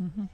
Mm-hmm.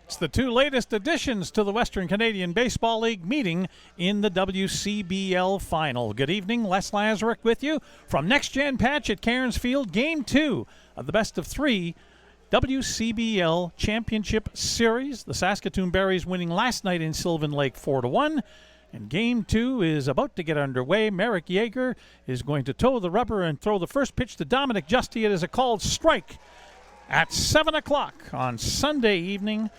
It's the two latest additions to the Western Canadian Baseball League meeting in the WCBL final. Good evening, Les Lazaruk with you from Next Gen Patch at Cairns Field. Game 2 of the best of 3 WCBL Championship Series. The Saskatoon Berries winning last night in Sylvan Lake 4-1. And Game 2 is about to get underway. Merrick Yeager is going to toe the rubber and throw the first pitch to Dominic Justy. It is a called strike at 7 o'clock on Sunday evening,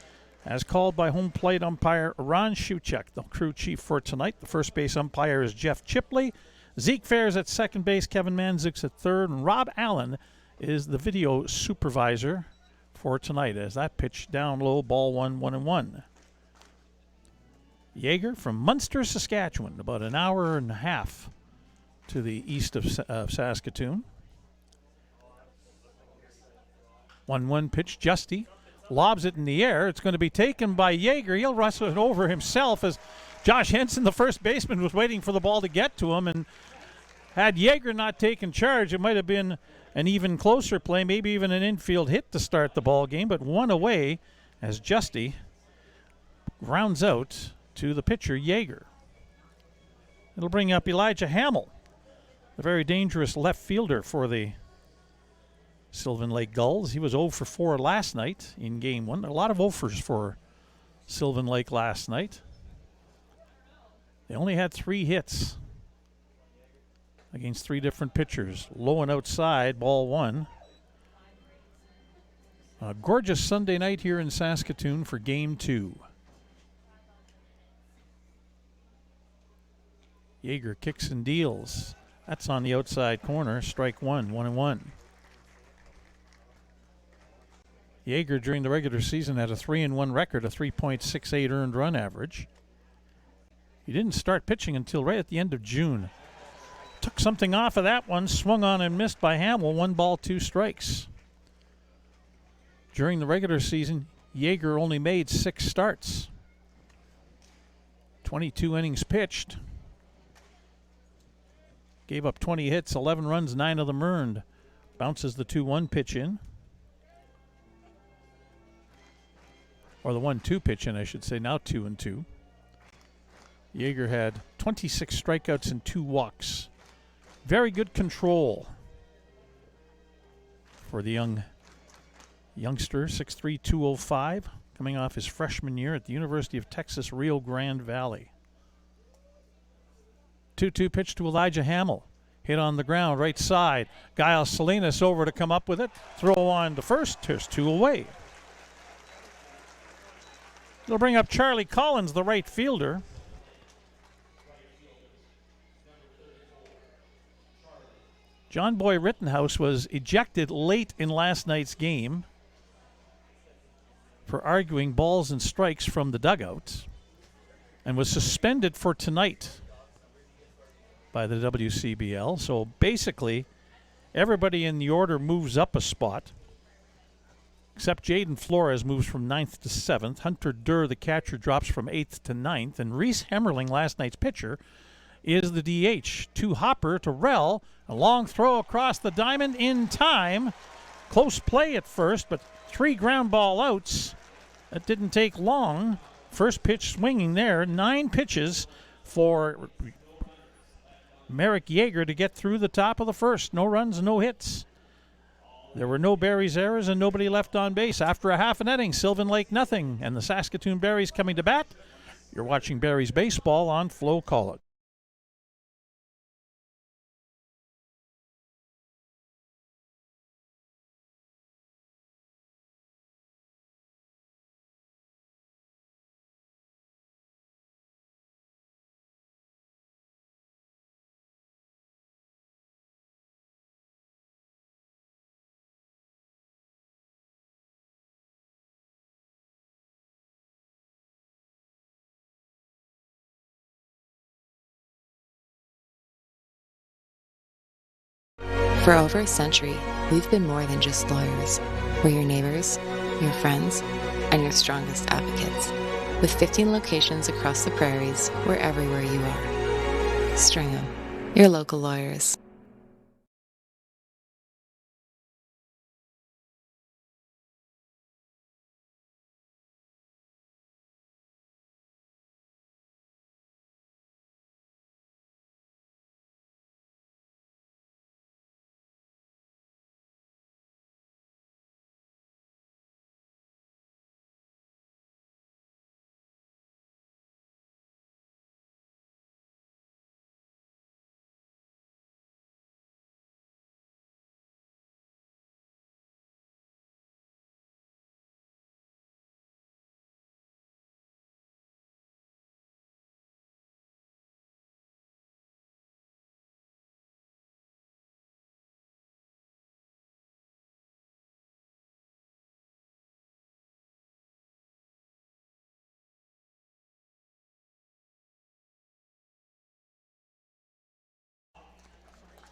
as called by home plate umpire Ron Shuchek, the crew chief for tonight. The first base umpire is Jeff Chipley. Zeke Fair's at second base, Kevin Manzuk's at third, and Rob Allen is the video supervisor for tonight as that pitch down low, ball 1-1-1. Yeager from Munster, Saskatchewan, about an hour and a half to the east of Saskatoon. 1-1 pitch, Justy lobs it in the air. It's going to be taken by Yeager. He'll wrestle it over himself as Josh Henson, the first baseman, was waiting for the ball to get to him. And had Yeager not taken charge, it might have been an even closer play, maybe even an infield hit to start the ball game. But one away as Justy rounds out to the pitcher, Yeager. It'll bring up Elijah Hamill, the very dangerous left fielder for the Sylvan Lake Gulls. He was 0 for 4 last night in Game 1. A lot of 0-fers for Sylvan Lake last night. They only had 3 hits against 3 different pitchers. Low and outside, ball 1. A gorgeous Sunday night here in Saskatoon for Game 2. Yeager kicks and deals. That's on the outside corner. Strike 1, 1-1. Yeager during the regular season had a 3-1 record, a 3.68 earned run average. He didn't start pitching until right at the end of June. Took something off of that one, swung on and missed by Hamill. 1 ball, 2 strikes. During the regular season, Yeager only made 6 starts. 22 innings pitched. Gave up 20 hits, 11 runs, 9 of them earned. Bounces the 2-1 pitch in. Or the 1-2 pitch in, I should say, now 2-2. Yeager had 26 strikeouts and 2 walks. Very good control for the youngster, 6'3", 205, coming off his freshman year at the University of Texas, Rio Grande Valley. 2-2 pitch to Elijah Hamill. Hit on the ground, right side. Giles Salinas over to come up with it. Throw on to first. There's 2 away. It'll bring up Charlie Collins, the right fielder. John Boy Rittenhouse was ejected late in last night's game for arguing balls and strikes from the dugout and was suspended for tonight by the WCBL. So basically, everybody in the order moves up a spot, except Jaden Flores moves from 9th to 7th. Hunter Durr, the catcher, drops from 8th to 9th. And Reese Hemmerling, last night's pitcher, is the DH. To Hopper, to Rell. A long throw across the diamond in time. Close play at first, but 3 ground ball outs. That didn't take long. First pitch swinging there. 9 pitches for Merrick Yeager to get through the top of the first. No runs, no hits. There were no Berries errors and nobody left on base. After a half an inning, Sylvan Lake nothing, and the Saskatoon Berries coming to bat. You're watching Berries baseball on Flow Call It. For over a century, we've been more than just lawyers. We're your neighbors, your friends, and your strongest advocates. With 15 locations across the prairies, we're everywhere you are. Stringham, your local lawyers.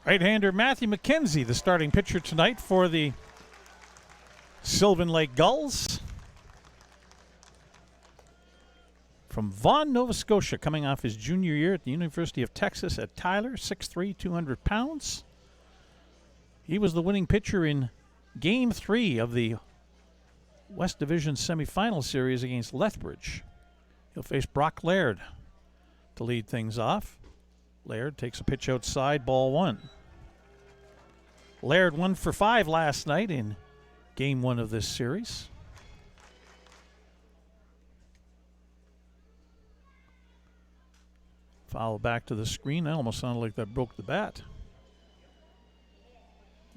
Right-hander Matthew McKenzie, the starting pitcher tonight for the Sylvan Lake Gulls. From Vaughan, Nova Scotia, coming off his junior year at the University of Texas at Tyler, 6'3", 200 pounds. He was the winning pitcher in Game 3 of the West Division semifinal series against Lethbridge. He'll face Brock Laird to lead things off. Laird takes a pitch outside, ball one. Laird 1 for 5 last night in Game 1 of this series. Foul back to the screen. That almost sounded like that broke the bat.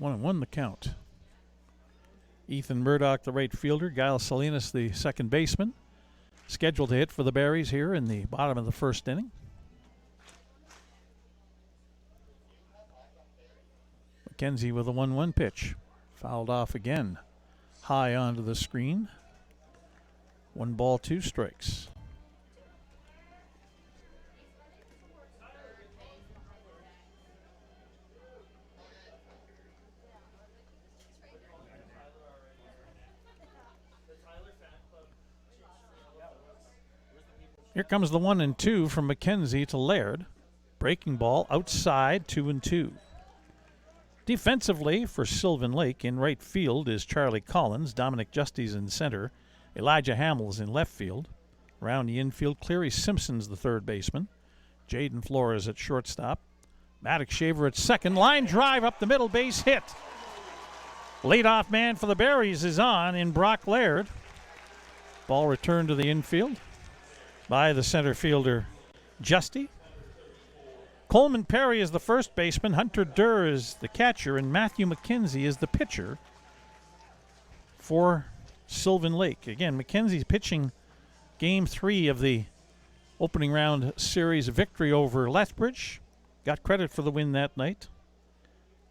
1-1 the count. Ethan Murdoch, the right fielder. Guile Salinas, the second baseman. Scheduled to hit for the Berries here in the bottom of the first inning. McKenzie with a 1-1 pitch. Fouled off again. High onto the screen. 1 ball, 2 strikes. Here comes the 1-2 from McKenzie to Laird. Breaking ball outside, 2-2. Defensively for Sylvan Lake in right field is Charlie Collins. Dominic Justice in center. Elijah Hamels in left field. Around the infield, Cleary Simpson's the third baseman. Jaden Flores at shortstop. Maddox Shaver at second. Line drive up the middle, base hit. Leadoff man for the Berries is on in Brock Laird. Ball returned to the infield by the center fielder, Justy. Coleman Perry is the first baseman, Hunter Durr is the catcher, and Matthew McKenzie is the pitcher for Sylvan Lake. Again, McKenzie's pitching Game 3 of the opening round series victory over Lethbridge. Got credit for the win that night.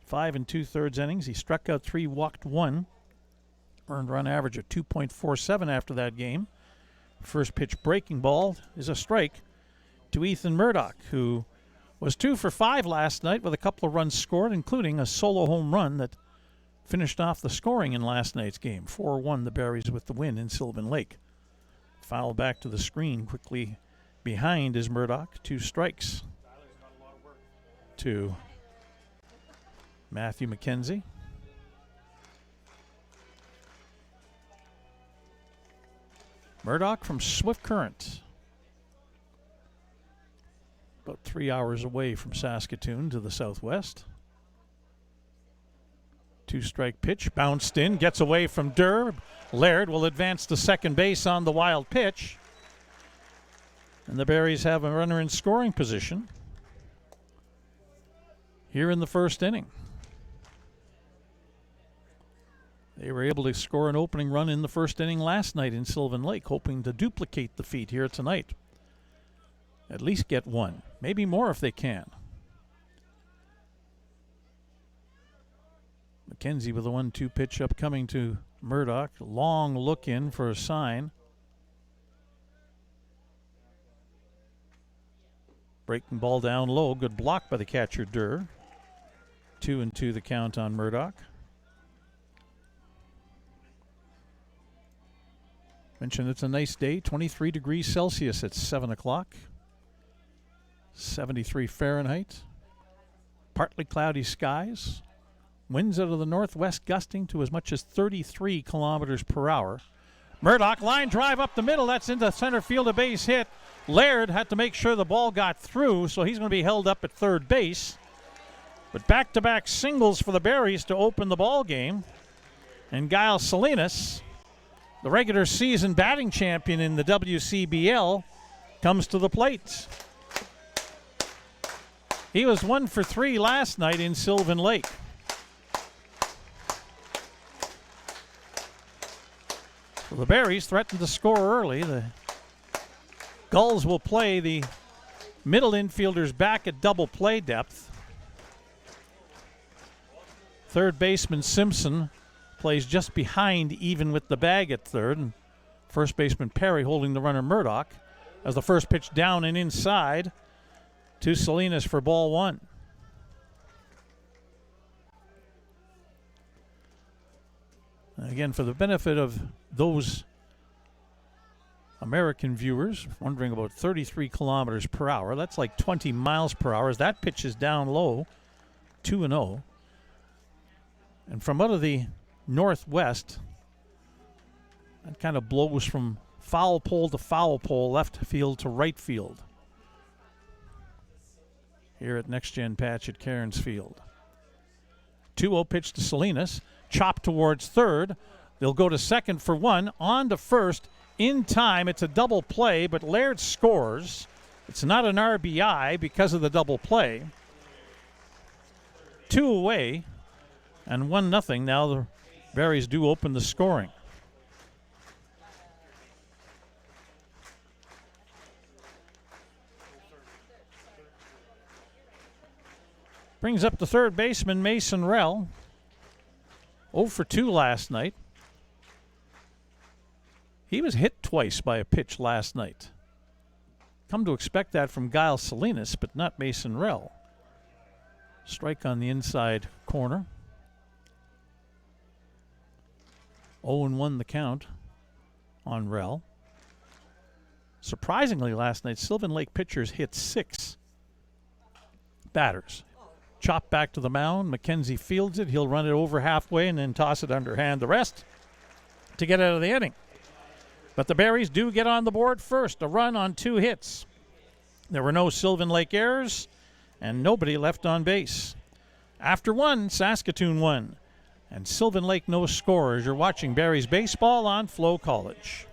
5 2/3 innings. He struck out 3, walked 1. Earned run average of 2.47 after that game. First pitch breaking ball is a strike to Ethan Murdoch, who was 2 for 5 last night with a couple of runs scored, including a solo home run that finished off the scoring in last night's game. 4-1 the Berries with the win in Sylvan Lake. Foul back to the screen. Quickly behind is Murdoch. 2 strikes to Matthew McKenzie. Murdoch from Swift Current. About 3 hours away from Saskatoon to the southwest. 2-strike pitch, bounced in, gets away from Durr. Laird will advance to second base on the wild pitch. And the Berries have a runner in scoring position here in the first inning. They were able to score an opening run in the first inning last night in Sylvan Lake, hoping to duplicate the feat here tonight. At least get one, maybe more if they can. McKenzie with a 1-2 pitch upcoming to Murdoch. Long look in for a sign. Breaking ball down low. Good block by the catcher, Durr. 2-2 the count on Murdoch. Mentioned it's a nice day, 23 degrees Celsius at 7 o'clock. 73 Fahrenheit. Partly cloudy skies. Winds out of the northwest gusting to as much as 33 kilometers per hour. Murdoch, line drive up the middle. That's into center field, a base hit. Laird had to make sure the ball got through, so he's going to be held up at third base. But back-to-back singles for the Berries to open the ball game. And Gulls Salinas, the regular season batting champion in the WCBL, comes to the plate. He was 1 for 3 last night in Sylvan Lake. So the Berries threatened to score early. The Gulls will play the middle infielders back at double play depth. Third baseman Simpson plays just behind even with the bag at third. And first baseman Perry holding the runner Murdoch as the first pitch down and inside to Salinas for ball one. Again, for the benefit of those American viewers wondering about 33 kilometers per hour, that's like 20 miles per hour as that pitch is down low, 2-0. And from out of the northwest, that kind of blows from foul pole to foul pole, left field to right field. Here at Next Gen Patch at Cairns Field. 2-0 pitch to Salinas, chopped towards third. They'll go to second for one, on to first, in time. It's a double play, but Laird scores. It's not an RBI because of the double play. 2 away, and 1-0. Now the Berries do open the scoring. Brings up the third baseman, Mason Rell. 0 for 2 last night. He was hit twice by a pitch last night. Come to expect that from Gulls Salinas, but not Mason Rell. Strike on the inside corner. 0-1 the count on Rell. Surprisingly, last night, Sylvan Lake pitchers hit 6 batters. Chop back to the mound. McKenzie fields it. He'll run it over halfway and then toss it underhand the rest to get out of the inning. But the Berries do get on the board first. A run on 2 hits. There were no Sylvan Lake errors and nobody left on base. After 1, Saskatoon won. And Sylvan Lake no score as you're watching Berries baseball on Flow College.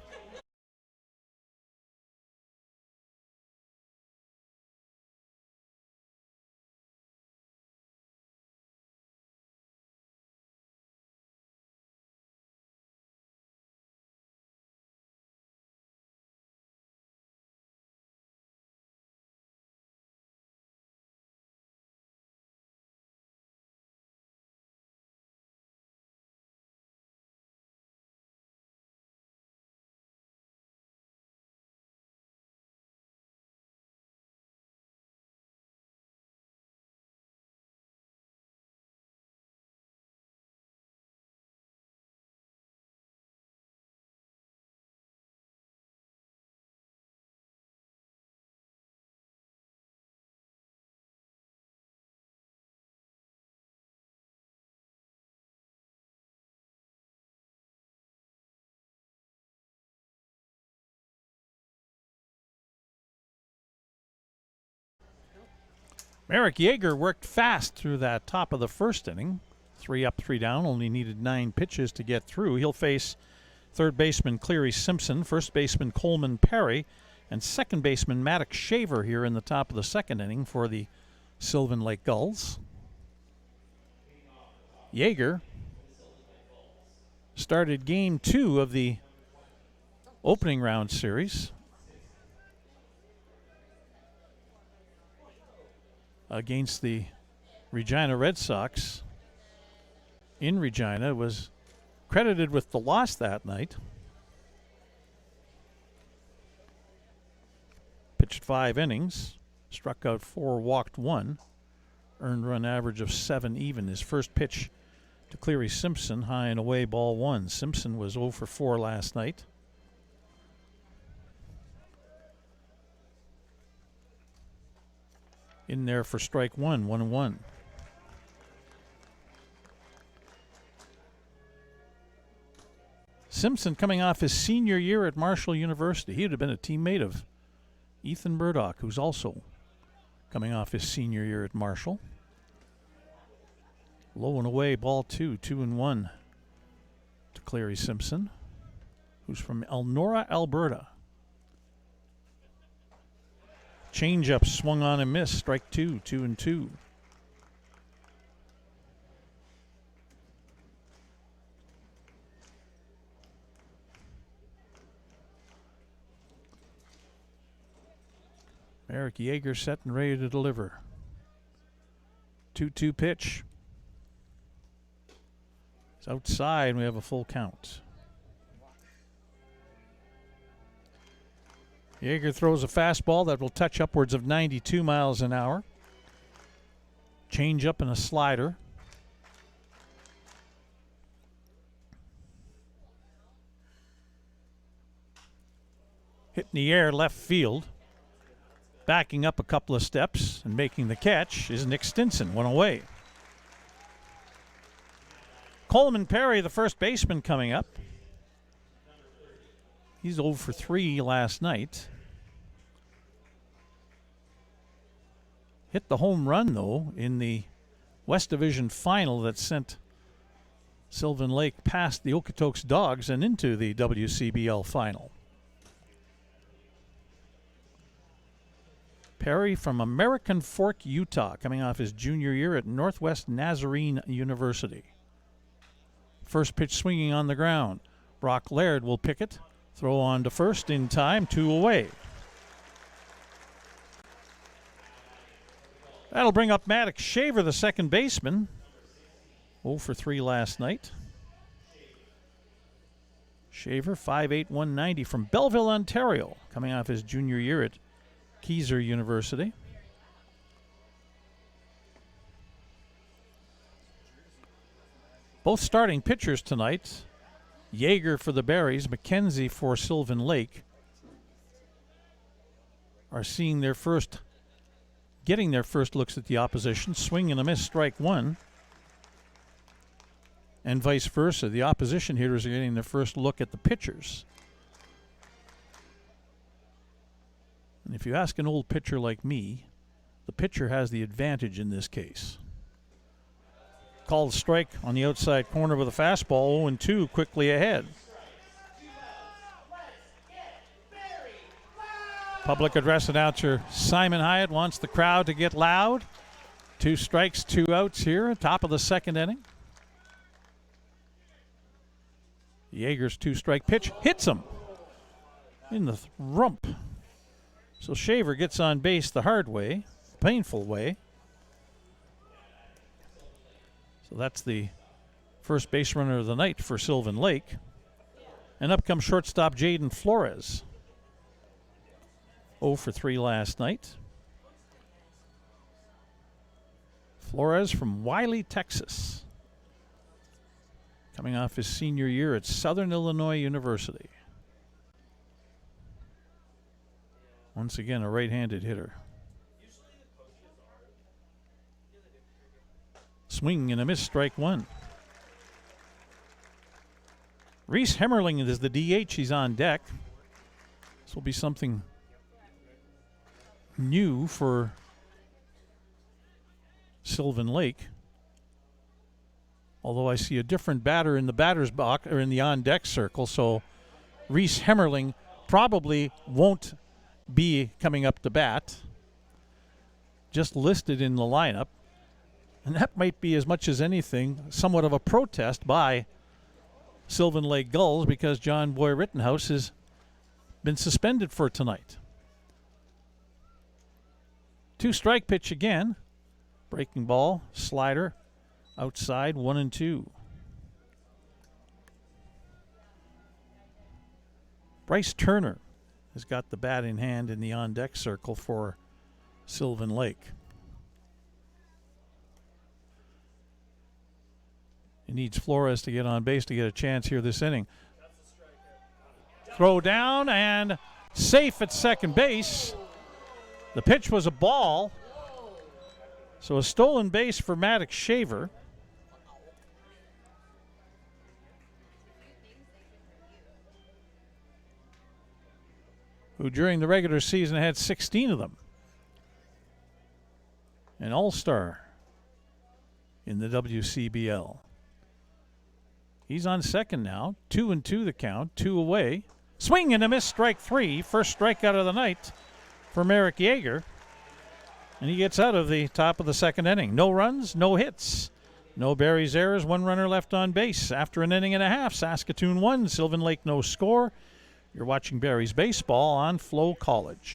Merrick Yeager worked fast through that top of the first inning. 3 up, 3 down, only needed 9 pitches to get through. He'll face third baseman Cleary Simpson, first baseman Coleman Perry, and second baseman Maddox Shaver here in the top of the second inning for the Sylvan Lake Gulls. Yeager started game 2 of the opening round series against the Regina Red Sox in Regina. Was credited with the loss that night. Pitched 5 innings, struck out 4, walked 1. Earned run average of 7 even. His first pitch to Cleary Simpson, high and away, ball 1. Simpson was 0 for 4 last night. In there for strike 1, 1-1. Simpson coming off his senior year at Marshall University. He would have been a teammate of Ethan Murdoch, who's also coming off his senior year at Marshall. Low and away, ball 2, 2-1 to Cleary Simpson, who's from Elnora, Alberta. Change-up swung on and missed. Strike 2, 2-2. Eric Yeager set and ready to deliver. 2-2 pitch. It's outside and we have a full count. Yeager throws a fastball that will touch upwards of 92 miles an hour. Change up and a slider. Hit in the air left field. Backing up a couple of steps and making the catch is Nick Stinson, one away. Coleman Perry, the first baseman, coming up. He's 0 for 3 last night. Hit the home run, though, in the West Division final that sent Sylvan Lake past the Okotoks Dogs and into the WCBL final. Perry from American Fork, Utah, coming off his junior year at Northwest Nazarene University. First pitch swinging on the ground. Brock Laird will pick it. Throw on to first in time, 2 away. That'll bring up Maddox Shaver, the second baseman. 0 for 3 last night. Shaver, 5'8", 190 from Belleville, Ontario, coming off his junior year at Keiser University. Both starting pitchers tonight. Yeager for the Berries, McKenzie for Sylvan Lake, are getting their first looks at the opposition. Swing and a miss, strike 1. And vice versa. The opposition hitters are getting their first look at the pitchers. And if you ask an old pitcher like me, the pitcher has the advantage in this case. Called strike on the outside corner with a fastball, 0-2 quickly ahead. Public address announcer Simon Hyatt wants the crowd to get loud. 2 strikes, 2 outs here, top of the second inning. Yeager's 2-strike pitch hits him in the rump. So Shaver gets on base the hard way, painful way. So that's the first base runner of the night for Sylvan Lake. And up comes shortstop Jaden Flores. 0 for 3 last night. Flores from Wiley, Texas, coming off his senior year at Southern Illinois University. Once again, a right-handed hitter. Swing and a miss, strike 1. Reese Hemmerling is the DH. He's on deck. This will be something new for Sylvan Lake. Although I see a different batter in the batter's box or in the on-deck circle, so Reese Hemmerling probably won't be coming up to bat. Just listed in the lineup. And that might be, as much as anything, somewhat of a protest by Sylvan Lake Gulls, because John Boy Rittenhouse has been suspended for tonight. 2-strike pitch again. Breaking ball, slider, outside, 1-2. Bryce Turner has got the bat in hand in the on-deck circle for Sylvan Lake. He needs Flores to get on base to get a chance here this inning. Throw down and safe at second base. The pitch was a ball. So a stolen base for Maddox Shaver. Who during the regular season had 16 of them. An all-star in the WCBL. He's on second now. 2-2 the count, 2 away. Swing and a miss, strike 3. First strikeout of the night for Merrick Yeager. And he gets out of the top of the second inning. No runs, no hits. No Barry's errors, 1 runner left on base. After an inning and a half, Saskatoon 1, Sylvan Lake no score. You're watching Barry's baseball on Flow College.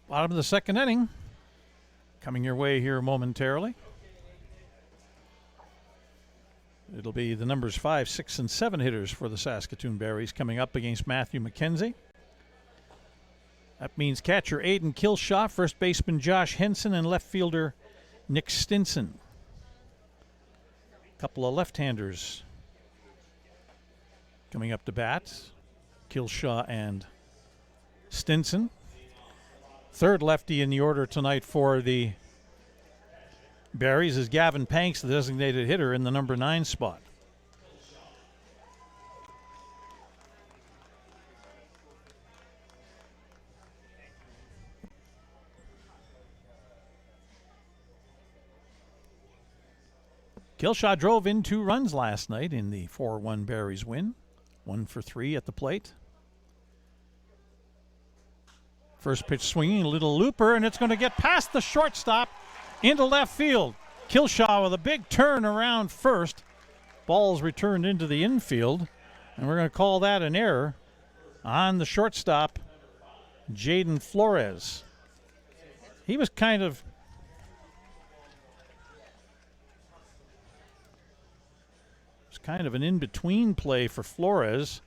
Bottom of the second inning. Coming your way here momentarily. It'll be the numbers 5, 6, and 7 hitters for the Saskatoon Berries coming up against Matthew McKenzie. That means catcher Aiden Kilshaw, first baseman Josh Henson, and left fielder Nick Stinson. A couple of left-handers coming up to bat. Kilshaw and Stinson. Third lefty in the order tonight for the Berries is Gavin Panks, the designated hitter, in the number 9 spot. Kilshaw drove in 2 runs last night in the 4-1 Berries win. 1 for 3 at the plate. First pitch swinging, a little looper, and it's going to get past the shortstop into left field. Kilshaw with a big turn around first. Ball's returned into the infield, and we're going to call that an error on the shortstop, Jaden Flores. He was kind of an in-between play for Flores.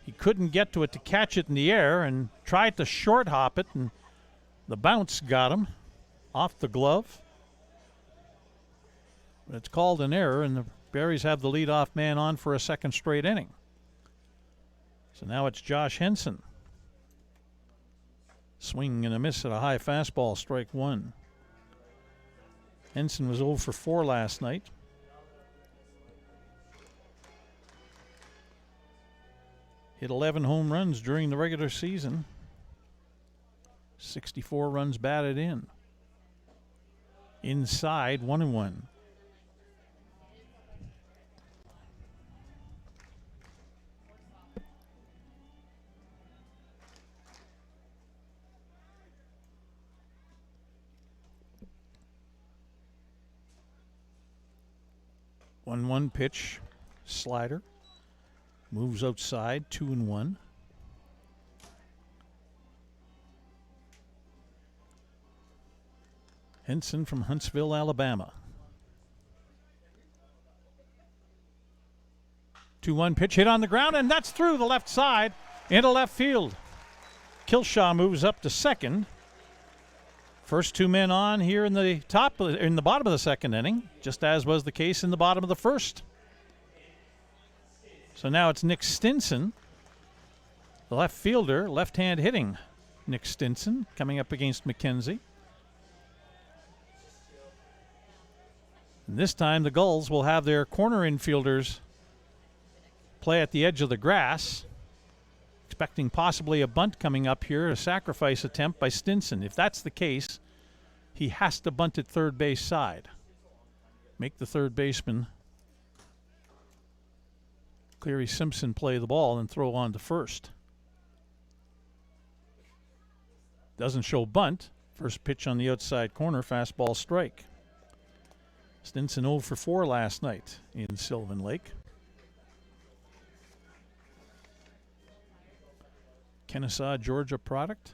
He couldn't get to it to catch it in the air and tried to short hop it, and the bounce got him off the glove. But it's called an error, and the Berries have the leadoff man on for a second straight inning. So now it's Josh Henson. Swing and a miss at a high fastball, strike 1. Henson was 0 for 4 last night. Hit 11 home runs during the regular season. 64 runs batted in. Inside, 1-1. One pitch, slider. Moves outside, 2-1. Henson from Huntsville, Alabama. 2-1 pitch hit on the ground, and that's through the left side into left field. Kilshaw moves up to second. First 2 men on here in the bottom of the second inning, just as was the case in the bottom of the first. So now it's Nick Stinson, the left fielder, left-hand hitting Nick Stinson, coming up against McKenzie. And this time the Gulls will have their corner infielders play at the edge of the grass. expecting possibly a bunt coming up here, a sacrifice attempt by Stinson. If that's the case, he has to bunt at third base side. Make the third baseman, Cleary Simpson, play the ball and throw on to first. Doesn't show bunt. First pitch on the outside corner, fastball strike. Stinson 0 for 4 last night in Sylvan Lake. Kennesaw, Georgia product.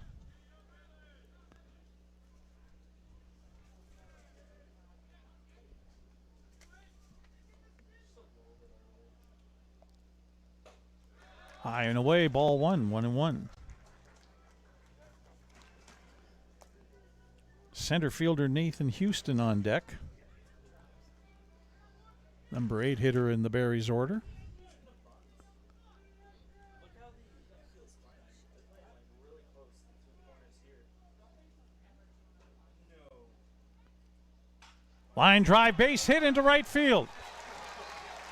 High and away, ball 1, 1-1. Center fielder Nathan Houston on deck. Number 8 hitter in the Berries order. Line drive, base hit into right field.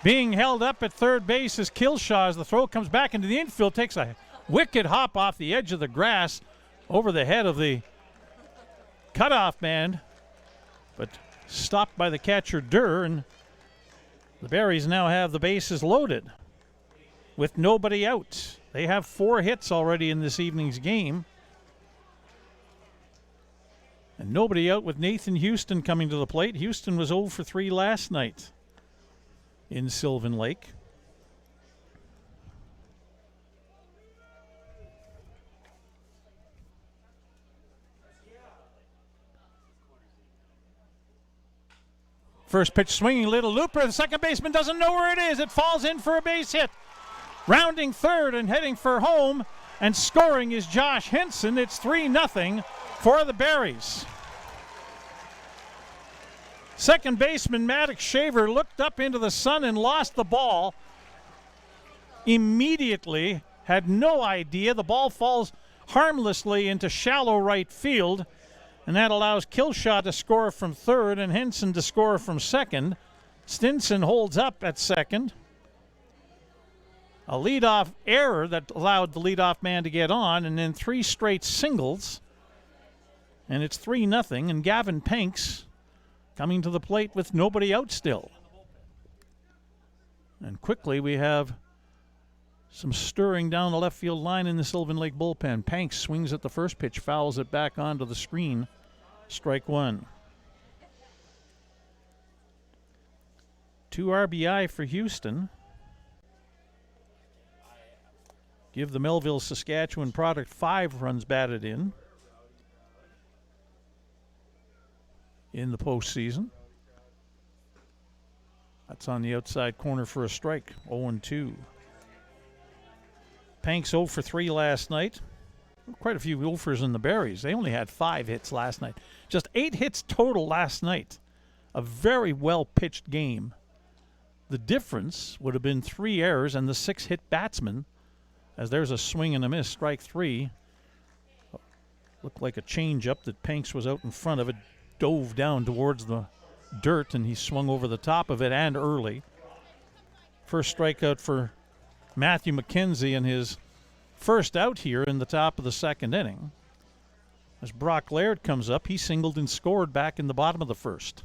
Being held up at third base is Killshaw as the throw comes back into the infield, takes a wicked hop off the edge of the grass over the head of the cutoff man, but stopped by the catcher Durr, and the Berries now have the bases loaded with nobody out. They have 4 hits already in this evening's game. And nobody out with Nathan Houston coming to the plate. Houston was 0 for 3 last night in Sylvan Lake. First pitch swinging, little looper. The second baseman doesn't know where it is. It falls in for a base hit. Rounding third and heading for home and scoring is Josh Henson. It's 3-0 for the Berries. Second baseman Maddox Shaver looked up into the sun and lost the ball. Immediately had no idea. The ball falls harmlessly into shallow right field, and that allows Killshaw to score from third and Henson to score from second. Stinson holds up at second. A leadoff error that allowed the leadoff man to get on, and then 3 straight singles. And it's 3-0, and Gavin Panks coming to the plate with nobody out still. And quickly we have some stirring down the left field line in the Sylvan Lake bullpen. Panks swings at the first pitch, fouls it back onto the screen. Strike 1. 2 RBI for Houston. Give the Melville, Saskatchewan product 5 runs batted in the postseason. That's on the outside corner for a strike, 0-2. Panks 0 for 3 last night. Quite a few gophers in the Berries. They only had 5 hits last night. Just 8 hits total last night. A very well-pitched game. The difference would have been 3 errors and the 6-hit batsman, as there's a swing and a miss, strike 3. Looked like a changeup that Panks was out in front of it, dove down towards the dirt, and he swung over the top of it and early. First strikeout for Matthew McKenzie in his first out here in the top of the second inning. As Brock Laird comes up, he singled and scored back in the bottom of the first.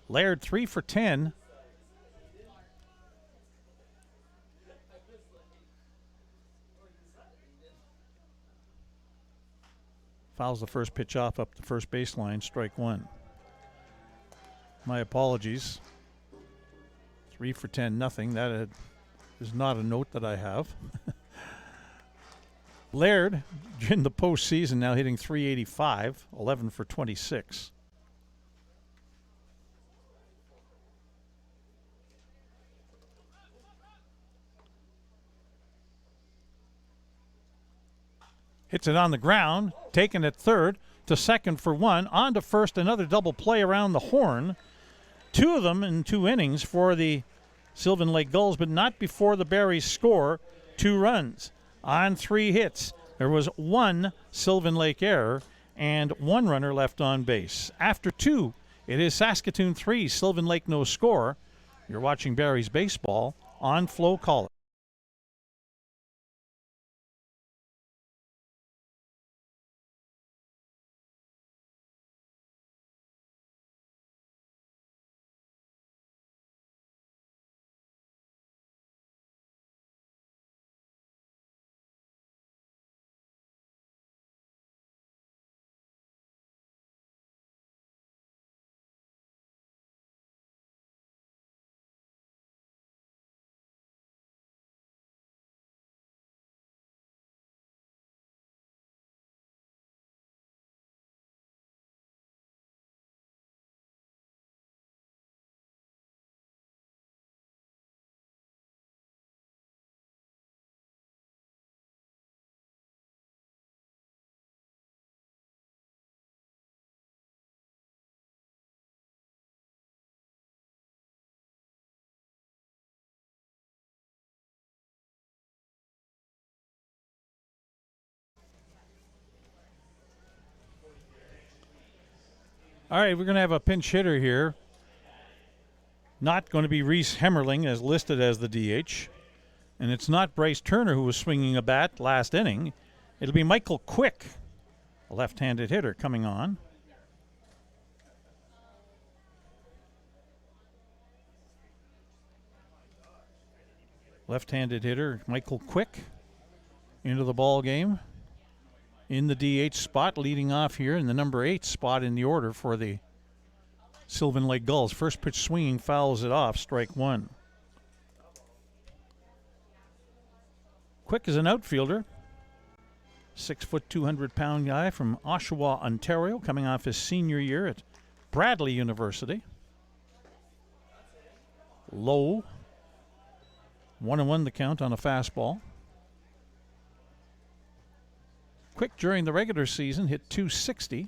Laird 3 for 10. Fouls the first pitch off up the first baseline, strike 1. My apologies. 3 for 10, nothing. That is not a note that I have. Laird, in the postseason, now hitting .385, 11 for 26. Hits it on the ground, taken at third, to second for 1, on to first, another double play around the horn. 2 of them in 2 innings for the Sylvan Lake Gulls, but not before the Berries score 2 runs on 3 hits. There was 1 Sylvan Lake error and 1 runner left on base. After 2 It is Saskatoon 3, Sylvan Lake no score. You're watching Barrie's baseball on Flow College. All right, we're going to have a pinch hitter here. Not going to be Reese Hemmerling as listed as the DH. And it's not Bryce Turner who was swinging a bat last inning. It'll be Michael Quick, a left-handed hitter, coming on. Left-handed hitter Michael Quick into the ball game. In the DH spot, leading off here in the number 8 spot in the order for the Sylvan Lake Gulls. First pitch swinging, fouls it off, strike one. Quick is an outfielder. 6 foot, 200-pound guy from Oshawa, Ontario, coming off his senior year at Bradley University. Low. 1-1 the count on a fastball. Quick during the regular season hit .260.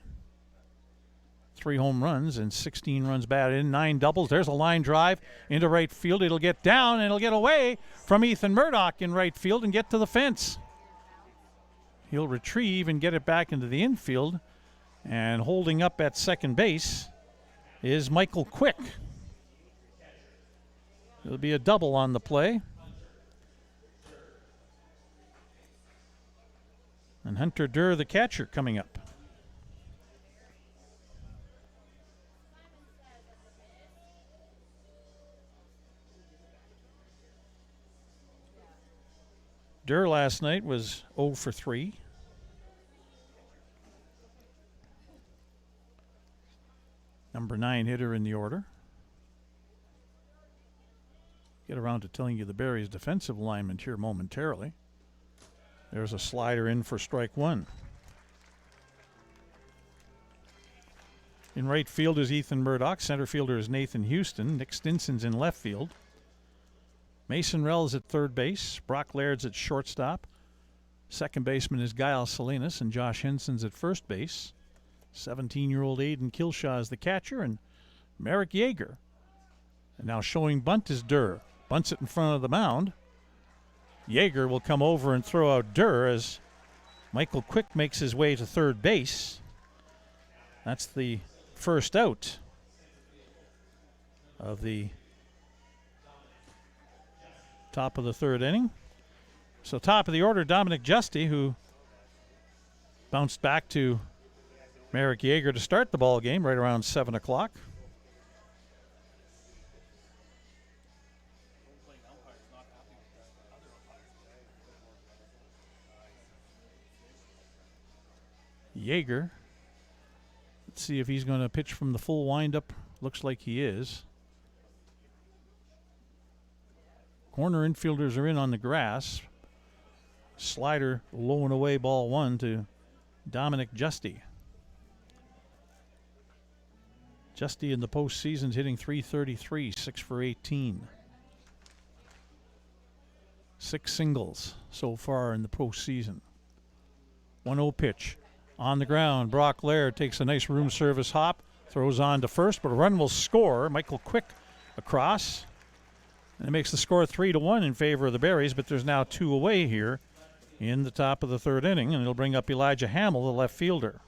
3 home runs and 16 runs batted in, 9 doubles. There's a line drive into right field. It'll get down and it'll get away from Ethan Murdoch in right field and get to the fence. He'll retrieve and get it back into the infield. And holding up at second base is Michael Quick. It'll be a double on the play. And Hunter Durr, the catcher, coming up. Durr last night was 0 for 3. Number 9 hitter in the order. Get around to telling you the Barrie's defensive alignment here momentarily. There's a slider in for strike one. In right field is Ethan Murdoch. Center fielder is Nathan Houston. Nick Stinson's in left field. Mason Rell's at third base. Brock Laird's at shortstop. Second baseman is Guile Salinas, and Josh Henson's at first base. 17-year-old Aiden Kilshaw is the catcher, and Merrick Yeager. And now showing bunt is Durr. Bunts it in front of the mound. Yeager will come over and throw out Durr as Michael Quick makes his way to third base. That's the first out of the top of the third inning. So top of the order, Dominic Justy, who bounced back to Merrick Yeager to start the ball game right around 7 o'clock. Yeager. Let's see if he's going to pitch from the full windup. Looks like he is. Corner infielders are in on the grass. Slider low and away, ball one to Dominic Justy. Justy in the postseason's hitting .333, 6 for 18. 6 singles so far in the postseason. 1-0 pitch. On the ground, Brock Laird takes a nice room service hop, throws on to first, but a run will score. Michael Quick across. And it makes the score 3-1 in favor of the Berries, but there's now 2 away here in the top of the third inning, and it'll bring up Elijah Hamill, the left fielder.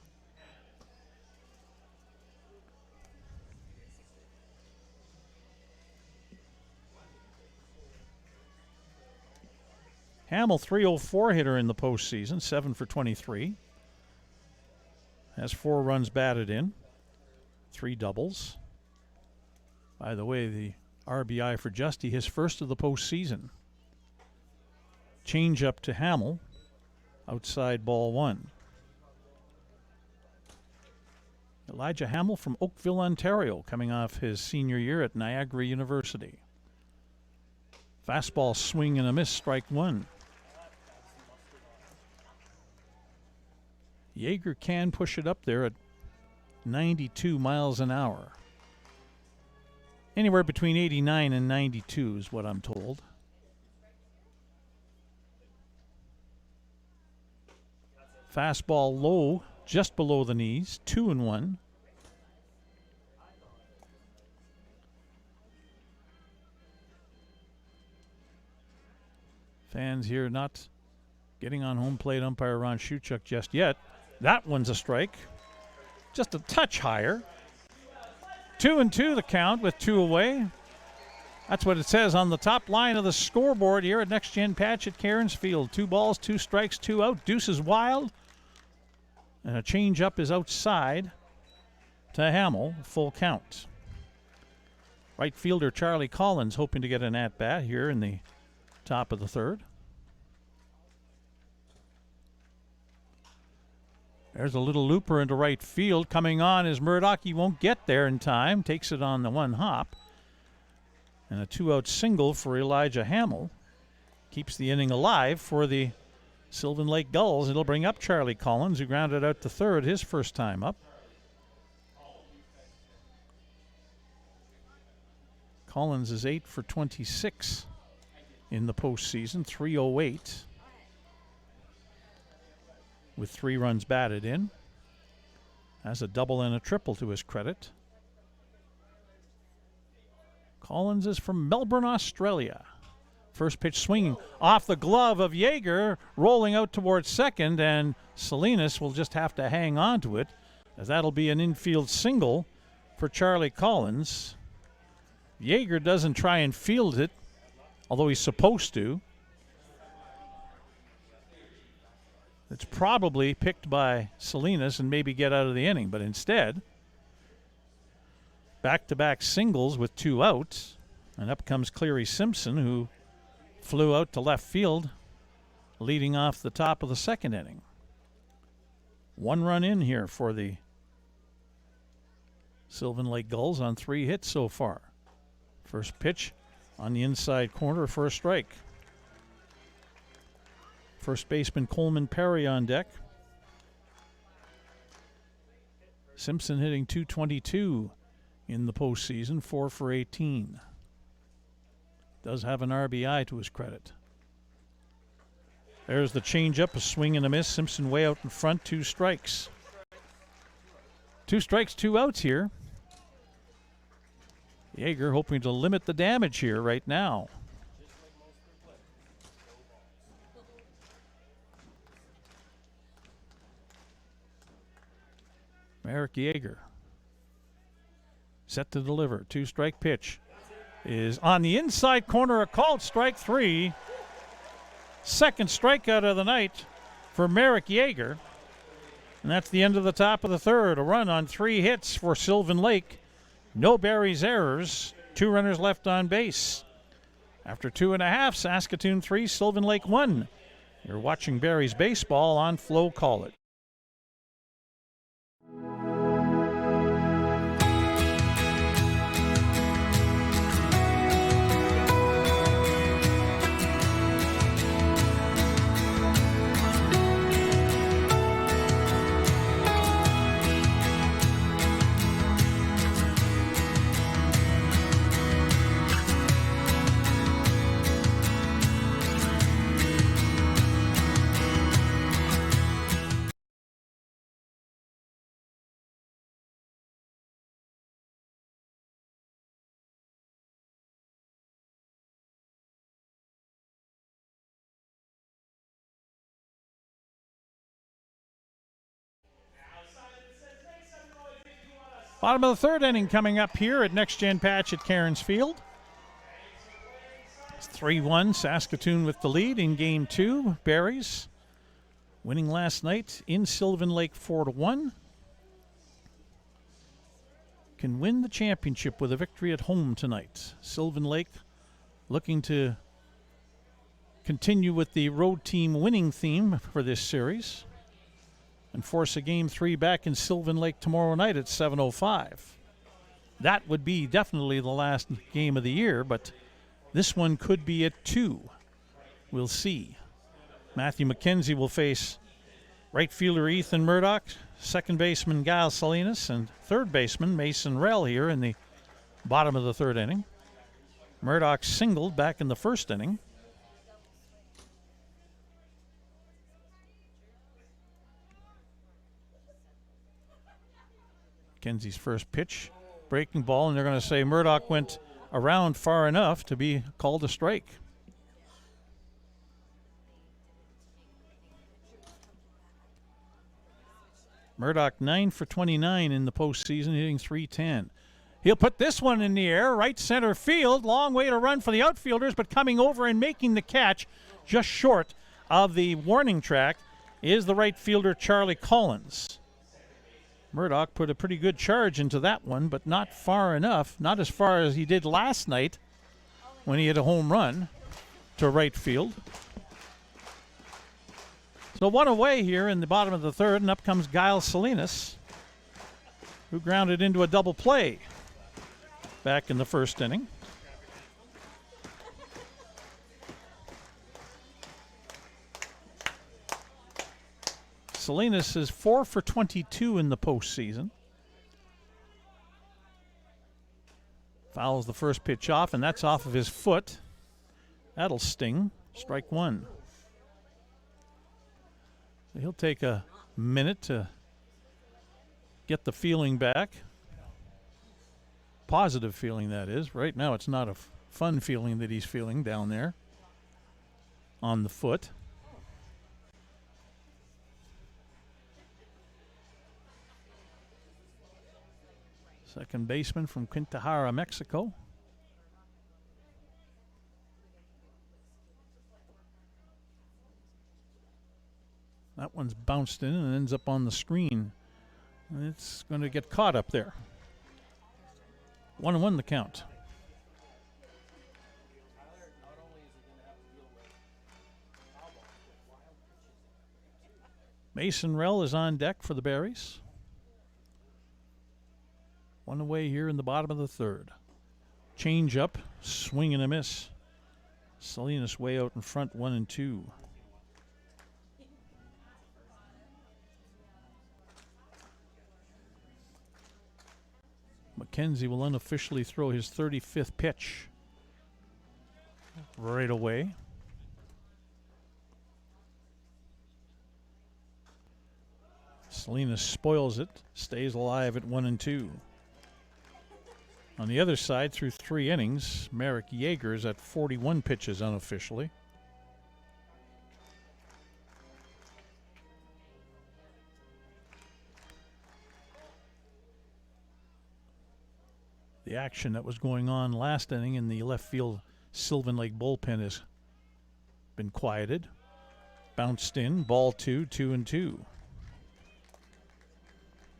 Hamill, 304 hitter in the postseason, 7 for 23. Has 4 runs batted in, 3 doubles. By the way, the RBI for Justy, his first of the postseason. Change up to Hamill, outside ball 1. Elijah Hamill from Oakville, Ontario, coming off his senior year at Niagara University. Fastball swing and a miss, strike 1. Yeager can push it up there at 92 miles an hour. Anywhere between 89 and 92 is what I'm told. Fastball low, just below the knees, 2-1. Fans here not getting on home plate umpire Ron Shuchuk just yet. That one's a strike. Just a touch higher. 2-2 the count with 2 away. That's what it says on the top line of the scoreboard here at Next Gen Patch at Cairns Field. 2 balls, 2 strikes, 2 out. Deuce is wild. And a change-up is outside to Hamill. Full count. Right fielder Charlie Collins hoping to get an at-bat here in the top of the 3rd. There's a little looper into right field. Coming on is Murdoch. He won't get there in time. Takes it on the 1 hop. And a 2-out single for Elijah Hamill. Keeps the inning alive for the Sylvan Lake Gulls. It'll bring up Charlie Collins, who grounded out to 3rd his first time up. Collins is 8 for 26 in the postseason, 308. With 3 runs batted in. Has a double and a triple to his credit. Collins is from Melbourne, Australia. First pitch swinging off the glove of Yeager, rolling out towards second, and Salinas will just have to hang on to it, as that'll be an infield single for Charlie Collins. Yeager doesn't try and field it, although he's supposed to. It's probably picked by Salinas and maybe get out of the inning, but instead, back-to-back singles with 2 outs, and up comes Cleary Simpson, who flew out to left field, leading off the top of the 2nd inning. 1 run in here for the Sylvan Lake Gulls on 3 hits so far. First pitch on the inside corner for a strike. First baseman Coleman Perry on deck. Simpson hitting .222 in the postseason, 4 for 18. Does have an RBI to his credit. There's the changeup, a swing and a miss. Simpson way out in front, 2 strikes. 2 strikes, 2 outs here. Yeager hoping to limit the damage here right now. Merrick Yeager set to deliver. 2-strike pitch is on the inside corner, a called strike 3. Second strikeout of the night for Merrick Yeager. And that's the end of the top of the 3rd. A run on 3 hits for Sylvan Lake. No Barry's errors. 2 runners left on base. After 2.5, Saskatoon 3, Sylvan Lake 1. You're watching Barry's baseball on Flow Call It. Bottom of the 3rd inning coming up here at Next Gen Patch at Cairns Field. It's 3-1, Saskatoon with the lead in Game 2. Berries winning last night in Sylvan Lake 4-1. Can win the championship with a victory at home tonight. Sylvan Lake looking to continue with the road team winning theme for this series and force a Game 3 back in Sylvan Lake tomorrow night at 7:05. That would be definitely the last game of the year, but this one could be at 2. We'll see. Matthew McKenzie will face right fielder Ethan Murdoch, second baseman Giles Salinas, and third baseman Mason Rell here in the bottom of the third inning. Murdoch singled back in the first inning. McKenzie's first pitch, breaking ball, and they're going to say Murdoch went around far enough to be called a strike. Murdoch 9 for 29 in the postseason, hitting .310. He'll put this one in the air, right center field. Long way to run for the outfielders, but coming over and making the catch just short of the warning track is the right fielder Charlie Collins. Murdoch put a pretty good charge into that one, but not far enough, not as far as he did last night when he hit a home run to right field. So one away here in the bottom of the third, and up comes Giles Salinas, who grounded into a double play back in the first inning. Salinas is 4 for 22 in the postseason. Fouls the first pitch off, and that's off of his foot. That'll sting. Strike one. So he'll take a minute to get the feeling back. Positive feeling, that is. Right now it's not a fun feeling that he's feeling down there on the foot. Second baseman from Quintahara, Mexico. That one's bounced in and ends up on the screen. And it's going to get caught up there. 1-1 the count. Mason Rell is on deck for the Berries. One away here in the bottom of the third. Change up, swing and a miss. Salinas way out in front, 1-2. McKenzie will unofficially throw his 35th pitch right away. Salinas spoils it, stays alive at 1-2. On the other side, through 3 innings, Merrick Yeager's at 41 pitches unofficially. The action that was going on last inning in the left field Sylvan Lake bullpen has been quieted. Bounced in, ball 2, 2-2.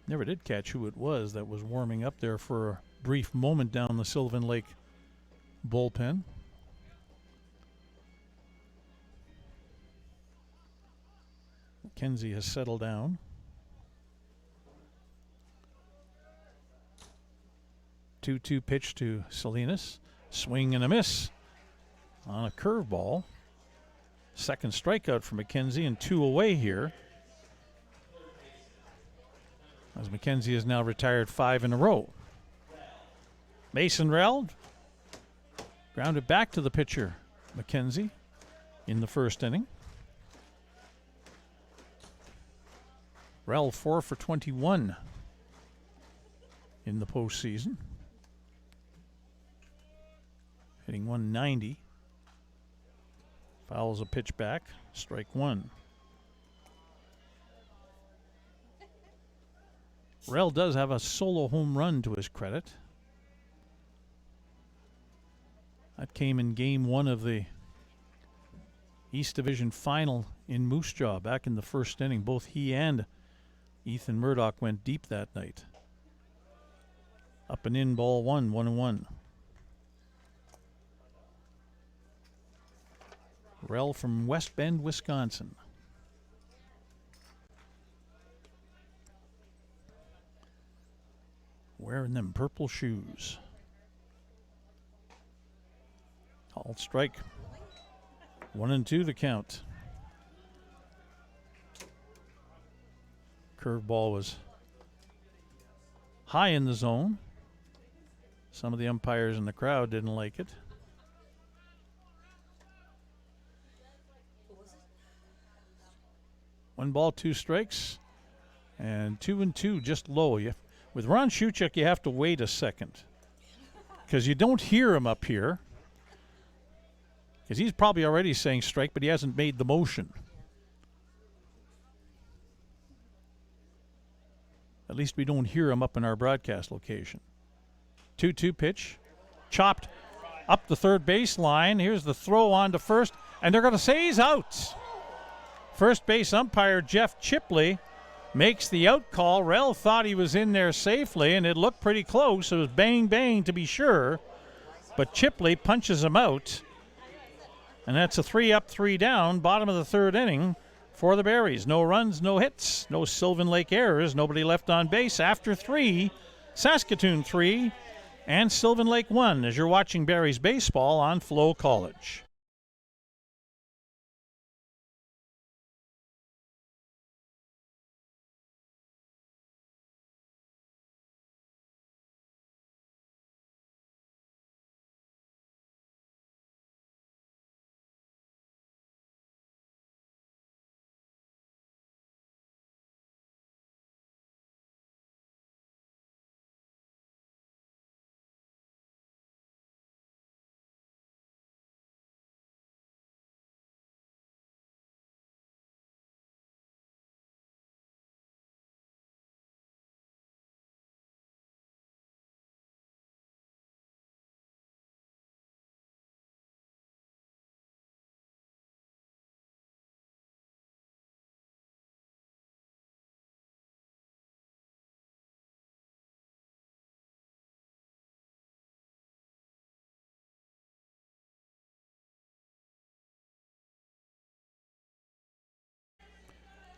Never did catch who it was that was warming up there for a brief moment down the Sylvan Lake bullpen. McKenzie has settled down. Two pitch to Salinas. Swing and a miss on a curveball. Second strikeout for McKenzie and 2 away here, as McKenzie has now retired 5 in a row. Mason Rell grounded back to the pitcher, McKenzie, in the first inning. Rell 4 for 21 in the postseason. Hitting 190. Fouls a pitch back. Strike one. Rell does have a solo home run to his credit. That came in game 1 of the East Division final in Moose Jaw back in the first inning. Both he and Ethan Murdoch went deep that night. Up and in, ball 1, 1-1. Rel from West Bend, Wisconsin. Wearing them purple shoes. Called strike. 1-2 the count. Curveball was high in the zone. Some of the umpires in the crowd didn't like it. One ball, 2 strikes, and 2-2 just low. With Ron Shuchuk, you have to wait a second because you don't hear him up here because he's probably already saying strike, but he hasn't made the motion. At least we don't hear him up in our broadcast location. 2-2 pitch, chopped up the third baseline. Here's the throw on to first, and they're going to say he's out. First base umpire Jeff Chipley makes the out call. Rel thought he was in there safely, and it looked pretty close. It was bang, bang to be sure, but Chipley punches him out, and that's a 3 up, 3 down, bottom of the third inning for the Berries. No runs, no hits, no Sylvan Lake errors, nobody left on base. After 3, Saskatoon 3, and Sylvan Lake 1 as you're watching Berries baseball on Flow College.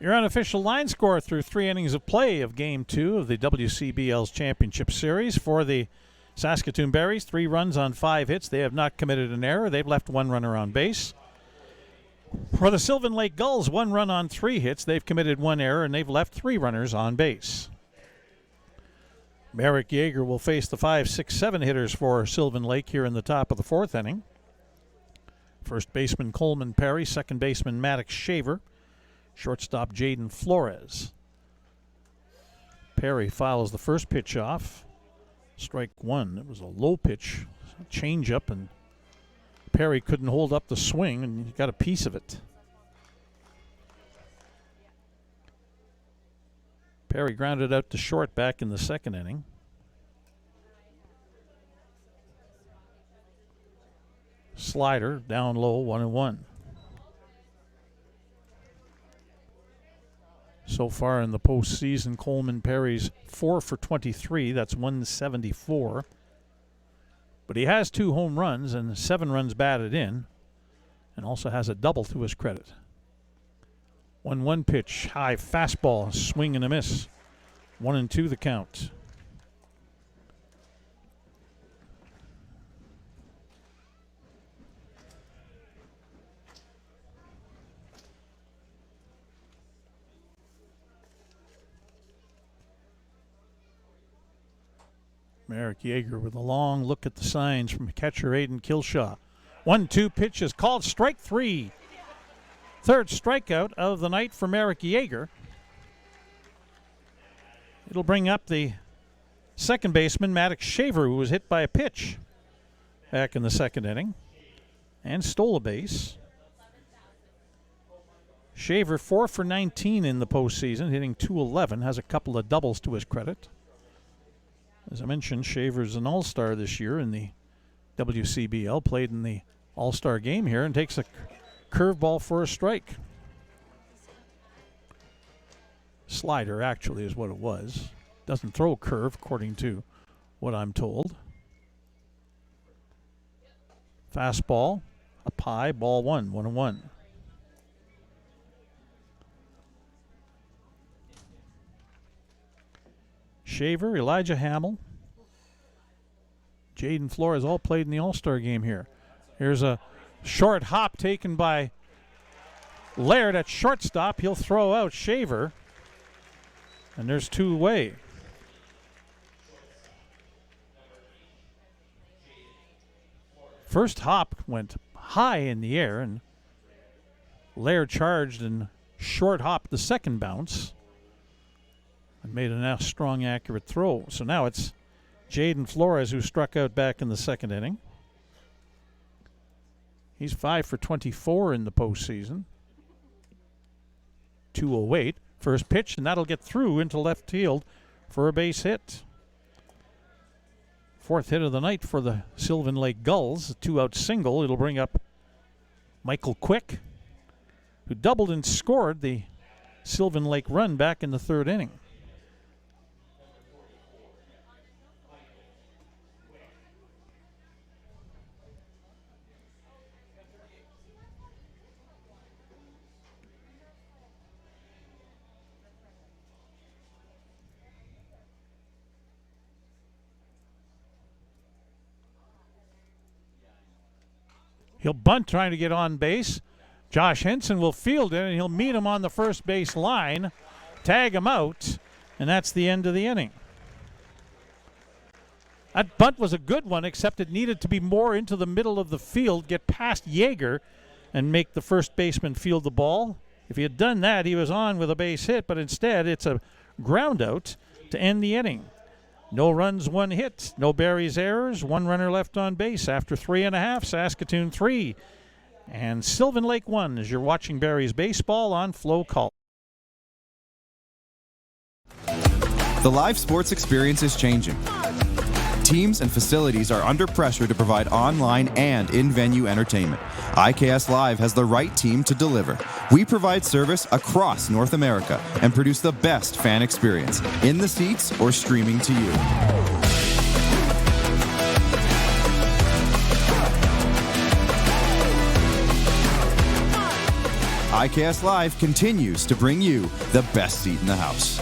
Your unofficial line score through 3 innings of play of Game 2 of the WCBL's Championship Series for the Saskatoon Berries. 3 runs on 5 hits. They have not committed an error. They've left 1 runner on base. For the Sylvan Lake Gulls, 1 run on 3 hits. They've committed 1 error, and they've left 3 runners on base. Merrick Yeager will face the 5, 6, 7 hitters for Sylvan Lake here in the top of the 4th inning. First baseman Coleman Perry, second baseman Maddox Shaver, shortstop Jaden Flores. Perry fouls the first pitch off. Strike 1. It was a low pitch, change-up, and Perry couldn't hold up the swing, and he got a piece of it. Perry grounded out to short back in the 2nd inning. Slider down low, 1-1. So far in the postseason, Coleman Perry's 4 for 23. That's 174. But he has 2 home runs and 7 runs batted in, and also has a double to his credit. 1-1 pitch, high fastball, swing and a miss. 1-2 the count. Merrick Yeager with a long look at the signs from catcher Aiden Kilshaw. 1-2 pitch is called, strike 3. Third strikeout of the night for Merrick Yeager. It'll bring up the second baseman, Maddox Shaver, who was hit by a pitch back in the 2nd inning and stole a base. Shaver 4 for 19 in the postseason, hitting .211, has a couple of doubles to his credit. As I mentioned, Shaver's an all-star this year in the WCBL, played in the All-Star game here, and takes a curveball for a strike. Slider, actually, is what it was. Doesn't throw a curve, according to what I'm told. Fastball, up high, ball one, 1-1. Shaver, Elijah Hamill, Jaden Flores all played in the All-Star game here. Here's a short hop taken by Laird at shortstop. He'll throw out Shaver, and there's two away. First hop went high in the air, and Laird charged and short hopped the second bounce and made a now strong, accurate throw. So now it's Jaden Flores, who struck out back in the second inning. He's 5 for 24 in the postseason. 2:08. First pitch, and that'll get through into left field for a base hit. Fourth hit of the night for the Sylvan Lake Gulls. A 2-out single. It'll bring up Michael Quick, who doubled and scored the Sylvan Lake run back in the third inning. He'll bunt trying to get on base. Josh Henson will field it, and he'll meet him on the first base line, tag him out, and that's the end of the inning. That bunt was a good one, except it needed to be more into the middle of the field, get past Yeager, and make the first baseman field the ball. If he had done that, he was on with a base hit, but instead it's a ground out to end the inning. No runs, one hit. No Barry's errors. One runner left on base after 3.5. Saskatoon 3 and Sylvan Lake 1 as you're watching Barry's baseball on Flow Call. The live sports experience is changing. Teams and facilities are under pressure to provide online and in-venue entertainment. IKS Live has the right team to deliver. We provide service across North America and produce the best fan experience, in the seats or streaming to you. IKS Live continues to bring you the best seat in the house.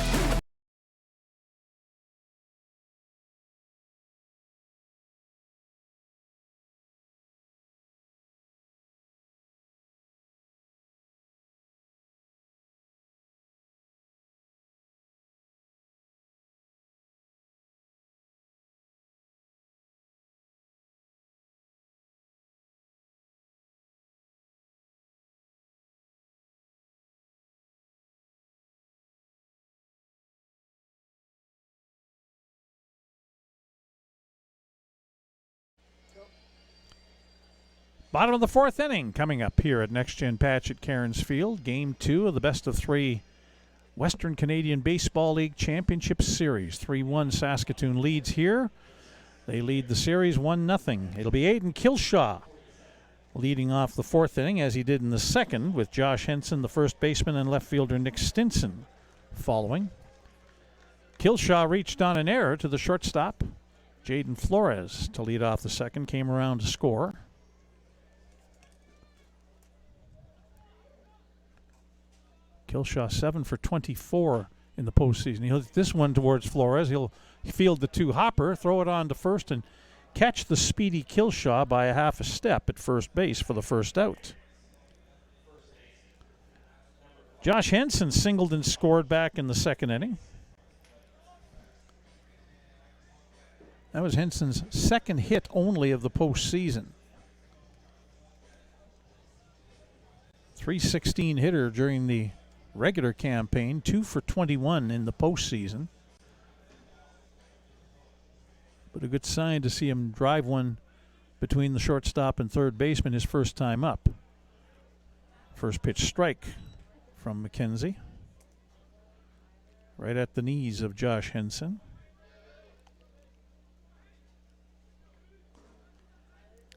Bottom of the fourth inning coming up here at Next Gen Patch at Cairns Field. Game 2 of the best of 3 Western Canadian Baseball League Championship Series. 3-1 Saskatoon leads here. They lead the series 1-0. It'll be Aiden Kilshaw leading off the fourth inning, as he did in the second, with Josh Henson, the first baseman, and left fielder Nick Stinson following. Kilshaw reached on an error to the shortstop, Jaden Flores, to lead off the second, came around to score. Kilshaw 7 for 24 in the postseason. He'll hit this one towards Flores. He'll field the two-hopper, throw it on to first, and catch the speedy Kilshaw by a half a step at first base for the first out. Josh Henson singled and scored back in the second inning. That was Henson's second hit only of the postseason. .316 hitter during the regular campaign, 2 for 21 in the postseason. But a good sign to see him drive one between the shortstop and third baseman his first time up. First pitch strike from McKenzie. Right at the knees of Josh Henson.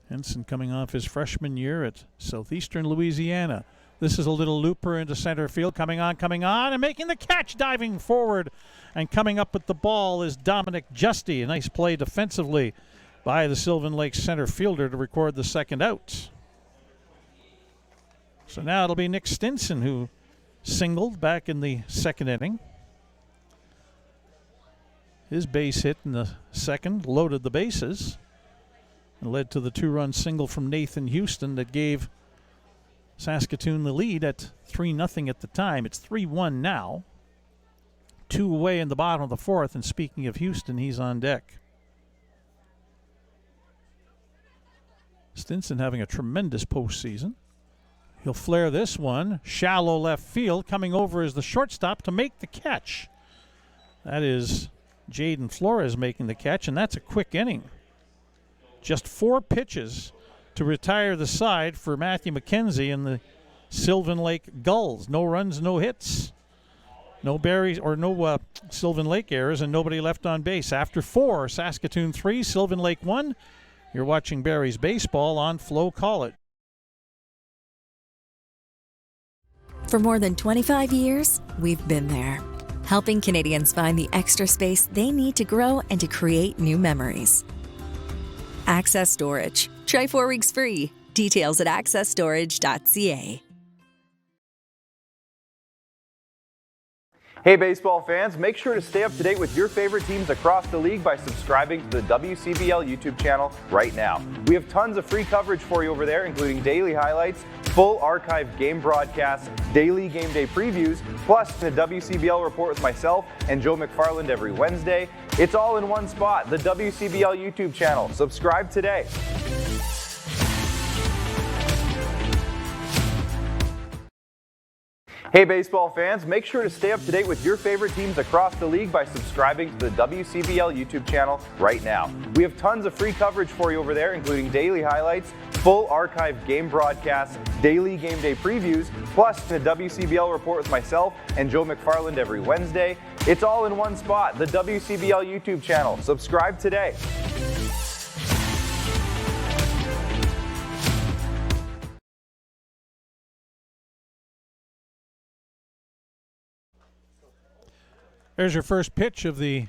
Henson coming off his freshman year at Southeastern Louisiana. This is a little looper into center field. Coming on, and making the catch, diving forward. And coming up with the ball is Dominic Justy. A nice play defensively by the Sylvan Lake center fielder to record the second out. So now it'll be Nick Stinson who singled back in the second inning. His base hit in the second loaded the bases and led to the 2-run single from Nathan Houston that gave Saskatoon the lead at 3-0 at the time. It's 3-1 now. 2 away in the bottom of the fourth, and speaking of Houston, he's on deck. Stinson having a tremendous postseason. He'll flare this one. Shallow left field. Coming over is the shortstop to make the catch. That is Jaden Flores making the catch, and that's a quick inning. Just 4 pitches to retire the side for Matthew McKenzie and the Sylvan Lake Gulls. No runs, no hits. No berries or no Sylvan Lake errors, and nobody left on base. After 4, Saskatoon 3, Sylvan Lake 1. You're watching Barry's Baseball on Flow Call It. For more than 25 years, we've been there, helping Canadians find the extra space they need to grow and to create new memories. Access Storage. Try 4 weeks free. Details at accessstorage.ca. Hey baseball fans, make sure to stay up to date with your favorite teams across the league by subscribing to the WCBL YouTube channel right now. We have tons of free coverage for you over there, including daily highlights, full archived game broadcasts, daily game day previews, plus the WCBL report with myself and Joe McFarland every Wednesday. It's all in one spot, the WCBL YouTube channel. Subscribe today. Hey baseball fans, make sure to stay up to date with your favorite teams across the league by subscribing to the WCBL YouTube channel right now. We have tons of free coverage for you over there, including daily highlights, full archived game broadcasts, daily game day previews, plus the WCBL report with myself and Joe McFarland every Wednesday. It's all in one spot, the WCBL YouTube channel. Subscribe today. There's your first pitch of the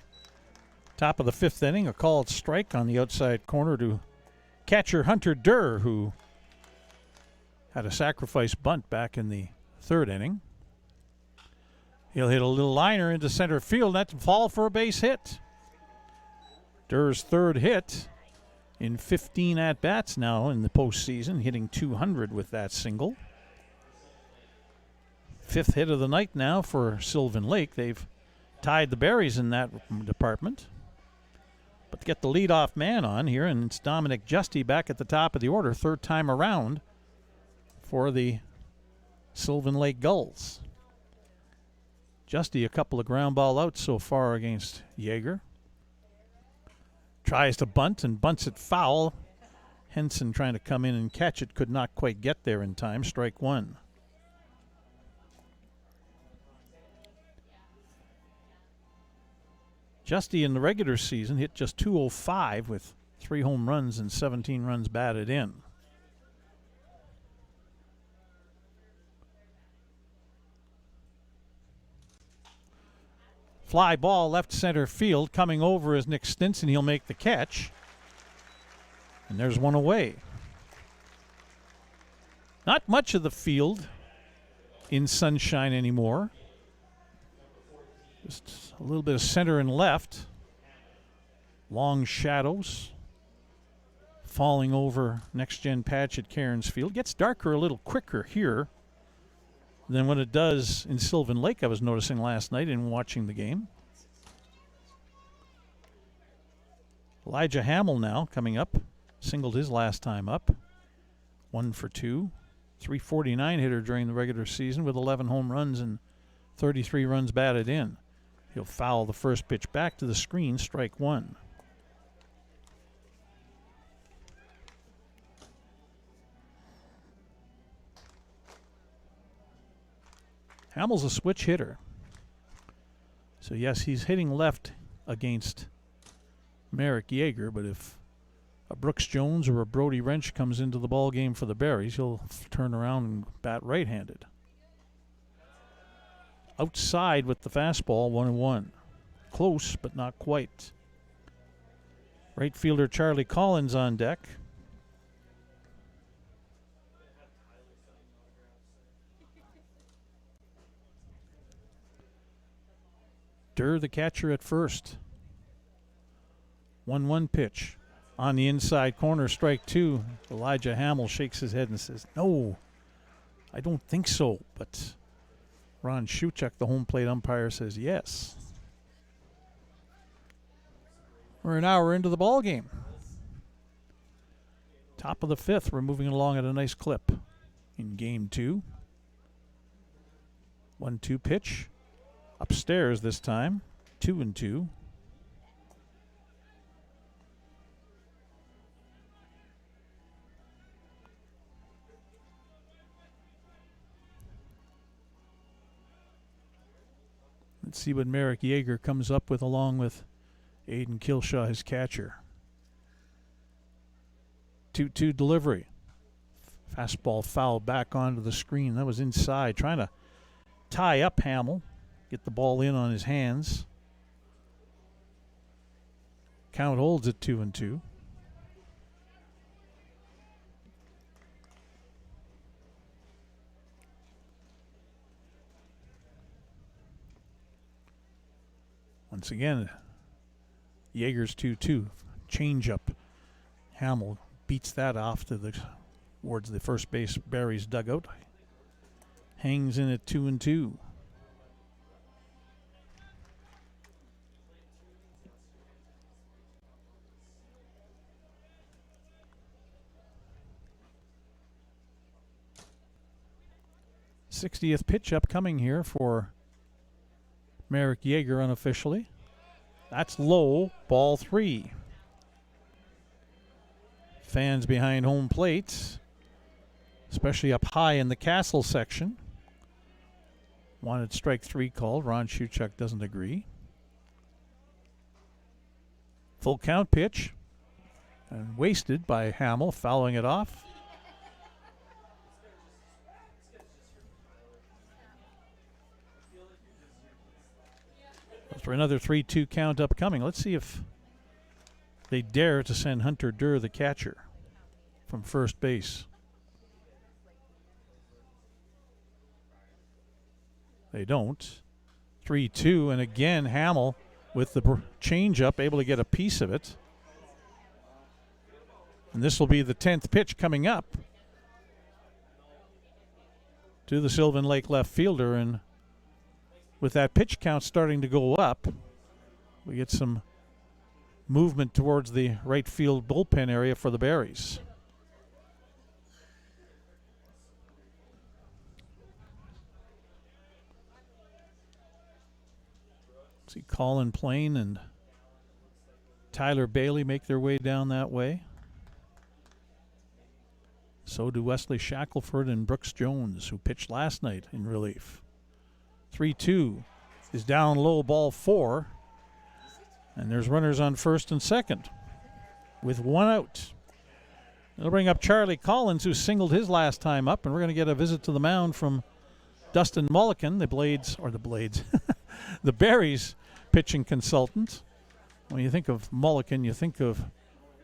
top of the 5th inning, a called strike on the outside corner to catcher Hunter Durr, who had a sacrifice bunt back in the 3rd inning. He'll hit a little liner into center field. That's a fall for a base hit. Durr's 3rd hit in 15 at-bats now in the postseason, hitting .200 with that single. 5th hit of the night now for Sylvan Lake. They've tied the Berries in that department. But to get the leadoff man on here, and it's Dominic Justy back at the top of the order, 3rd time around for the Sylvan Lake Gulls. Justy a couple of ground ball outs so far against Yeager. Tries to bunt and bunts it foul. Henson trying to come in and catch it, could not quite get there in time. Strike 1. Justy in the regular season hit just .205 with 3 home runs and 17 runs batted in. Fly ball left center field. Coming over is Nick Stinson. He'll make the catch. And there's one away. Not much of the field in sunshine anymore. Just a little bit of center and left. Long shadows falling over next gen patch at Cairns Field. Gets darker a little quicker here than what it does in Sylvan Lake, I was noticing last night in watching the game. Elijah Hamill now coming up. Singled his last time up. 1 for 2. .349 hitter during the regular season with 11 home runs and 33 runs batted in. He'll foul the first pitch back to the screen, strike 1. Hamill's a switch hitter. So yes, he's hitting left against Merrick Yeager, but if a Brooks Jones or a Brody Wrench comes into the ball game for the Berries, he'll turn around and bat right-handed. Outside with the fastball, 1-1. Close, but not quite. Right fielder Charlie Collins on deck. Durr, the catcher, at first. 1-1 pitch. On the inside corner, strike two. Elijah Hamill shakes his head and says, "No, I don't think so." But Ron Shuchuk, the home plate umpire, says yes. We're an hour into the ball game. Top of the fifth, we're moving along at a nice clip in game two. 1-2 pitch. Upstairs this time, 2-2. Let's see what Merrick Yeager comes up with along with Aiden Kilshaw, his catcher. 2-2 delivery. Fastball foul back onto the screen. That was inside, trying to tie up Hamill. Get the ball in on his hands. Count holds at 2-2. Once again, Yeager's 2-2. Change up. Hamill beats that off towards the first base Berries dugout. Hangs in at 2-2. '60th pitch upcoming here for Merrick Yeager unofficially. That's low, ball 3. Fans behind home plate, especially up high in the Castle section, wanted strike 3 called. Ron Shuchuk doesn't agree. Full count pitch, and wasted by Hamill, fouling it off. For another 3-2 count upcoming. Let's see if they dare to send Hunter Durr, the catcher, from first base. They don't. 3-2, and again Hamill with the changeup, able to get a piece of it. And this will be the 10th pitch coming up to the Sylvan Lake left fielder, and with that pitch count starting to go up, we get some movement towards the right field bullpen area for the Berries. See Colin Plain and Tyler Bailey make their way down that way. So do Wesley Shackelford and Brooks Jones, who pitched last night in relief. 3-2 is down low, ball 4. And there's runners on first and second with 1 out. It'll bring up Charlie Collins, who singled his last time up, and we're going to get a visit to the mound from Dustin Mulliken, the Berries pitching consultant. When you think of Mulliken, you think of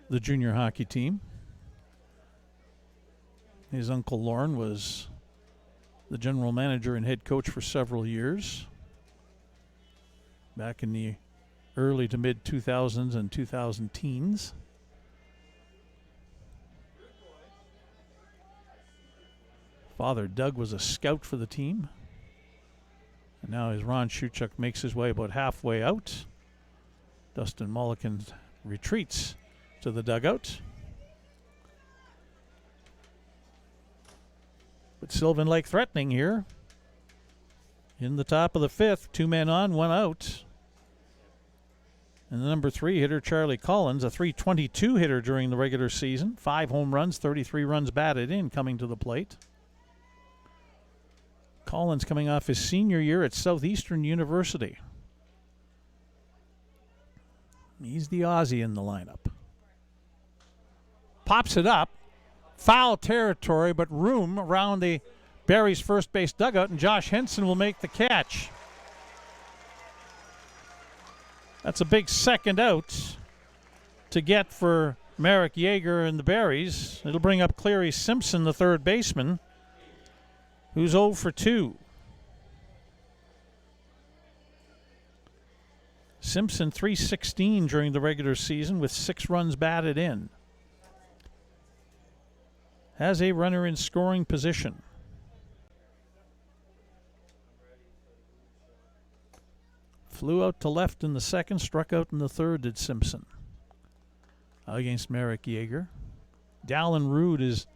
the junior hockey team. His uncle Lorne was the general manager and head coach for several years back in the early to mid 2000s and 2000 teens. Father Doug was a scout for the team. And now as Ron Shuchuk makes his way about halfway out, Dustin Mulliken retreats to the dugout. But Sylvan Lake threatening here. In the top of the 5th, 2 men on, 1 out. And the number 3 hitter, Charlie Collins, a .322 hitter during the regular season. 5 home runs, 33 runs batted in, coming to the plate. Collins coming off his senior year at Southeastern University. He's the Aussie in the lineup. pops it up. Foul territory, but room around the Barrie's first base dugout, and Josh Henson will make the catch. That's a big second out to get for Marek Yeager and the Barries. It'll bring up Cleary Simpson, the third baseman, who's 0 for 2. Simpson .316 during the regular season with 6 runs batted in. Has a runner in scoring position. Flew out to left in the second, struck out in the third, did Simpson. Against Marek Yeager. Dallin Rood is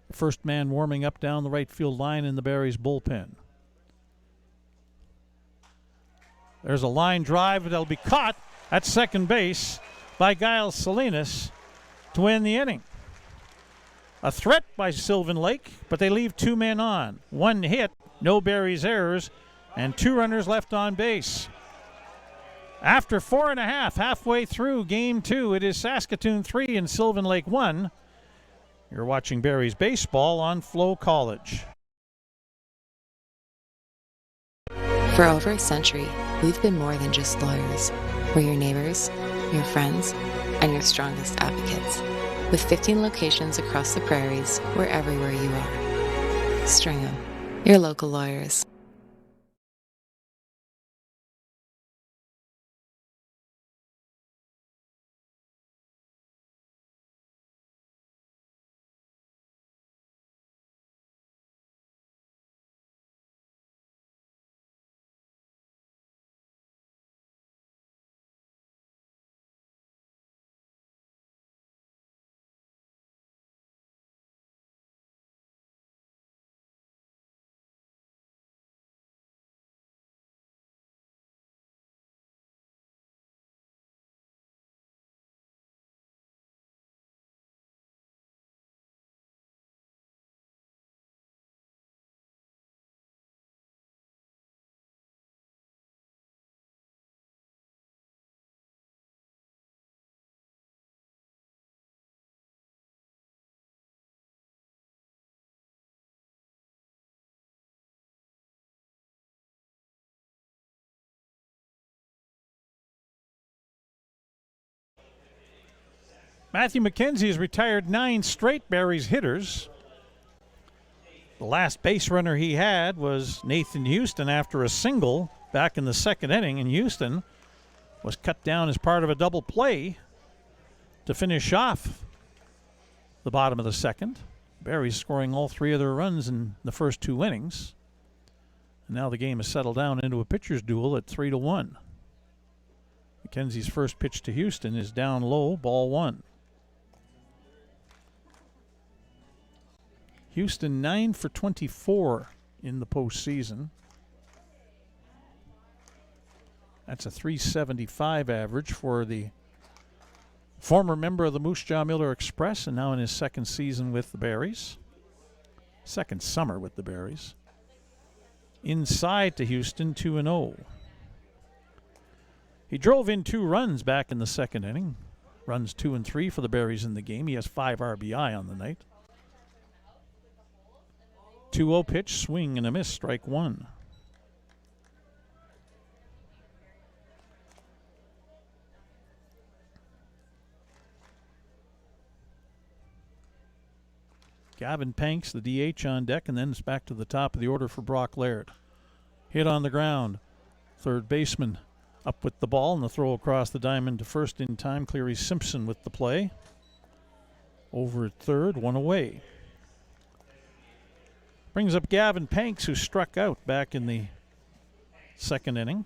the first man warming up down the right field line in the Barries bullpen. There's a line drive that'll be caught at second base by Giles Salinas to win the inning. A threat by Sylvan Lake, but they leave 2 men on. 1 hit, no Barries errors, and 2 runners left on base. After 4.5, halfway through Game 2, it is Saskatoon 3 and Sylvan Lake 1. You're watching Barries baseball on Flow College. For over a century, we've been more than just lawyers. We're your neighbors, your friends, and your strongest advocates. With 15 locations across the prairies, we're everywhere you are. Stringham, your local lawyers. Matthew McKenzie has retired 9 straight Barries hitters. The last base runner he had was Nathan Houston after a single back in the second inning, and Houston was cut down as part of a double play to finish off the bottom of the second. Barries scoring all 3 of their runs in the first 2 innings. And now the game has settled down into a pitcher's duel at 3-1. McKenzie's first pitch to Houston is down low, ball 1. Houston 9 for 24 in the postseason. That's a .375 average for the former member of the Moose Jaw Miller Express and now in his second season with the Barries. Second summer with the Barries. Inside to Houston, 2-0. He drove in 2 runs back in the second inning. Runs 2 and 3 for the Barries in the game. He has 5 RBI on the night. 2-0 pitch, swing and a miss, strike 1. Gavin Panks, the DH, on deck, and then it's back to the top of the order for Brock Laird. Hit on the ground. Third baseman up with the ball, and the throw across the diamond to first in time. Cleary Simpson with the play. Over at third, 1 away. Brings up Gavin Panks, who struck out back in the second inning.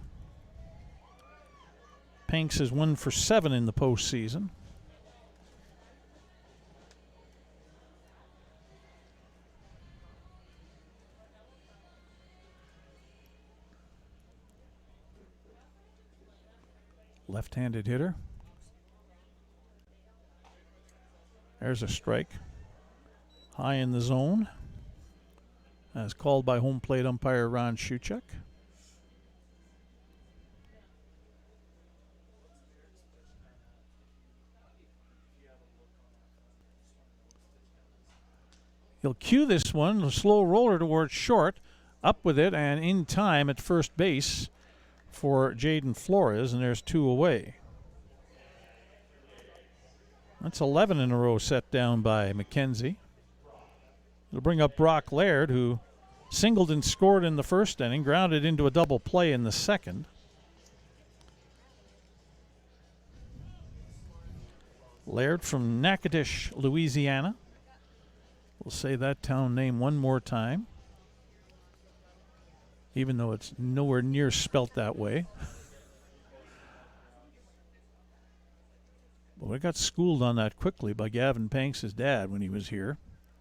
Panks is 1 for 7 in the postseason. Left-handed hitter. There's a strike. High in the zone. As called by home plate umpire Ron Shuchuk. He'll cue this one, a slow roller towards short, up with it and in time at first base for Jaden Flores, and there's 2 away. That's 11 in a row set down by McKenzie. It'll bring up Brock Laird, who singled and scored in the first inning, grounded into a double play in the second. Laird from Natchitoches, Louisiana. We'll say that town name one more time, even though it's nowhere near spelt that way. But we got schooled on that quickly by Gavin Panks' dad when he was here.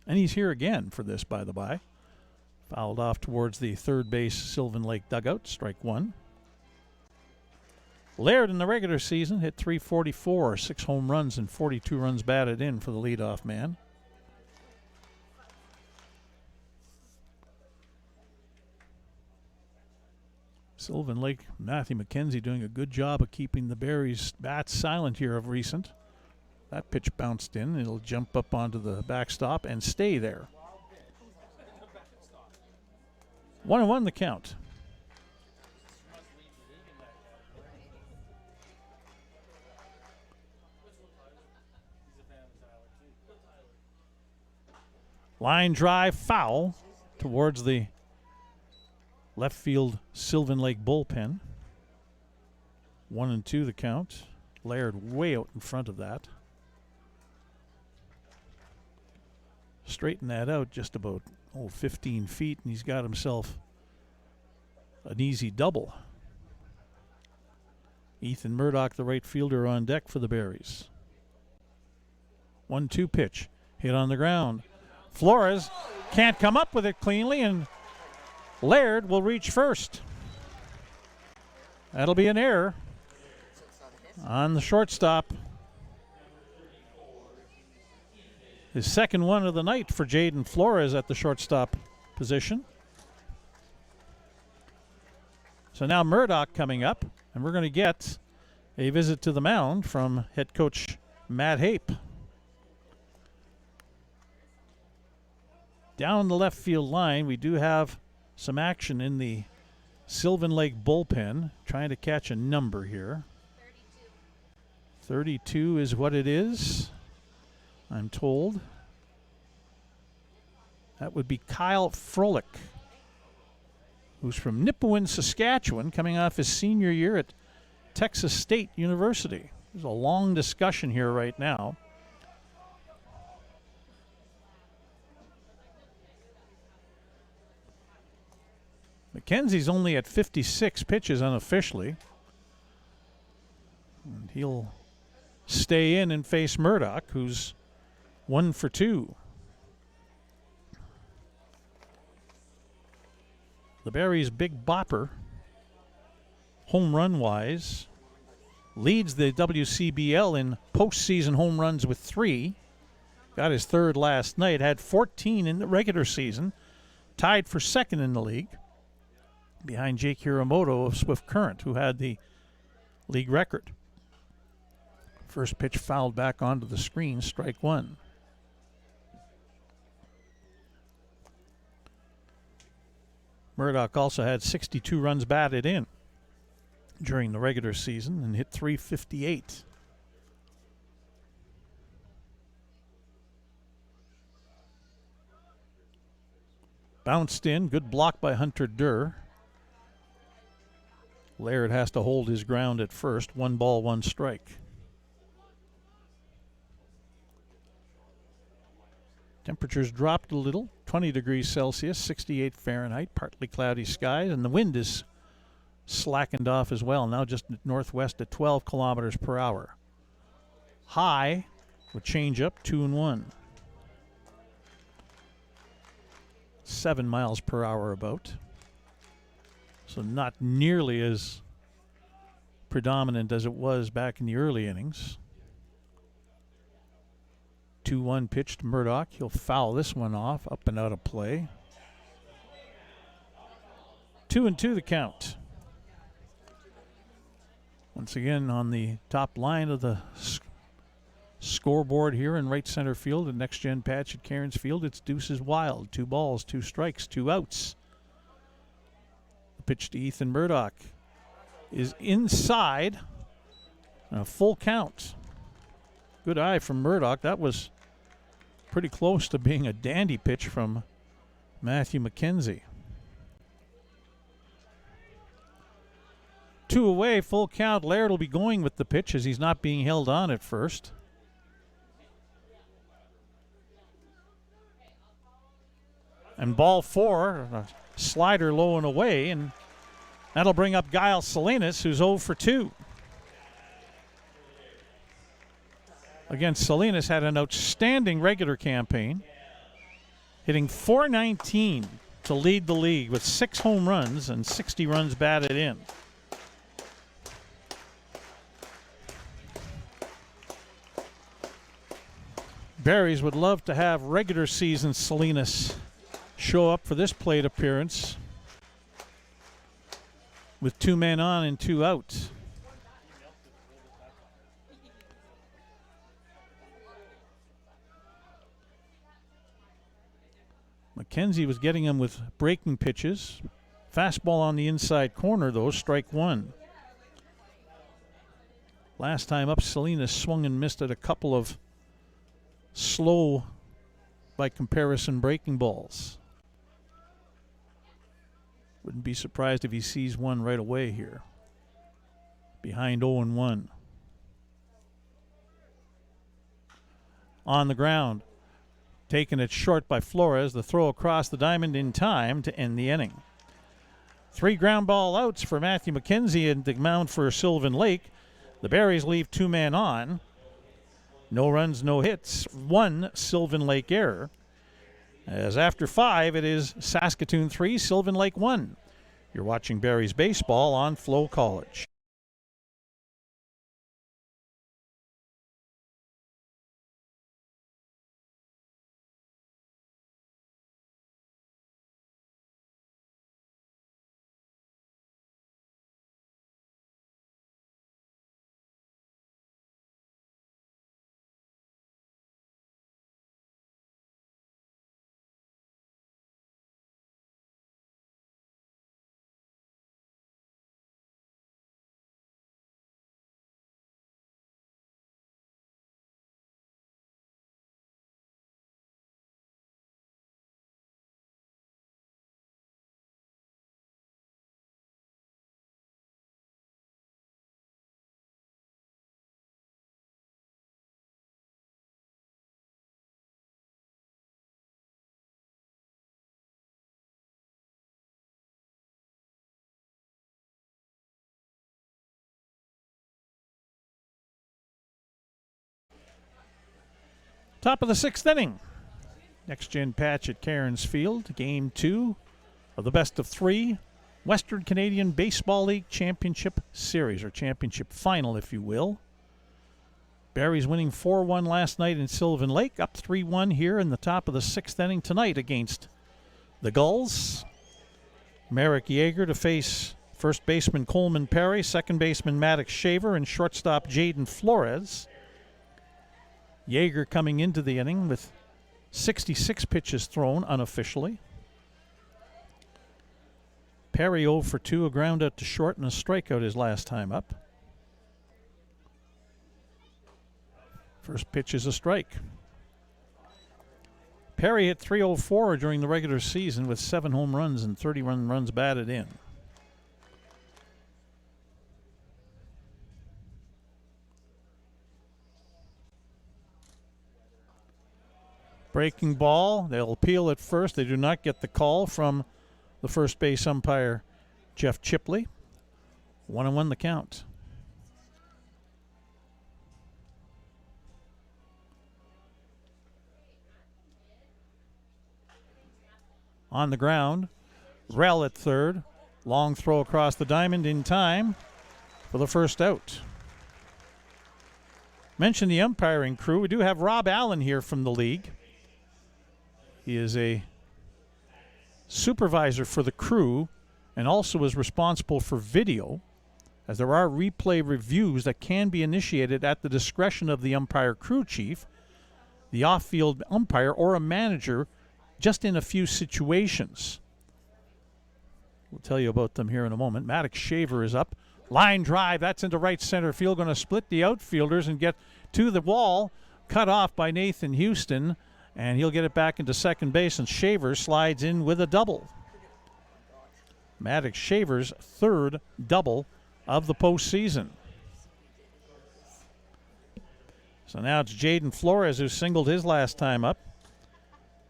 And he's here again for this, by the by. Fouled off towards the third base Sylvan Lake dugout, strike 1. Laird in the regular season hit .344, 6 home runs and 42 runs batted in for the leadoff man. Sylvan Lake, Matthew McKenzie doing a good job of keeping the Berries' bats silent here of recent. That pitch bounced in. It'll jump up onto the backstop and stay there. 1-1 the count. Line drive foul towards the left field Sylvan Lake bullpen. 1-2 the count. Laird way out in front of that. Straighten that out just about 15 feet, and he's got himself an easy double. Ethan Murdoch, the right fielder, on deck for the Berries. 1-2 pitch. Hit on the ground. Flores can't come up with it cleanly, and Laird will reach first. That'll be an error on the shortstop. His second one of the night for Jaden Flores at the shortstop position. So now Murdoch coming up, and we're going to get a visit to the mound from head coach Matt Hape. Down the left field line, we do have some action in the Sylvan Lake bullpen, trying to catch a number here. 32 is what it is, I'm told. That would be Kyle Froelich, who's from Nipawin, Saskatchewan, coming off his senior year at Texas State University. There's a long discussion here right now. McKenzie's only at 56 pitches unofficially. And he'll stay in and face Murdoch, who's 1 for 2. The Berries' big bopper, home run wise, leads the WCBL in postseason home runs with 3. Got his third last night, had 14 in the regular season, tied for second in the league, behind Jake Hiramoto of Swift Current, who had the league record. First pitch fouled back onto the screen, strike 1. Murdoch also had 62 runs batted in during the regular season and hit .358. Bounced in, good block by Hunter Durr. Laird has to hold his ground at first. 1 ball, 1 strike. Temperatures dropped a little, 20 degrees Celsius, 68 Fahrenheit, partly cloudy skies, and the wind is slackened off as well, now just northwest at 12 kilometers per hour. High with change up, 2-1. 7 miles per hour about. So not nearly as predominant as it was back in the early innings. 2-1 pitch to Murdoch. He'll foul this one off, up and out of play. 2-2 the count. Once again on the top line of the scoreboard here in right center field at Next Gen Patch at Cairns Field. It's deuces wild. 2 balls, 2 strikes, 2 outs. The pitch to Ethan Murdoch is inside. A full count. Good eye from Murdoch. That was pretty close to being a dandy pitch from Matthew McKenzie. 2 away, full count. Laird will be going with the pitch as he's not being held on at first. And ball 4, a slider low and away, and that'll bring up Giles Salinas, who's 0 for 2. Again, Salinas had an outstanding regular campaign, hitting .419 to lead the league with 6 home runs and 60 runs batted in. Berries would love to have regular season Salinas show up for this plate appearance with 2 men on and 2 out. McKenzie was getting him with breaking pitches. Fastball on the inside corner, though, strike 1. Last time up, Salinas swung and missed at a couple of slow, by comparison, breaking balls. Wouldn't be surprised if he sees one right away here. Behind 0-1. On the ground. Taken it short by Flores. The throw across the diamond in time to end the inning. 3 ground ball outs for Matthew McKenzie and the mound for Sylvan Lake. The Berries leave 2 men on. No runs, no hits. 1 Sylvan Lake error. As after 5, it is Saskatoon 3, Sylvan Lake 1. You're watching Berries baseball on Flow College. Top of the 6th inning. Next Gen Patch at Cairns Field. Game 2 of the best of 3 Western Canadian Baseball League Championship Series, or Championship Final, if you will. Berries winning 4-1 last night in Sylvan Lake, up 3-1 here in the top of the 6th inning tonight against the Gulls. Merrick Yeager to face first baseman Coleman Perry, second baseman Maddox Shaver, and shortstop Jaden Flores. Yeager coming into the inning with 66 pitches thrown unofficially. Perry 0 for 2, a ground out to short and a strikeout his last time up. First pitch is a strike. Perry hit .304 during the regular season with 7 home runs and 31 runs batted in. Breaking ball. They'll appeal at first. They do not get the call from the first base umpire, Jeff Chipley. 1-1 the count. On the ground, Rell at third. Long throw across the diamond in time for the first out. Mention the umpiring crew. We do have Rob Allen here from the league. He is a supervisor for the crew and also is responsible for video. as there are replay reviews that can be initiated at the discretion of the umpire crew chief, the off-field umpire, or a manager, just in a few situations. We'll tell you about them here in a moment. Maddox Shaver is up. Line drive, that's into right center field. Going to split the outfielders and get to the wall. Cut off by Nathan Houston, and he'll get it back into second base, and Shaver slides in with a double. Maddox Shaver's third double of the postseason. So now it's Jaden Flores who singled his last time up.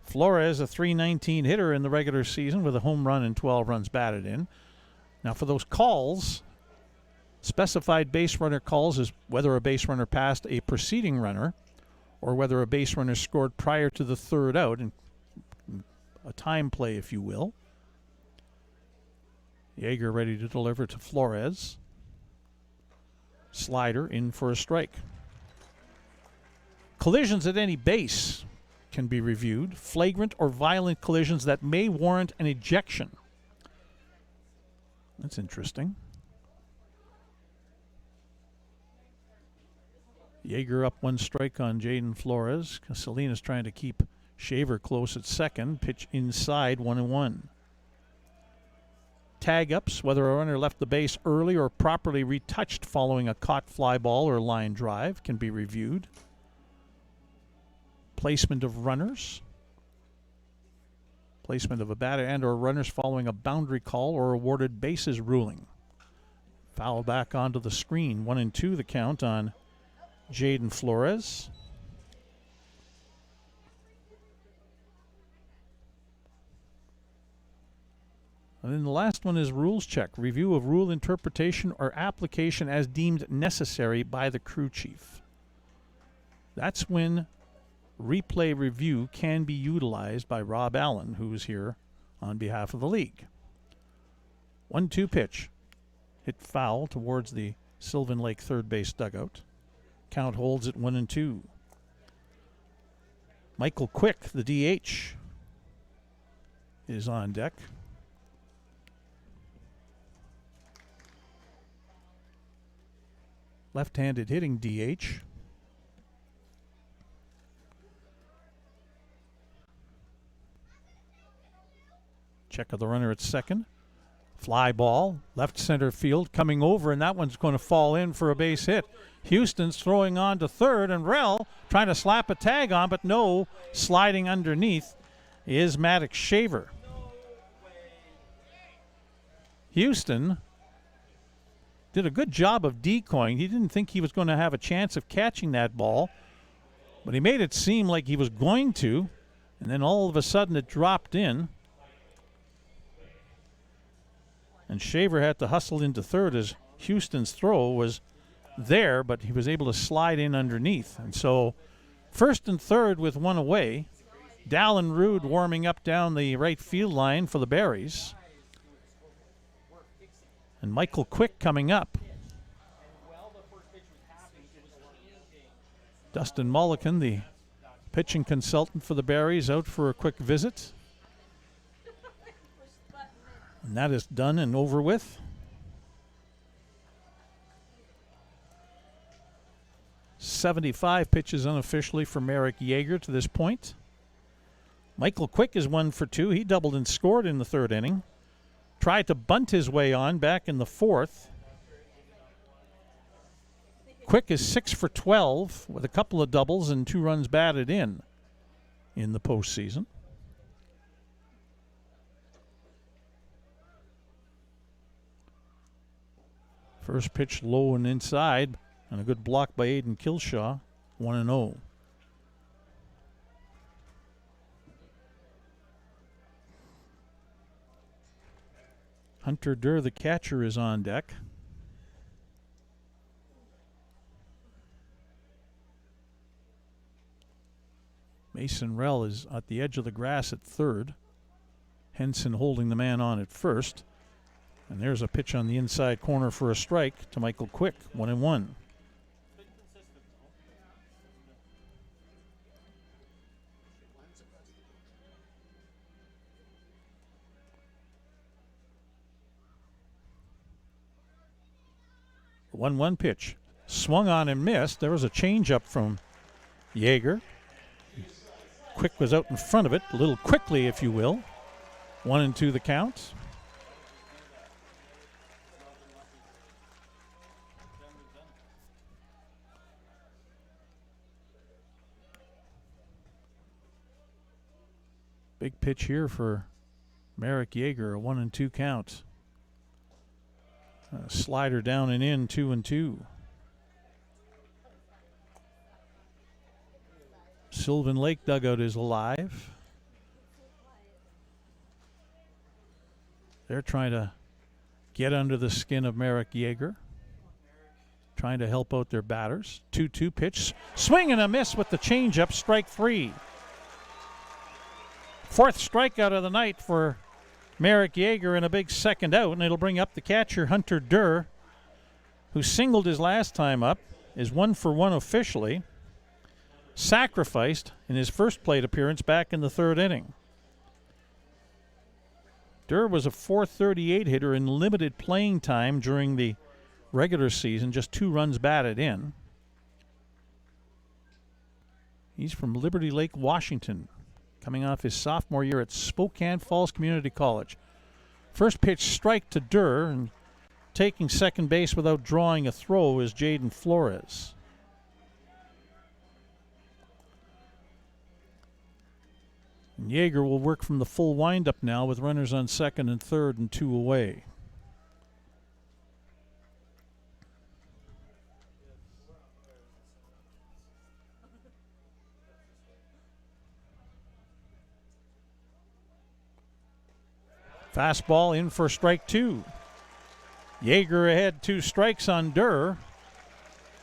Flores, a .319 hitter in the regular season with a home run and 12 runs batted in. Now for those calls, specified base runner calls is whether a base runner passed a preceding runner or whether a base runner scored prior to the third out, and a time play, if you will. Yeager ready to deliver to Flores. Slider in for a strike. Collisions at any base can be reviewed. Flagrant or violent collisions that may warrant an ejection. That's interesting. Yeager up one strike on Jaden Flores. Salinas trying to keep Shaver close at second. Pitch inside, 1-1. Tag-ups, whether a runner left the base early or properly retouched following a caught fly ball or line drive, can be reviewed. Placement of runners. Placement of a batter and or runners following a boundary call or awarded bases ruling. Foul back onto the screen. 1-2 the count on Jaden Flores. And then the last one is rules check. Review of rule interpretation or application as deemed necessary by the crew chief. That's when replay review can be utilized by Rob Allen, who is here on behalf of the league. 1-2 pitch. Hit foul towards the Sylvan Lake third base dugout. Count holds at 1-2. Michael Quick, the DH, is on deck. Left-handed hitting DH. Check of the runner at second. Fly ball, left center field, coming over, and that one's going to fall in for a base hit. Houston's throwing on to third, and Rell trying to slap a tag on, but no, sliding underneath is Maddox Shaver. Houston did a good job of decoying. He didn't think he was going to have a chance of catching that ball, but he made it seem like he was going to, and then all of a sudden it dropped in. And Shaver had to hustle into third as Houston's throw was there, but he was able to slide in underneath. And so first and third with one away. Dallin Rude warming up down the right field line for the Berries. And Michael Quick coming up. Dustin Mulliken, the pitching consultant for the Berries, out for a quick visit. And that is done and over with. .75 pitches unofficially for Merrick Yeager to this point. Michael Quick is 1 for 2. He doubled and scored in the third inning. Tried to bunt his way on back in the fourth. Quick is 6 for 12 with a couple of doubles and 2 runs batted in the postseason. First pitch low and inside, and a good block by Aiden Kilshaw, 1-0. Hunter Durr, the catcher, is on deck. Mason Rell is at the edge of the grass at third. Henson holding the man on at first. And there's a pitch on the inside corner for a strike to Michael Quick, 1-1. 1-1 pitch. Swung on and missed. There was a changeup from Yeager. Quick was out in front of it, a little quickly, if you will. 1-2 the count. Big pitch here for Marek Yeager, a 1-2 count. Slider down and in, 2-2. Sylvan Lake dugout is alive. They're trying to get under the skin of Marek Yeager, trying to help out their batters. 2-2 pitch. Swing and a miss with the changeup, strike 3. Fourth strikeout of the night for Marek Yeager and a big second out, and it'll bring up the catcher, Hunter Durr, who singled his last time up, is 1 for 1 officially, sacrificed in his first plate appearance back in the third inning. Durr was a .438 hitter in limited playing time during the regular season, just 2 runs batted in. He's from Liberty Lake, Washington, coming off his sophomore year at Spokane Falls Community College. First pitch strike to Durr, and taking second base without drawing a throw is Jaden Flores. And Yeager will work from the full windup now with runners on second and third and 2 away. Fastball in for strike 2. Yeager ahead, 2 strikes on Durr.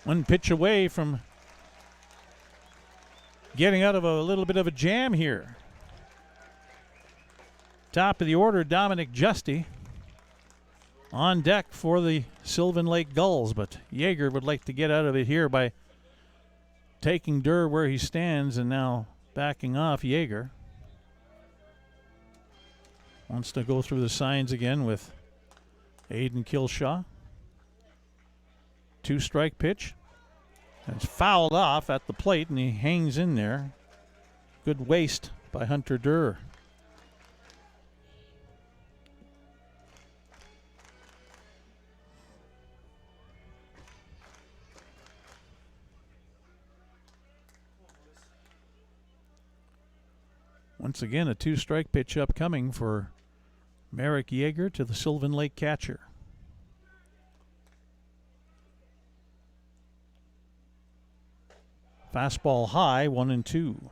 1 pitch away from getting out of a little bit of a jam here. Top of the order, Dominic Justy on deck for the Sylvan Lake Gulls, but Yeager would like to get out of it here by taking Durr where he stands and now backing off Yeager. Wants to go through the signs again with Aiden Kilshaw. 2-strike pitch. It's fouled off at the plate, and he hangs in there. Good waste by Hunter Durr. Once again, a 2-strike pitch upcoming for Marek Yeager to the Sylvan Lake catcher. Fastball high, 1-2.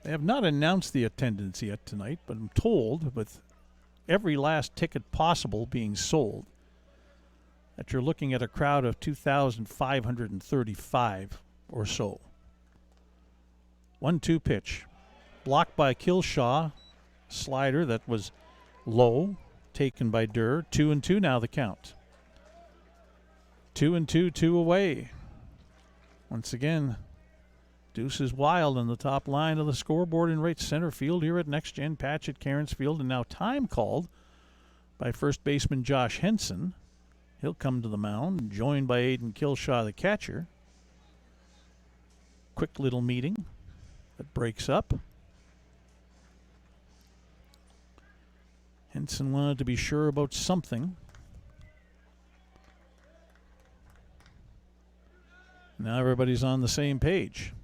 They have not announced the attendance yet tonight, but I'm told, with every last ticket possible being sold, that you're looking at a crowd of 2,535 or so. 1-2 pitch. Blocked by Kilshaw. Slider that was low. Taken by Durr. 2-2 now the count. 2-2, 2 away. Once again, Deuce is wild on the top line of the scoreboard in right center field here at Next Gen Patch at Cairns Field. And now time called by first baseman Josh Henson. He'll come to the mound, joined by Aiden Kilshaw, the catcher. Quick little meeting that breaks up. Henson wanted to be sure about something. Now everybody's on the same page.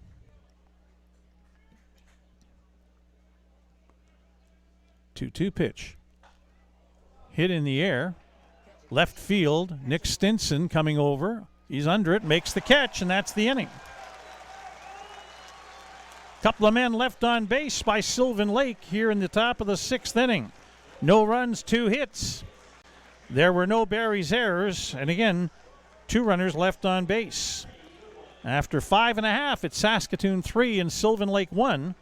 Two-two pitch. Hit in the air. Left field, Nick Stinson coming over. He's under it, makes the catch, and that's the inning. Couple of men left on base by Sylvan Lake here in the top of the 6th inning. No runs, 2 hits. There were no Barry's errors, and again, 2 runners left on base. After 5.5, it's Saskatoon 3 and Sylvan Lake 1.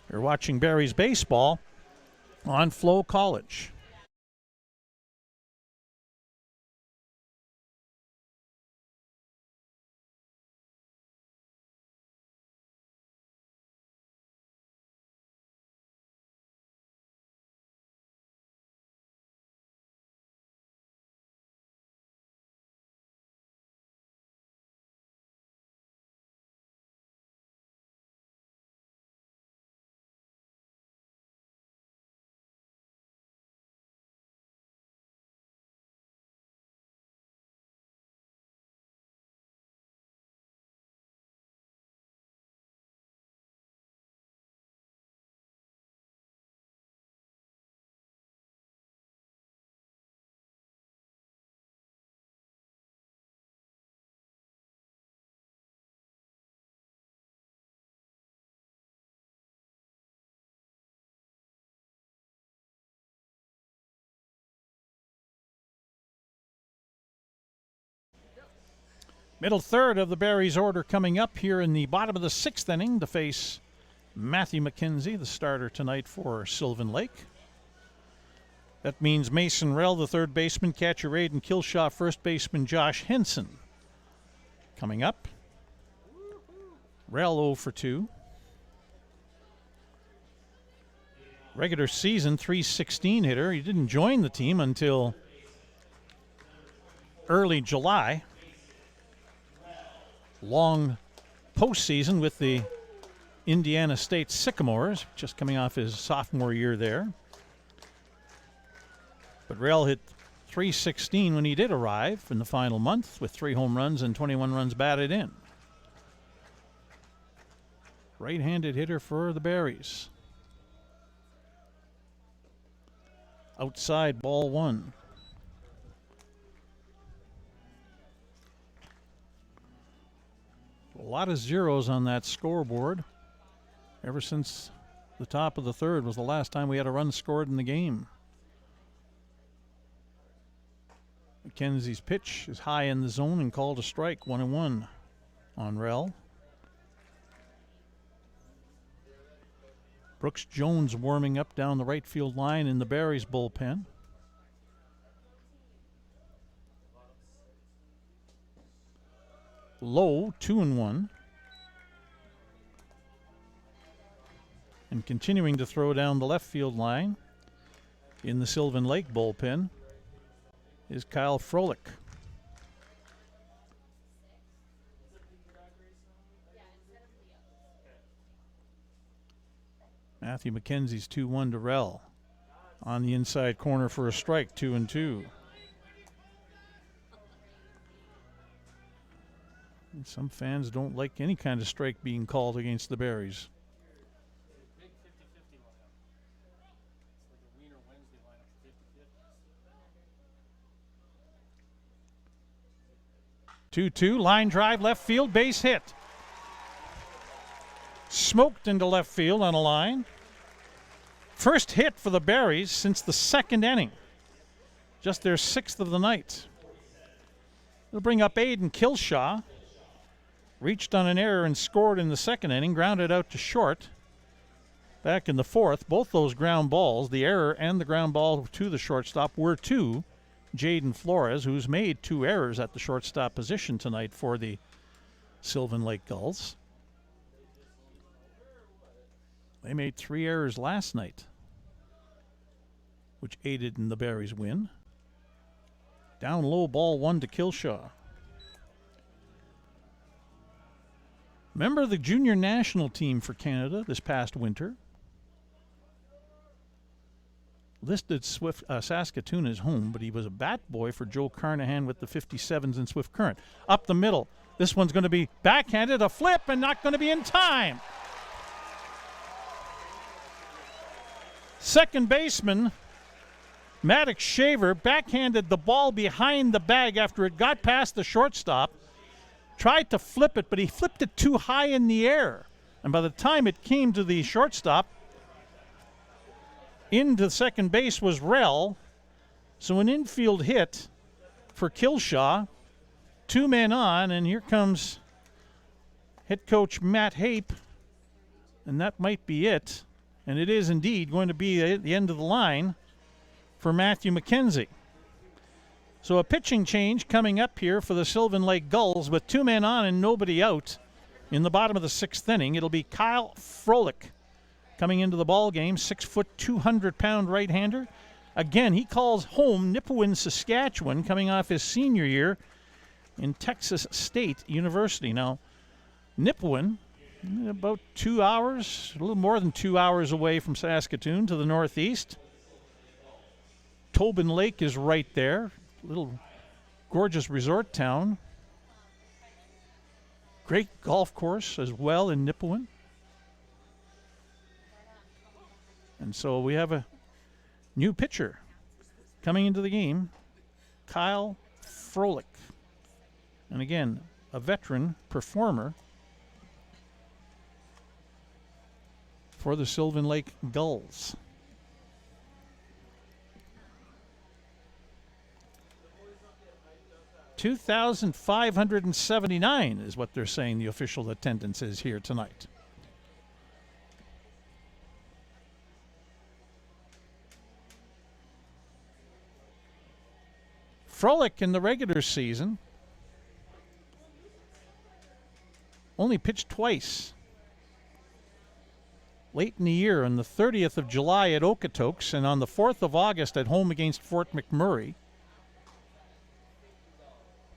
You're watching Barry's baseball on Flow College. Middle third of the Barries order coming up here in the bottom of the 6th inning to face Matthew McKenzie, the starter tonight for Sylvan Lake. That means Mason Rell, the third baseman, catcher Aiden Kilshaw, first baseman Josh Henson. Coming up, Rell 0 for 2. Regular season .316 hitter. He didn't join the team until early July. Long postseason with the Indiana State Sycamores, just coming off his sophomore year there. But Rell hit .316 when he did arrive in the final month with 3 home runs and 21 runs batted in. Right-handed hitter for the Berries. Outside, ball 1. A lot of zeros on that scoreboard. Ever since the top of the third was the last time we had a run scored in the game. McKenzie's pitch is high in the zone and called a strike, 1-1 on Rell. Brooks Jones warming up down the right field line in the Barries bullpen. Low, 2-1. And continuing to throw down the left field line in the Sylvan Lake bullpen is Kyle Froelich. Matthew McKenzie's 2-1 to Rell. On the inside corner for a strike, 2-2. And some fans don't like any kind of strike being called against the Berries. Two-two, line drive, left field, base hit. Smoked into left field on a line. First hit for the Berries since the 2nd inning. Just their 6th of the night. They'll bring up Aiden Kilshaw. Reached on an error and scored in the 2nd inning, grounded out to short. Back in the 4th, both those ground balls, the error and the ground ball to the shortstop, were to Jaden Flores, who's made 2 errors at the shortstop position tonight for the Sylvan Lake Gulls. They made 3 errors last night, which aided in the Berries' win. Down low, ball 1 to Kilshaw. Member of the junior national team for Canada this past winter. Listed Saskatoon as home, but he was a bat boy for Joe Carnahan with the 57s in Swift Current. Up the middle. This one's going to be backhanded, a flip, and not going to be in time. Second baseman Maddox Shaver backhanded the ball behind the bag after it got past the shortstop. Tried to flip it, but he flipped it too high in the air. And by the time it came to the shortstop, into second base was Rell. So an infield hit for Kilshaw. 2 men on, and here comes head coach Matt Hape. And that might be it. And it is indeed going to be at the end of the line for Matthew McKenzie. So a pitching change coming up here for the Sylvan Lake Gulls with 2 men on and nobody out in the bottom of the 6th inning. It'll be Kyle Froelich coming into the ball game, 6 foot, 200-pound right-hander. Again, he calls home Nipawin, Saskatchewan, coming off his senior year in Texas State University. Now, Nipawin, about 2 hours, a little more than 2 hours away from Saskatoon to the northeast. Tobin Lake is right there. Little gorgeous resort town. Great golf course as well in Nipawin. And so we have a new pitcher coming into the game, Kyle Froelich. And again, a veteran performer for the Sylvan Lake Gulls. 2,579 is what they're saying the official attendance is here tonight. Frolic in the regular season only pitched twice. Late in the year, on the 30th of July at Okotoks and on the 4th of August at home against Fort McMurray.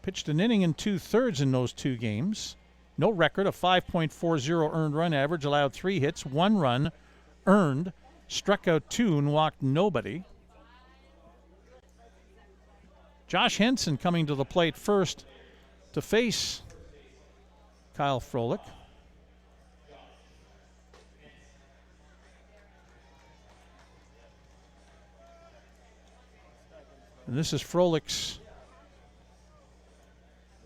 Pitched an inning and 2/3 in those two games. No record, a 5.40 earned run average, allowed 3 hits, 1 run earned, struck out 2 and walked nobody. Josh Henson coming to the plate first to face Kyle Frolic. And this is Frolic's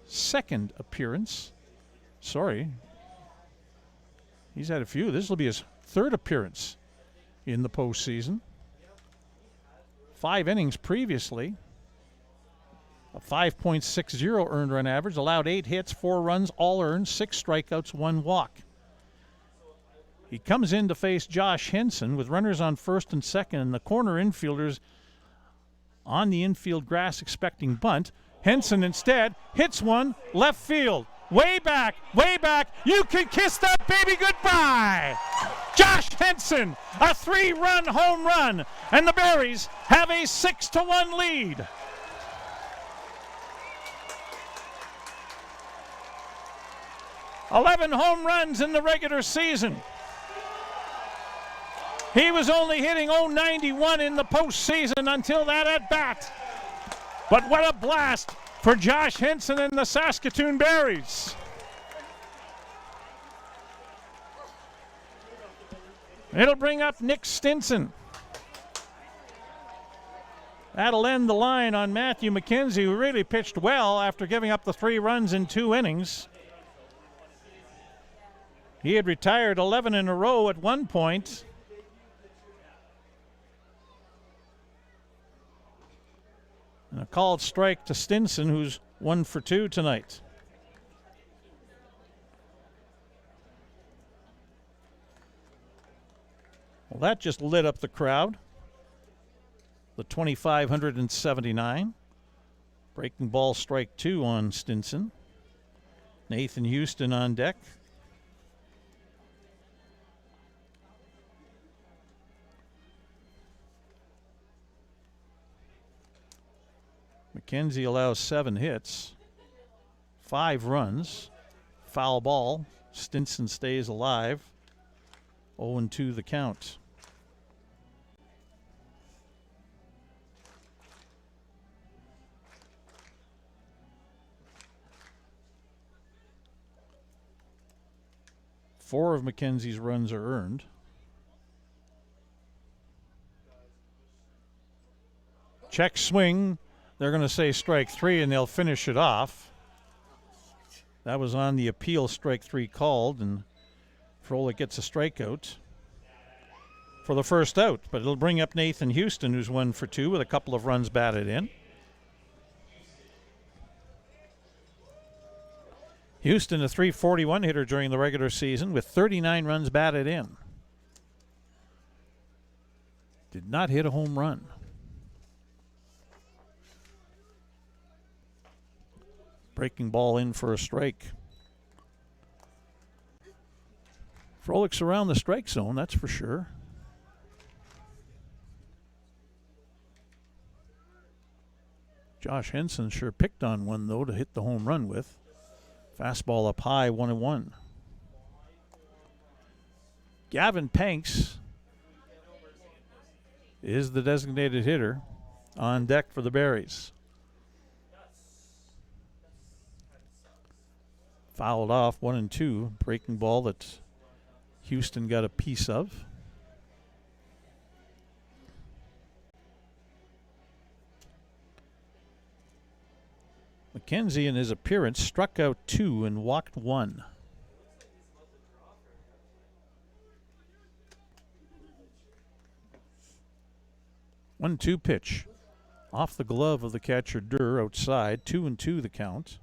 second appearance. Sorry. He's had a few. This will be his third appearance in the postseason. 5 innings previously. A 5.60 earned run average, allowed 8 hits, 4 runs, all earned, 6 strikeouts, 1 walk. He comes in to face Josh Henson with runners on first and second, and the corner infielders on the infield grass expecting bunt. Henson instead hits one left field. Way back, you can kiss that baby goodbye. Josh Henson, a 3-run home run, and the Berries have a 6-1 lead. "11 home runs in the regular season. He was only hitting .091 in the postseason until that at bat. But what a blast for Josh Henson and the Saskatoon Berries. It'll bring up Nick Stinson. That'll end the line on Matthew McKenzie, who really pitched well after giving up the 3 runs in 2 innings. He had retired 11 in a row at one point. And a called strike to Stinson, who's 1 for 2 tonight. Well, that just lit up the crowd. The 2,579. Breaking ball, strike 2 on Stinson. Nathan Houston on deck. McKenzie allows 7 hits, 5 runs, foul ball. Stinson stays alive. 0-2 the count. Four of McKenzie's runs are earned. Check swing. They're going to say strike 3, and they'll finish it off. That was on the appeal, strike 3 called, and Frolic gets a strikeout for the first out. But it'll bring up Nathan Houston, who's 1 for 2 with a couple of runs batted in. Houston, a .341 hitter during the regular season with 39 runs batted in. Did not hit a home run. Breaking ball in for a strike. Frolic's around the strike zone, that's for sure. Josh Henson sure picked on one, though, to hit the home run with. Fastball up high, 1-1. Gavin Panks is the designated hitter on deck for the Berries. Fouled off, 1-2. Breaking ball that Houston got a piece of. McKenzie in his appearance struck out 2 and walked 1. One-two pitch Off the glove of the catcher Durr outside. 2-2 the count.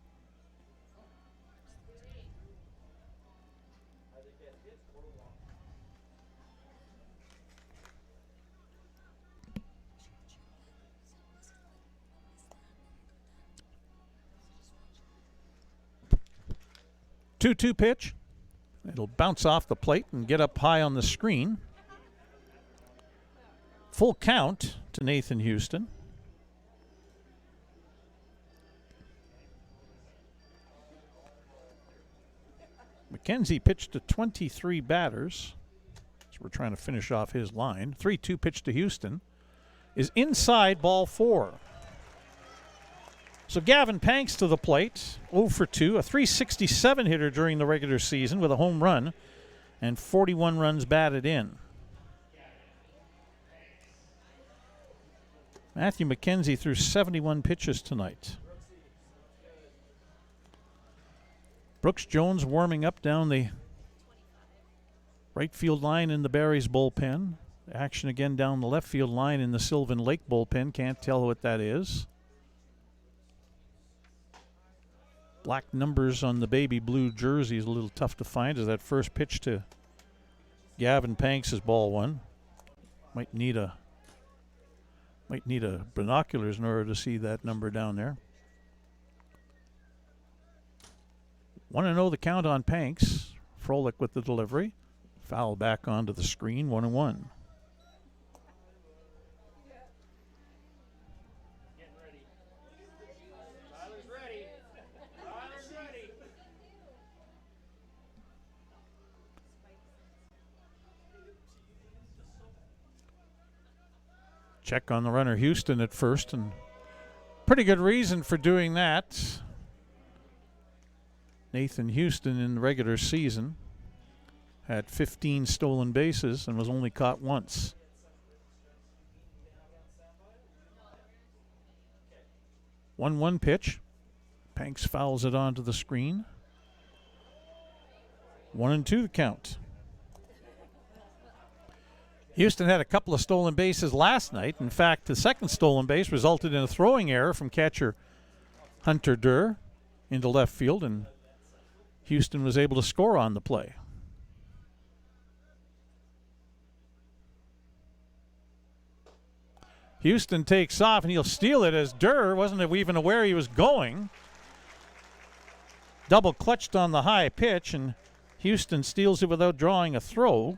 Two-two pitch. It'll bounce off the plate and get up high on the screen. Full count to Nathan Houston. McKenzie pitched to 23 batters. So we're trying to finish off his line. 3-2 pitch to Houston is inside, ball 4. So Gavin Panks to the plate, 0 for 2, a .367 hitter during the regular season with a home run and 41 runs batted in. Matthew McKenzie threw 71 pitches tonight. Brooks Jones warming up down the right field line in the Barries bullpen. Action again down the left field line in the Sylvan Lake bullpen. Can't tell what that is. Black numbers on the baby blue jersey is a little tough to find as that first pitch to Gavin Panks is ball 1. Might need a binoculars in order to see that number down there. 1-0 the count on Panks. Frolic with the delivery. Foul back onto the screen, 1-1. Check on the runner Houston at first, and pretty good reason for doing that. Nathan Houston in the regular season had 15 stolen bases and was only caught once. One pitch. Panks fouls it onto the screen. 1-2 the count. Houston had a couple of stolen bases last night. In fact, the second stolen base resulted in a throwing error from catcher Hunter Durr into left field, and Houston was able to score on the play. Houston takes off, and he'll steal it as Durr wasn't even aware he was going. Double clutched on the high pitch, and Houston steals it without drawing a throw.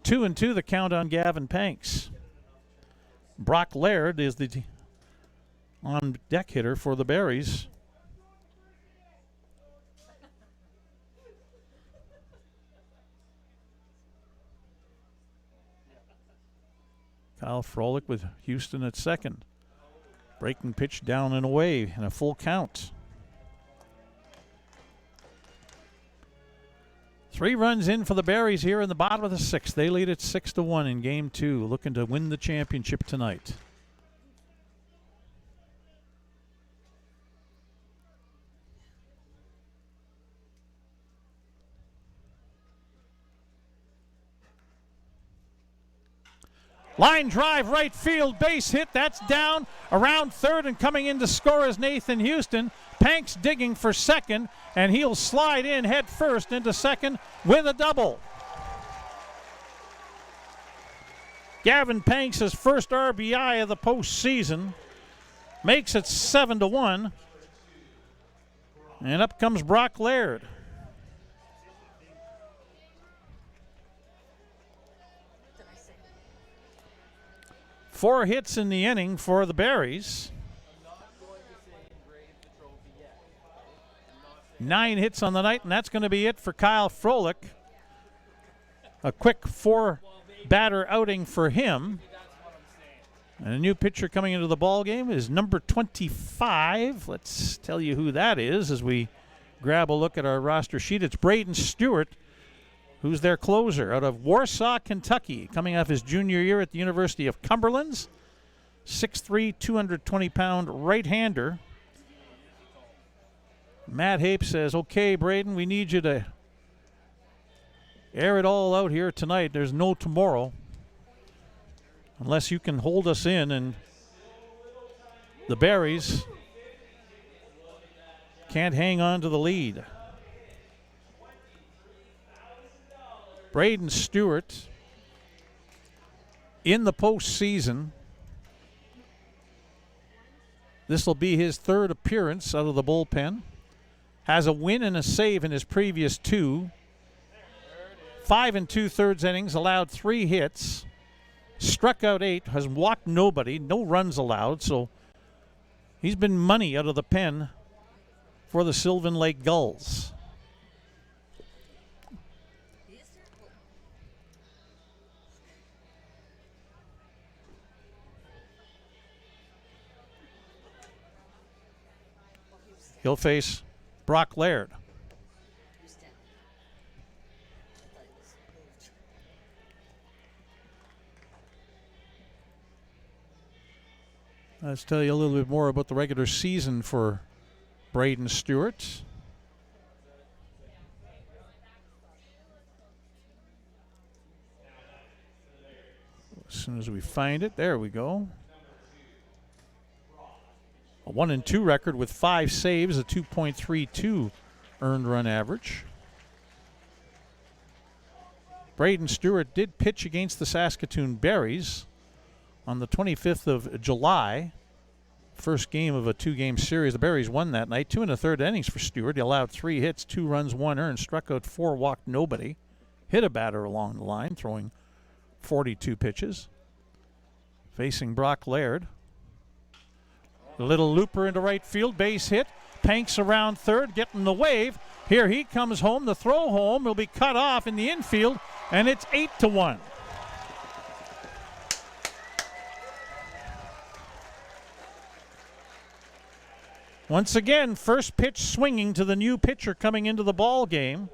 2-2 the count on Gavin Panks. Brock Laird is the on-deck hitter for the Berries. Kyle Frolic with Houston at second. Breaking pitch down and away and a full count. 3 runs in for the Berries here in the bottom of the 6th. They lead it 6-1 in Game 2, looking to win the championship tonight. Line drive, right field, base hit. That's down around third, and coming in to score is Nathan Houston. Panks digging for second, and he'll slide in head first into second with a double. Gavin Panks' first RBI of the postseason makes it 7-1. And up comes Brock Laird. Four hits in the inning for the Berries. 9 hits on the night, and that's going to be it for Kyle Frolic. A quick 4-batter outing for him. And a new pitcher coming into the ball game is number 25. Let's tell you who that is as we grab a look at our roster sheet. It's Braden Stewart, who's their closer out of Warsaw, Kentucky, coming off his junior year at the University of Cumberland's. 6'3", 220-pound right-hander. Matt Hape says, okay, Braden, we need you to air it all out here tonight. There's no tomorrow unless you can hold us in and the Berries can't hang on to the lead. Braden Stewart in the postseason. This will be his third appearance out of the bullpen. Has a win and a save in his previous two. 5 2/3 innings, allowed 3 hits, struck out 8, has walked nobody, no runs allowed, so he's been money out of the pen for the Sylvan Lake Gulls. He'll face Brock Laird. Let's tell you a little bit more about the regular season for Braden Stewart. As soon as we find it, there we go. A 1-2 record with 5 saves, a 2.32 earned run average. Braden Stewart did pitch against the Saskatoon Berries on the 25th of July. First game of a 2-game series. The Berries won that night. 2 1/3 innings for Stewart. He allowed 3 hits, 2 runs, 1 earned, struck out 4, walked nobody. Hit a batter along the line, throwing 42 pitches. Facing Brock Laird. A little looper into right field, base hit. Panks around third, getting the wave. Here he comes home. The throw home will be cut off in the infield, and it's 8-1. Once again, first pitch swinging to the new pitcher coming into the ball game.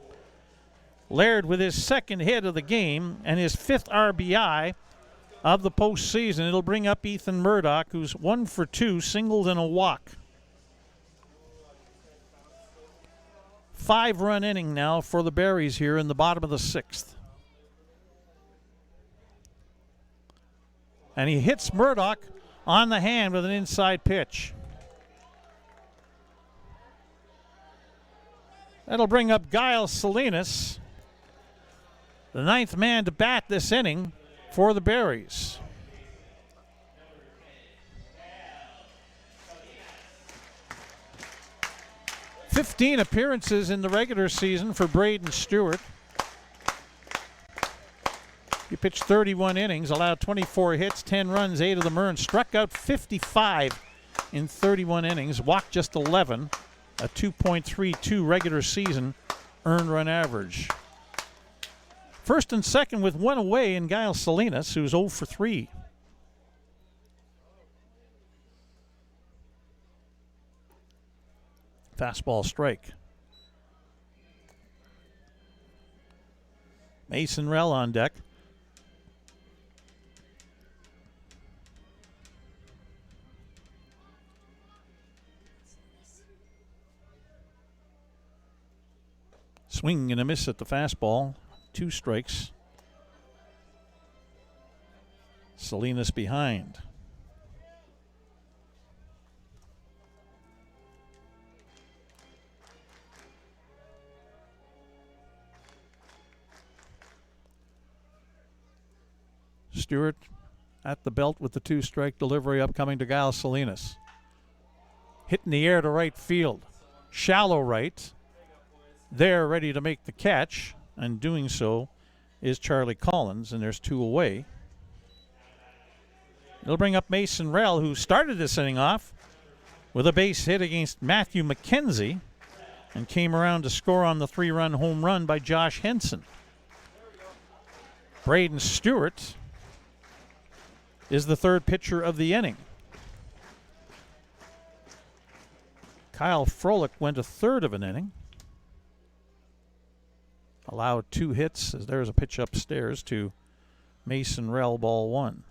Laird with his second hit of the game and his 5th RBI of the postseason. It'll bring up Ethan Murdoch, who's 1 for 2, singles and a walk. 5-run inning now for the Berries here in the bottom of the 6th. And he hits Murdoch on the hand with an inside pitch. That'll bring up Giles Salinas, the 9th man to bat this inning for the Berries. "15 appearances in the regular season for Braden Stewart. He pitched 31 innings, allowed 24 hits, 10 runs, 8 of them earned, struck out 55 in 31 innings, walked just 11, a 2.32 regular season earned run average. First and second with 1 away in Giles Salinas, who's 0 for 3. Fastball strike. Mason Rell on deck. Swing and a miss at the fastball. 2 strikes. Salinas behind. Stewart at the belt with the 2-strike delivery upcoming to Giles Salinas. Hit in the air to right field. Shallow right. There, ready to make the catch, and doing so is Charlie Collins, and there's 2 away. It'll bring up Mason Rell, who started this inning off with a base hit against Matthew McKenzie and came around to score on the 3-run home run by Josh Henson. Braden Stewart is the 3rd pitcher of the inning. Kyle Froelich went a 1/3 of an inning. Allowed 2 hits, as there's a pitch upstairs to Mason Rell, ball 1.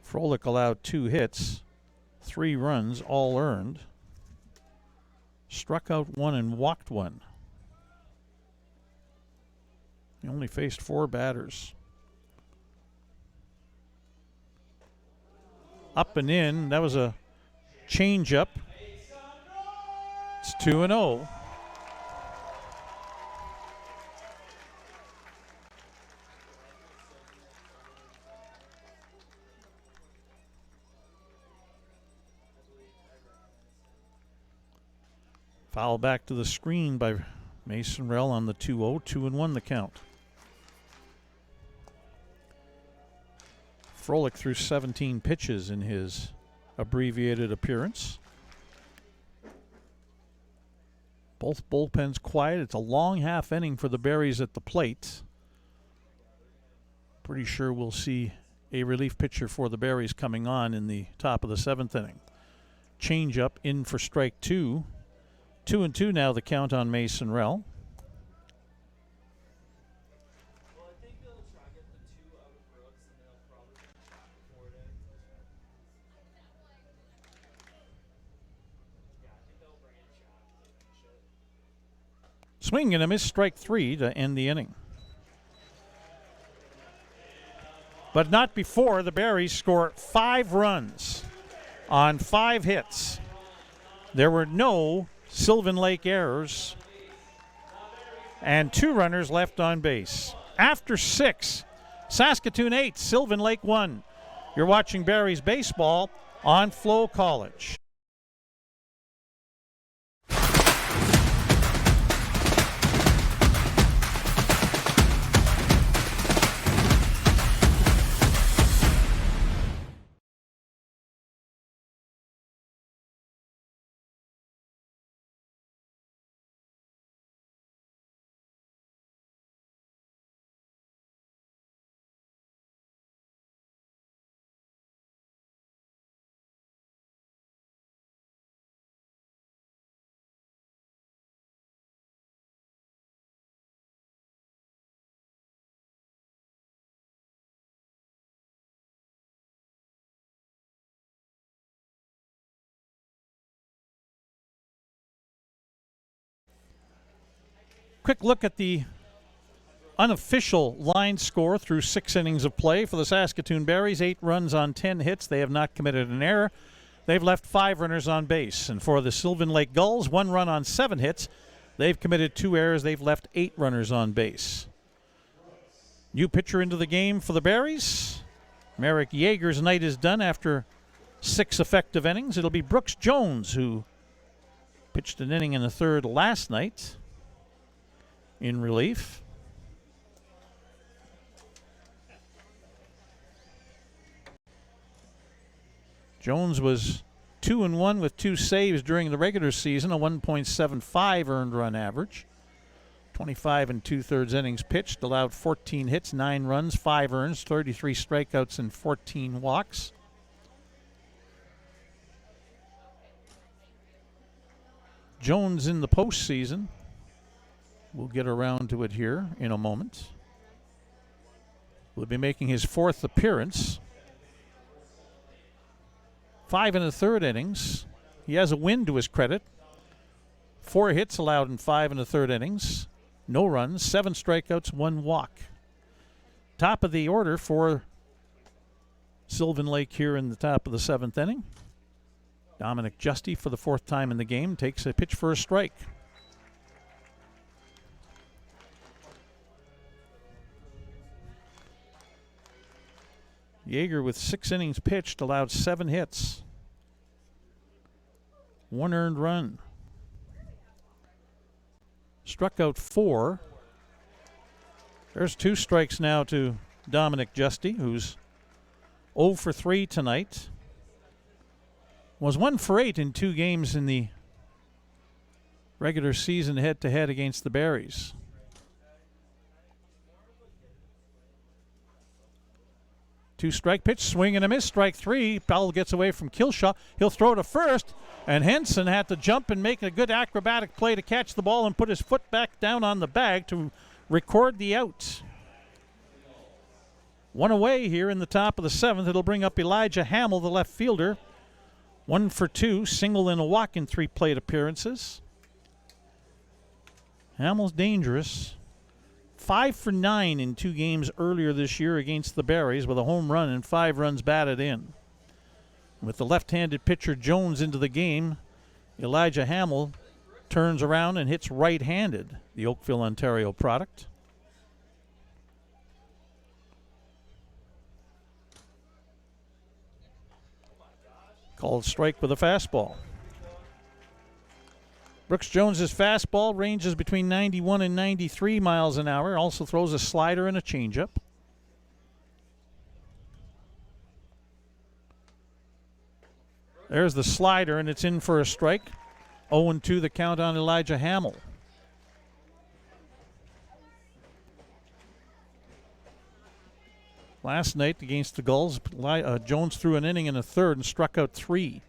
Froelich allowed 2 hits, 3 runs, all earned. Struck out 1 and walked 1. He only faced 4 batters. Up and in. That was a change-up. It's 2-0. Foul back to the screen by Mason Rell on the 2-0. 2-1 the count. Froelich threw 17 pitches in his abbreviated appearance. Both bullpens quiet. It's a long half inning for the Berries at the plate. Pretty sure we'll see a relief pitcher for the Berries coming on in the top of the 7th inning. Change up in for strike 2. 2-2 now the count on Mason Rell. Swing and a miss, strike 3 to end the inning. But not before the Berries score 5 runs on 5 hits. There were no Sylvan Lake errors and 2 runners left on base. After 6, Saskatoon 8, Sylvan Lake 1. You're watching Berries baseball on Flow College. Quick look at the unofficial line score through 6 innings of play for the Saskatoon Berries. 8 runs on 10 hits. They have not committed an error. They've left 5 runners on base. And for the Sylvan Lake Gulls, 1 run on 7 hits. They've committed 2 errors. They've left 8 runners on base. New pitcher into the game for the Berries. Merrick Yeager's night is done after 6 effective innings. It'll be Brooks Jones, who pitched an inning in the 3rd last night in relief. Jones was 2-1 with 2 saves during the regular season, a 1.75 earned run average. 25 2/3 innings pitched, allowed 14 hits, 9 runs, 5 earns, 33 strikeouts, and 14 walks. Jones in the postseason. We'll get around to it here in a moment. Will be making his 4th appearance. 5 1/3 innings. He has a win to his credit. 4 hits allowed in 5 1/3 innings. No runs, 7 strikeouts, 1 walk. Top of the order for Sylvan Lake here in the top of the 7th inning. Dominic Justy, for the 4th time in the game, takes a pitch for a strike. Yeager, with 6 innings pitched, allowed 7 hits. 1 earned run. Struck out 4. There's 2 strikes now to Dominic Justy, who's 0 for 3 tonight. Was 1 for 8 in 2 games in the regular season head-to-head against the Berries. Two strike pitch, swing and a miss, strike 3. Powell gets away from Kilshaw. He'll throw to first, and Henson had to jump and make a good acrobatic play to catch the ball and put his foot back down on the bag to record the out. 1 away here in the top of the 7th. It'll bring up Elijah Hamill, the left fielder. 1 for 2, single and a walk in 3 plate appearances. Hamill's dangerous. 5 for 9 in 2 games earlier this year against the Berries with a home run and 5 runs batted in. With the left-handed pitcher Jones into the game, Elijah Hamill turns around and hits right-handed, the Oakville, Ontario product. Called strike with a fastball. Brooks Jones's fastball ranges between 91 and 93 miles an hour. Also throws a slider and a changeup. There's the slider, and it's in for a strike. 0-2 the count on Elijah Hamill. Last night against the Gulls, Jones threw an inning and a third and struck out 3.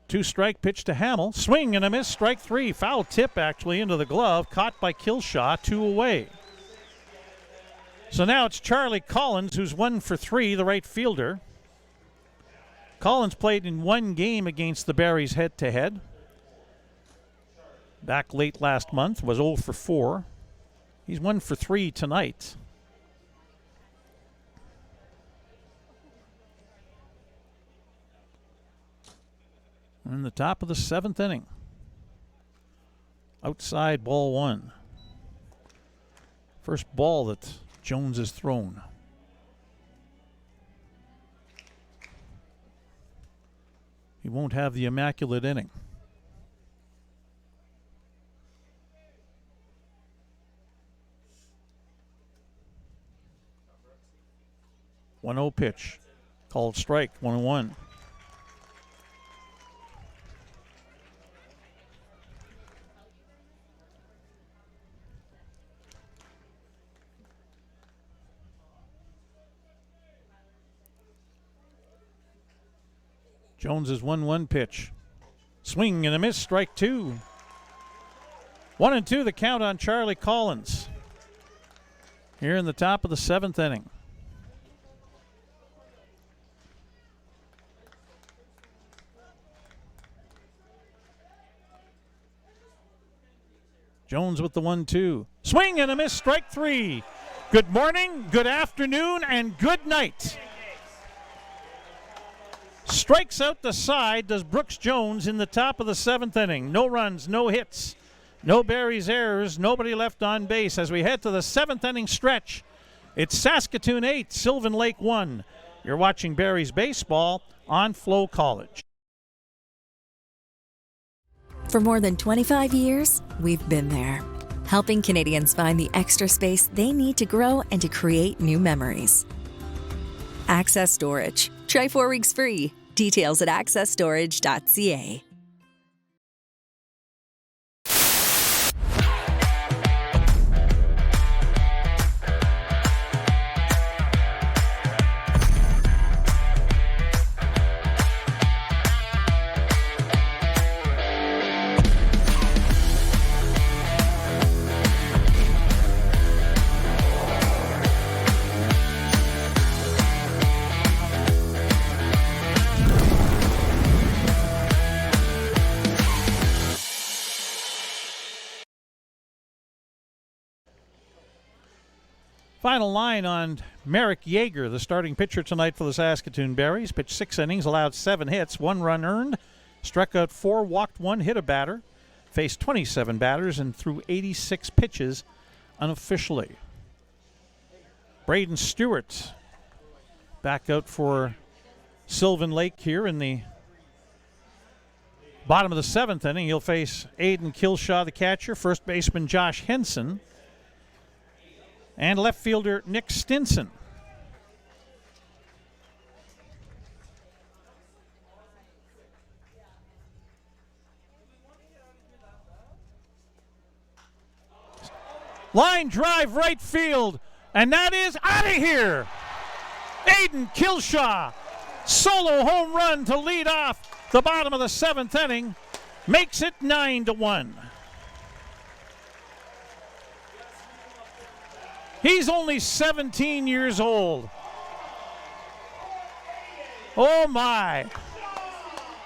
2-strike pitch to Hamill. Swing and a miss, strike 3. Foul tip actually into the glove, caught by Killshaw, 2 away. So now it's Charlie Collins, who's 1 for 3, the right fielder. Collins played in 1 game against the Berries head-to-head. Back late last month, was 0 for 4. He's 1 for 3 tonight. In the top of the 7th inning. Outside ball 1. First ball that Jones has thrown. He won't have the immaculate inning. 1-0 pitch. Called strike, 1-1. Jones's 1-1 pitch. Swing and a miss, strike 2. 1-2 the count on Charlie Collins. Here in the top of the 7th inning. Jones with the 1-2. Swing and a miss, strike 3. Good morning, good afternoon, and good night. Strikes out the side does Brooks Jones in the top of the 7th inning. No runs, no hits, no Berries errors, nobody left on base. As we head to the 7th inning stretch, it's Saskatoon 8, Sylvan Lake 1. You're watching Berries baseball on Flow College. For more than 25 years, we've been there, helping Canadians find the extra space they need to grow and to create new memories. Access Storage. Try 4 weeks free. Details at accessstorage.ca. Final line on Merrick Yeager, the starting pitcher tonight for the Saskatoon Berries. Pitched 6 innings, allowed 7 hits, 1 run earned, struck out 4, walked 1, hit a batter, faced 27 batters, and threw 86 pitches unofficially. Braden Stewart back out for Sylvan Lake here in the bottom of the 7th inning. He'll face Aiden Killshaw, the catcher, first baseman Josh Henson, and left fielder Nick Stinson. Line drive right field, and that is out of here. Aiden Killshaw, solo home run to lead off the bottom of the 7th inning, makes it 9-1. He's only 17 years old. Oh my.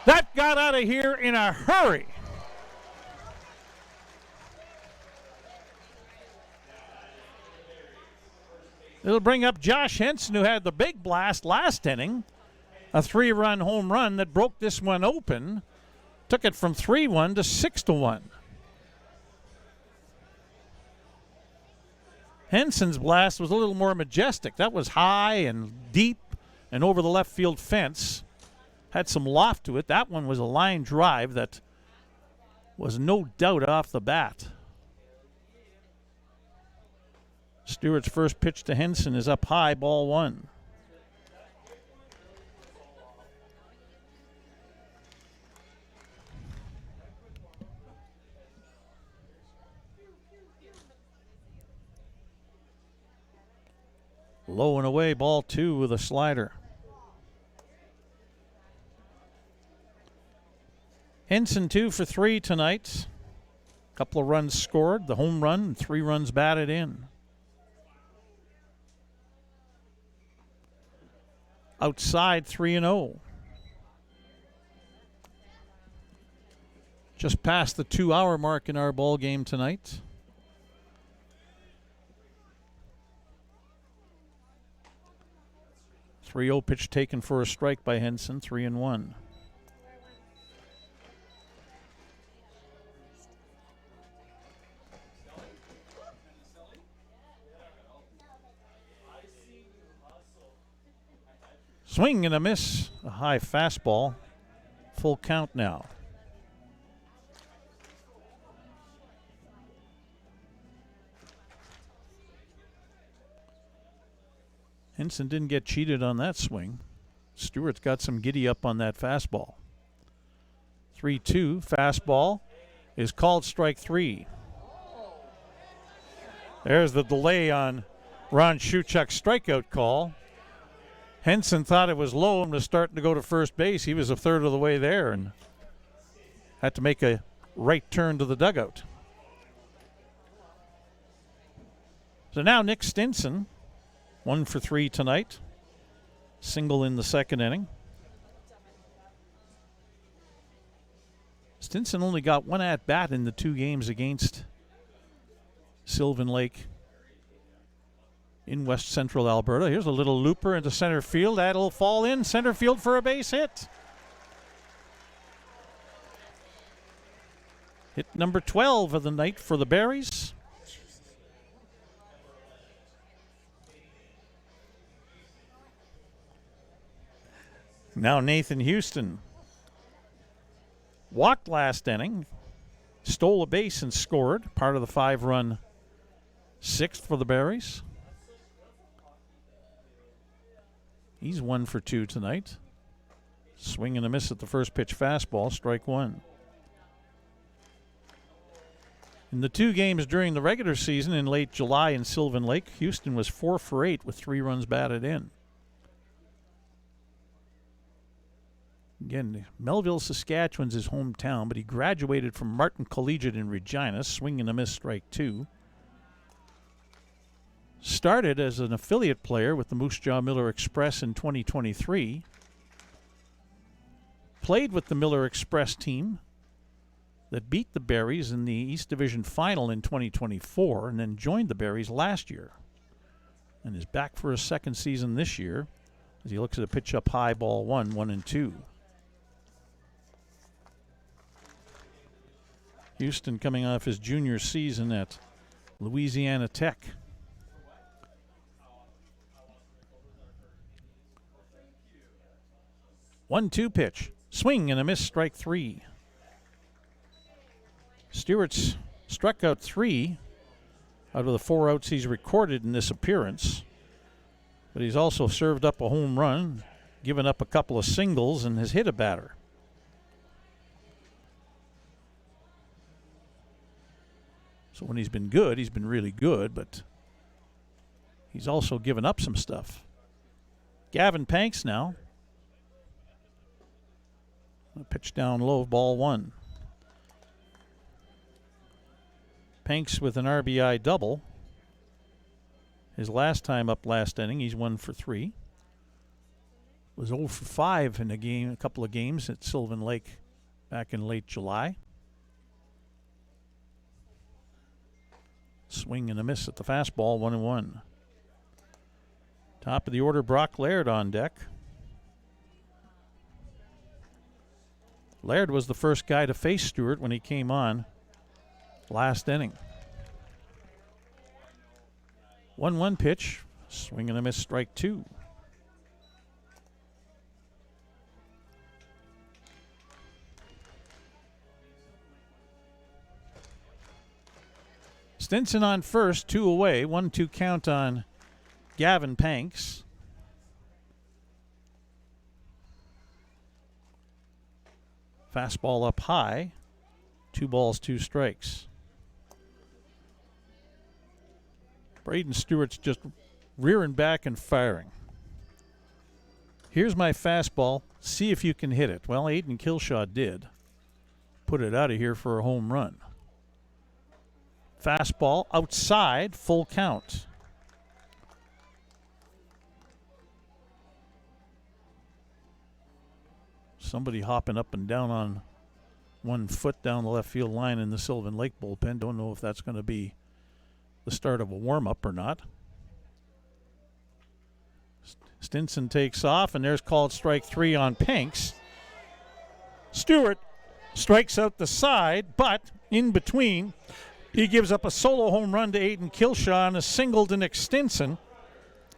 That got out of here in a hurry. It'll bring up Josh Henson, who had the big blast last inning. A 3-run home run that broke this one open. Took it from 3-1 to 6-1. Henson's blast was a little more majestic. That was high and deep and over the left field fence. Had some loft to it. That one was a line drive that was no doubt off the bat. Stewart's first pitch to Henson is up high, ball 1. Low and away, ball 2 with a slider. Henson 2 for 3 tonight. Couple of runs scored, the home run, and 3 runs batted in. Outside 3-0. Just past the 2-hour mark in our ball game tonight. .30 pitch taken for a strike by Henson, 3-1. Swing and a miss, a high fastball. Full count now. Henson didn't get cheated on that swing. Stewart's got some giddy up on that fastball. 3-2, fastball is called strike 3. There's the delay on Ron Shuchuk's strikeout call. Henson thought it was low and was starting to go to first base. He was a third of the way there and had to make a right turn to the dugout. So now Nick Stinson, 1 for 3 tonight. Single in the second inning. Stinson only got 1 at-bat in the 2 games against Sylvan Lake in west central Alberta. Here's a little looper into center field. That'll fall in center field for a base hit. Hit number 12 of the night for the Berries. Now Nathan Houston walked last inning, stole a base and scored, part of the 5-run 6th for the Berries. He's 1 for 2 tonight. Swing and a miss at the first pitch fastball, strike 1. In the 2 games during the regular season in late July in Sylvan Lake, Houston was 4 for 8 with 3 runs batted in. Again, Melville, Saskatchewan's his hometown, but he graduated from Martin Collegiate in Regina. Swing and a miss, strike 2. Started as an affiliate player with the Moose Jaw Miller Express in 2023. Played with the Miller Express team that beat the Berries in the East Division Final in 2024 and then joined the Berries last year and is back for his second season this year as he looks at a pitch up high, ball 1, 1-2. Houston coming off his junior season at Louisiana Tech. 1-2 pitch. Swing and a miss, strike 3. Stewart's struck out 3 out of the 4 outs he's recorded in this appearance. But he's also served up a home run, given up a couple of singles, and has hit a batter. So when he's been good, he's been really good, but he's also given up some stuff. Gavin Panks now. A pitch down low, ball 1. Panks with an RBI double. His last time up last inning, he's 1 for 3. Was 0 for 5 in a couple of games at Sylvan Lake back in late July. Swing and a miss at the fastball, 1-1. Top of the order, Brock Laird on deck. Laird was the first guy to face Stewart when he came on last inning. 1-1 pitch. Swing and a miss, strike 2. Stinson on first, 2 away. 1-2 count on Gavin Panks. Fastball up high. 2 balls, 2 strikes. Braden Stewart's just rearing back and firing. Here's my fastball. See if you can hit it. Well, Aiden Kilshaw did. Put it out of here for a home run. Fastball outside, full count. Somebody hopping up and down on 1 foot down the left field line in the Sylvan Lake bullpen. Don't know if that's going to be the start of a warm-up or not. Stinson takes off, and there's called strike 3 on Panks. Stewart strikes out the side, but in between, he gives up a solo home run to Aiden Kilshaw and a single to Nick Stinson.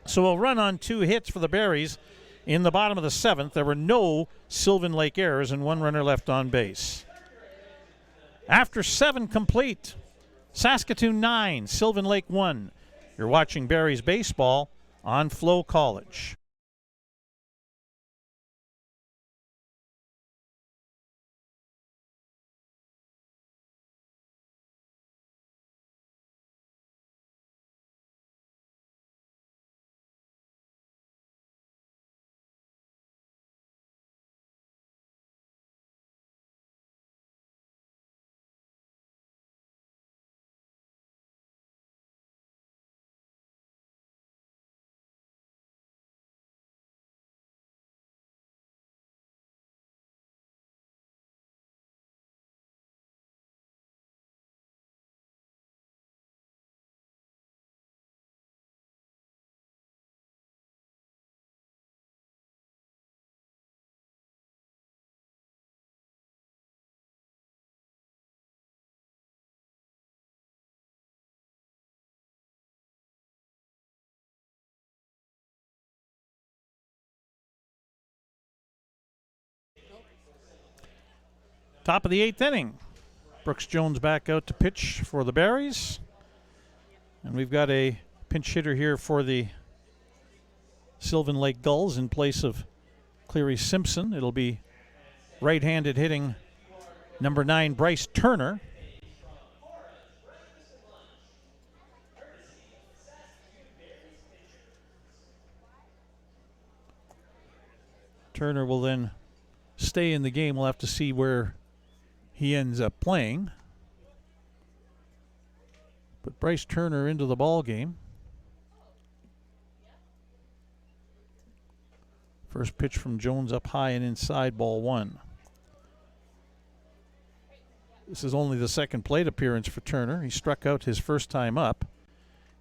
So a run on 2 hits for the Berries in the bottom of the 7th. There were no Sylvan Lake errors and 1 runner left on base. After 7 complete, Saskatoon 9, Sylvan Lake 1. You're watching Berries baseball on Flow College. Top of the 8th inning. Brooks Jones back out to pitch for the Berries. And we've got a pinch hitter here for the Sylvan Lake Gulls in place of Cleary Simpson. It'll be right-handed hitting number 9, Bryce Turner. Turner will then stay in the game. We'll have to see where he ends up playing. But Bryce Turner into the ball game. First pitch from Jones up high and inside, ball 1. This is only the second plate appearance for Turner. He struck out his first time up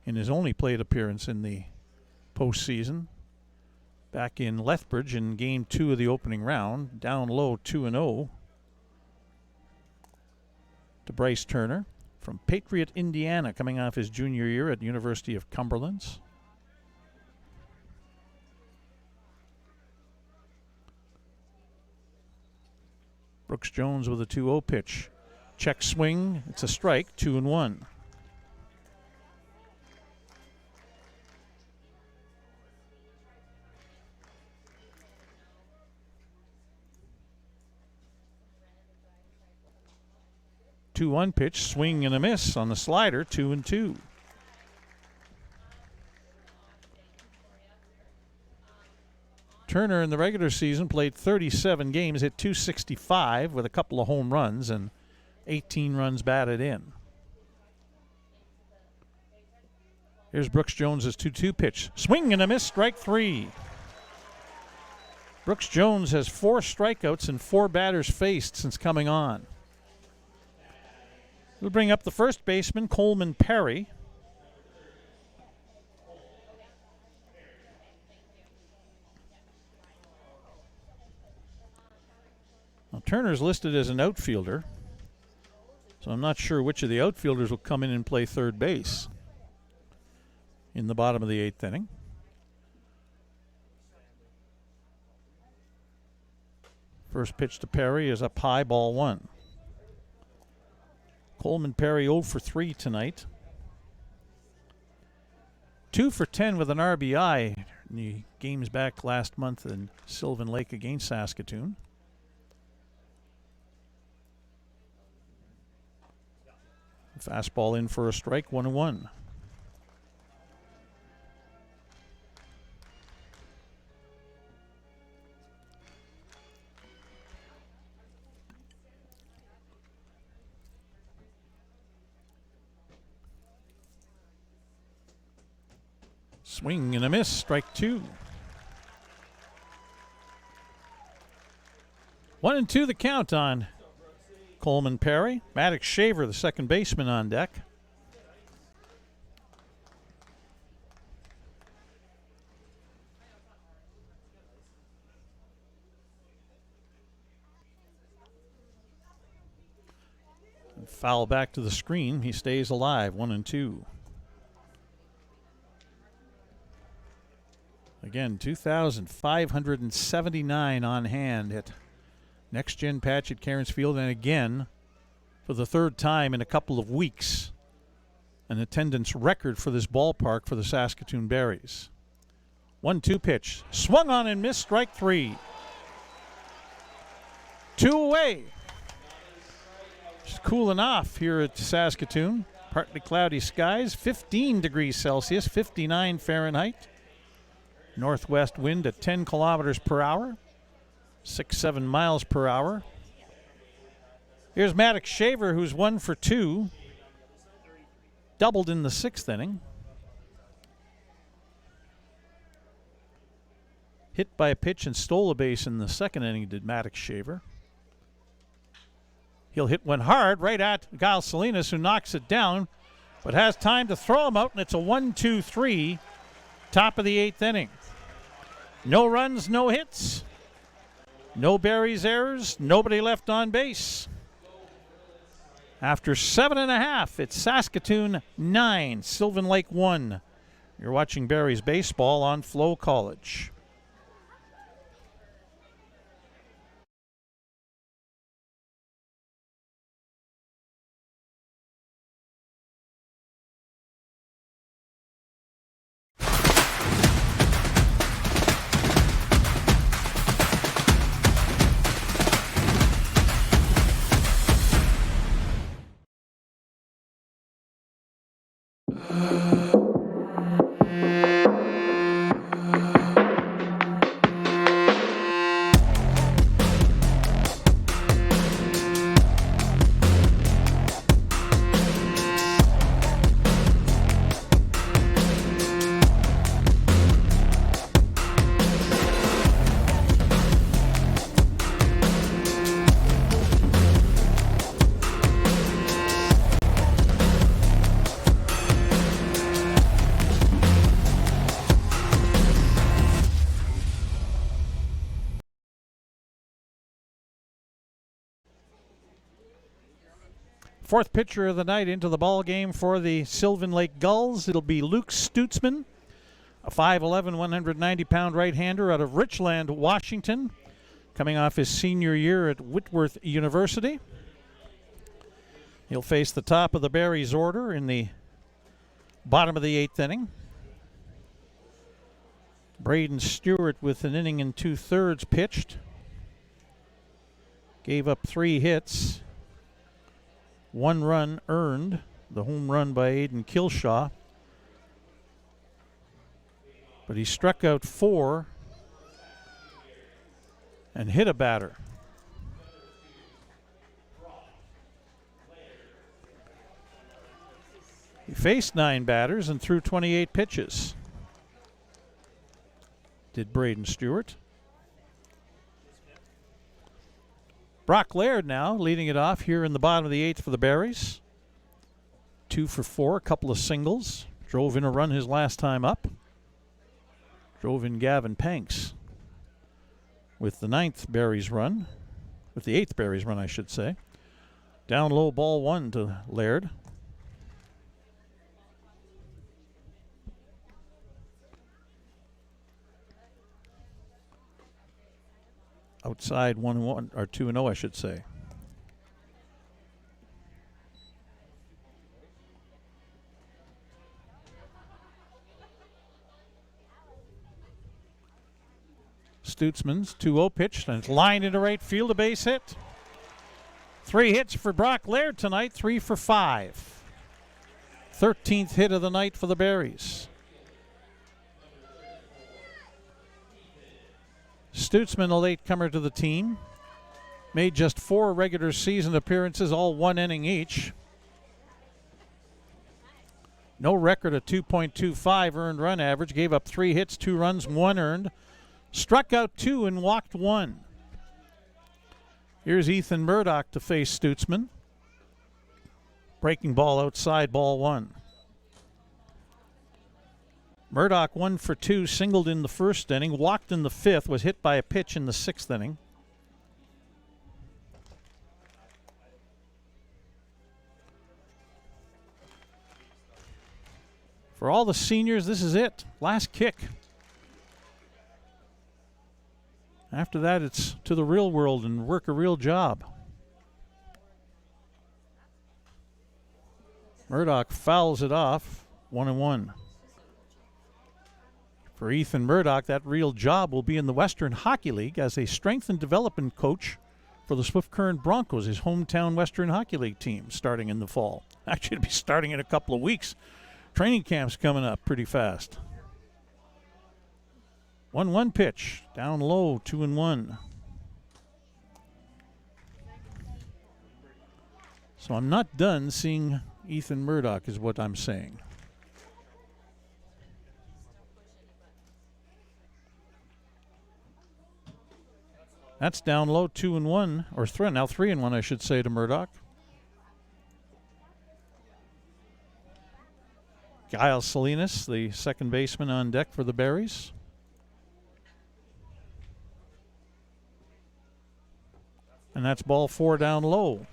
in his only plate appearance in the postseason. Back in Lethbridge in game 2 of the opening round. Down low, 2-0 to Bryce Turner from Patriot, Indiana, coming off his junior year at University of Cumberland's. Brooks Jones with a 2-0 pitch. Check swing. It's a strike, 2-1. Two-one pitch, swing and a miss on the slider, 2-2. Turner in the regular season played 37 games, hit .265 with a couple of home runs and 18 runs batted in. Here's Brooks Jones's 2-2 pitch. Swing and a miss, strike 3. Brooks Jones has 4 strikeouts and 4 batters faced since coming on. We'll bring up the first baseman, Coleman Perry. Turner's listed as an outfielder, so I'm not sure which of the outfielders will come in and play third base in the bottom of the 8th inning. First pitch to Perry is up high, ball 1. Coleman Perry 0 for 3 tonight. 2 for 10 with an RBI in the games back last month in Sylvan Lake against Saskatoon. Fastball in for a strike, 1-1. Swing and a miss, strike 2. 1-2 the count on Coleman Perry. Maddox Shaver, the second baseman, on deck. And foul back to the screen. He stays alive, 1-2. Again, 2,579 on hand at Next Gen Patch at Cairns Field, and again, for the third time in a couple of weeks, an attendance record for this ballpark for the Saskatoon Berries. 1-2 pitch. Swung on and missed, strike 3. 2 away. It's cooling off here at Saskatoon. Partly cloudy skies, 15 degrees Celsius, 59 Fahrenheit. Northwest wind at 10 kilometers per hour, 6-7 miles per hour. Here's Maddox Shaver, who's 1 for 2. Doubled in the 6th inning. Hit by a pitch and stole a base in the 2nd inning, did Maddox Shaver. He'll hit one hard right at Giles Salinas, who knocks it down, but has time to throw him out, and it's a 1-2-3, top of the 8th inning. No runs, no hits, no Berries errors, nobody left on base. After 7.5, it's Saskatoon 9, Sylvan Lake 1. You're watching Berries baseball on Flow College. Fourth pitcher of the night into the ball game for the Sylvan Lake Gulls. It'll be Luke Stutzman, a 5'11", 190-pound right-hander out of Richland, Washington, coming off his senior year at Whitworth University. He'll face the top of the Berries order in the bottom of the 8th inning. Braden Stewart with an inning and 2/3 pitched. Gave up 3 hits. 1 run earned, the home run by Aiden Kilshaw. But he struck out 4 and hit a batter. He faced 9 batters and threw 28 pitches. Did Braden Stewart. Brock Laird now leading it off here in the bottom of the 8th for the Berries. 2 for 4, a couple of singles. Drove in a run his last time up. Drove in Gavin Panks with the 9th Berries run. with the 8th Berries run, I should say. Down low, ball 1 to Laird. Outside 1-1 or 2-0, I should say. Stutzman's 2-0 pitch, and it's lined into right field, a base hit. 3 hits for Brock Laird tonight, 3 for 5. 13th hit of the night for the Berries. Stutzman, a latecomer to the team, made just 4 regular season appearances, all 1 inning each. No record of 2.25 earned run average, gave up 3 hits, 2 runs, 1 earned. Struck out 2 and walked 1. Here's Ethan Murdoch to face Stutzman. Breaking ball outside, ball 1. Murdoch 1 for 2, singled in the 1st inning, walked in the 5th, was hit by a pitch in the 6th inning. For all the seniors, this is it. Last kick. After that, it's to the real world and work a real job. Murdoch fouls it off, 1-1. For Ethan Murdoch, that real job will be in the Western Hockey League as a strength and development coach for the Swift Current Broncos, his hometown Western Hockey League team, starting in the fall. Actually, it'll be starting in a couple of weeks. Training camp's coming up pretty fast. 1-1 pitch, down low, 2-1. So I'm not done seeing Ethan Murdoch is what I'm saying. That's down low, 2-1, or now 3-1, I should say, to Murdoch. Giles Salinas, the second baseman, on deck for the Berries. And that's ball 4 down low.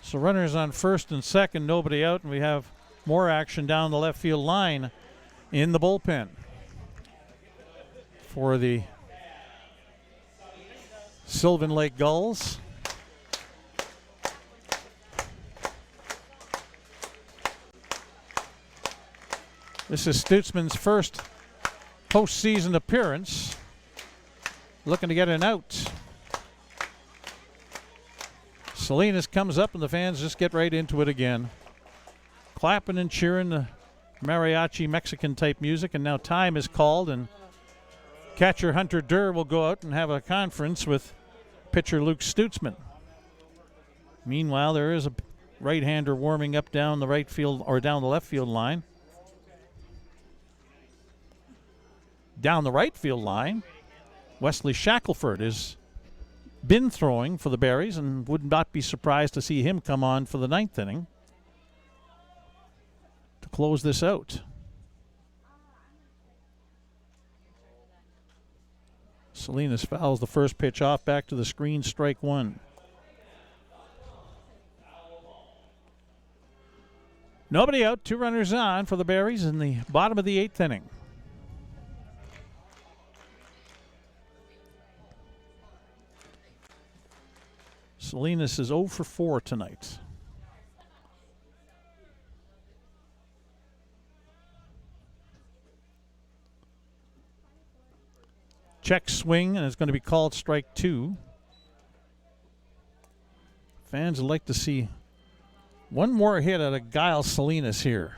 So runners on first and second, nobody out, and we have more action down the left field line in the bullpen for the Sylvan Lake Gulls. This is Stutzman's first postseason appearance, looking to get an out. Salinas comes up and the fans just get right into it again. Clapping and cheering the mariachi Mexican type music, and now time is called and catcher Hunter Durr will go out and have a conference with pitcher Luke Stutzman. Meanwhile, there is a right-hander warming up down the right field or down the left field line. Down the right field line, Wesley Shackelford has been throwing for the Berries and would not be surprised to see him come on for the 9th inning to close this out. Salinas fouls the first pitch off, back to the screen, strike 1. Nobody out, 2 runners on for the Berries in the bottom of the 8th inning. Salinas is 0 for 4 tonight. Check swing, and it's going to be called strike 2. Fans would like to see one more hit out of Giles Salinas here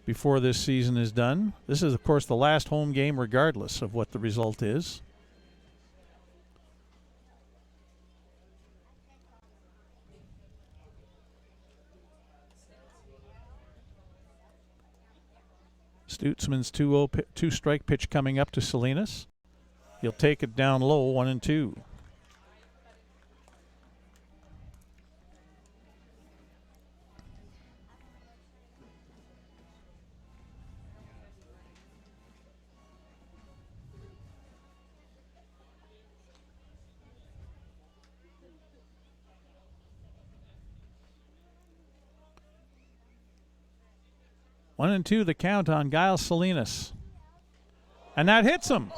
before this season is done. This is, of course, the last home game regardless of what the result is. Stutzman's 2 strike pitch coming up to Salinas. He'll take it down low, 1-2. 1-2 the count on Gulls Salinas. And that hits him.